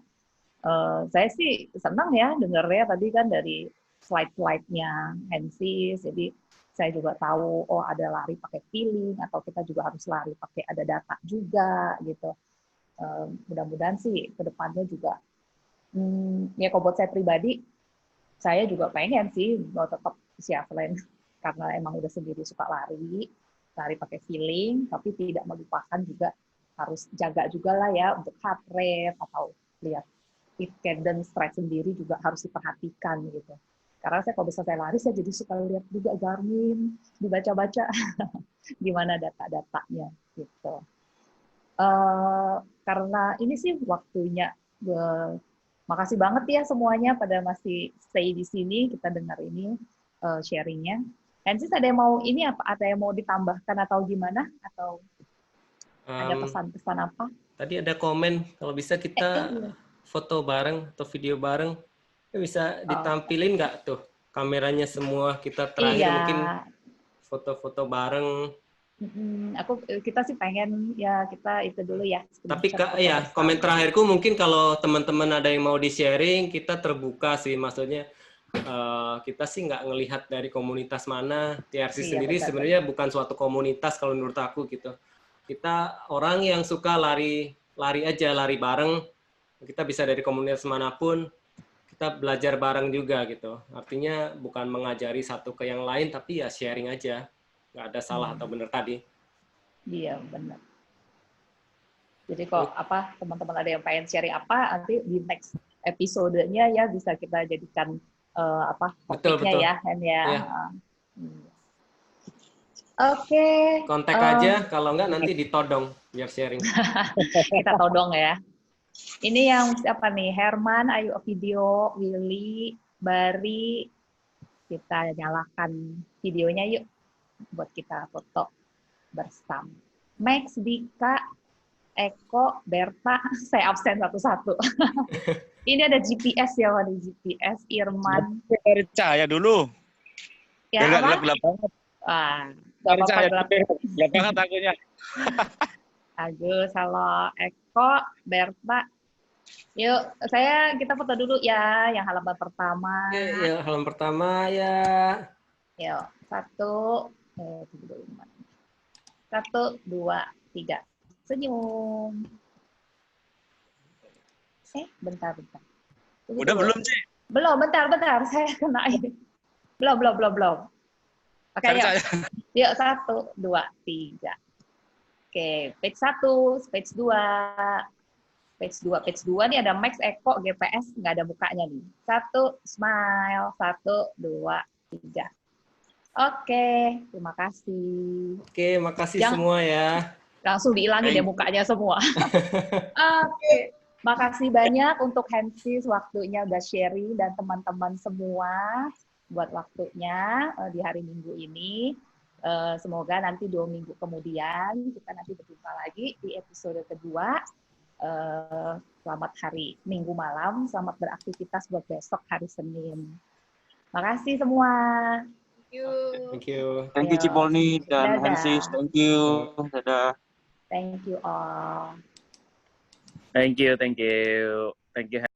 Saya sih senang ya dengarnya tadi kan dari slide-slide-nya Hansis, jadi saya juga tahu oh ada lari pakai feeling atau kita juga harus lari pakai ada data juga gitu. Mudah-mudahan sih ke depannya juga ya kalau buat saya pribadi saya juga pengen sih mau tetap selain karena emang udah sendiri suka lari pakai feeling, tapi tidak melupakan juga harus jaga juga lah ya untuk heart rate atau lihat speed cadence stride sendiri juga harus diperhatikan gitu. Karena saya kalau bisa saya lari saya jadi suka lihat juga Garmin, dibaca-baca gimana data-datanya gitu. Karena ini sih waktunya. Makasih banget ya semuanya pada masih stay di sini, kita dengar ini sharingnya. Hansis ada yang mau ini apa? Ada yang mau ditambahkan atau gimana? Atau ada pesan-pesan apa? Tadi ada komen kalau bisa kita foto bareng atau video bareng, bisa ditampilin nggak tuh kameranya semua kita terakhir mungkin foto-foto bareng. Kita sih pengen ya kita itu dulu ya. Tapi ya komen terakhirku mungkin kalau teman-teman ada yang mau di-sharing kita terbuka sih, maksudnya kita sih nggak ngelihat dari komunitas mana. TRC sendiri sebenarnya bukan suatu komunitas kalau menurut aku gitu. Kita orang yang suka lari aja, lari bareng. Kita bisa dari komunitas manapun, kita belajar bareng juga gitu. Artinya bukan mengajari satu ke yang lain, tapi ya sharing aja. Nggak ada salah atau benar tadi. Iya, benar. Jadi kalau teman-teman ada yang pengen sharing apa, nanti di next episode-nya ya bisa kita jadikan topiknya ya, Hen ya. Oke. Kontak aja, kalau enggak nanti ditodong biar sharing. Kita todong ya. Ini yang siapa nih? Herman, ayo video, Willy, Bari. Kita nyalakan videonya yuk buat kita foto bersama. Max, Dika, Eko, Berta, saya absen satu-satu. Ini ada GPS ya, ada GPS, Irman. Cari cahaya dulu. Ya, nggak gelap banget. Cari cahaya gelap banget akunya. Agus, halo Eko, Berta. Yuk, kita foto dulu ya, yang halaman pertama. Ya, halaman pertama ya. Yuk, 1, 2, 3. Senyum. Bentar. Udah belum sih? Belum, bentar. Saya kena ini. Belum. Oke, yuk. 1, 2, 3. Oke, page 1, page 2. Page 2 nih ada Max, Eko, GPS, nggak ada mukanya nih. 1, smile. 1, 2, 3. Oke, terima kasih. Oke, makasih semua ya. Langsung dihilangin deh mukanya semua. Oke, makasih banyak untuk Hansis waktunya udah sharing dan teman-teman semua buat waktunya di hari Minggu ini. Semoga nanti 2 minggu kemudian kita nanti berjumpa lagi di episode kedua. Selamat hari Minggu malam, selamat beraktivitas buat besok hari Senin. Makasih semua. Thank you. Thank you Cipolni dan Hansis. Thank you. Dadah. Thank you all. Thank you.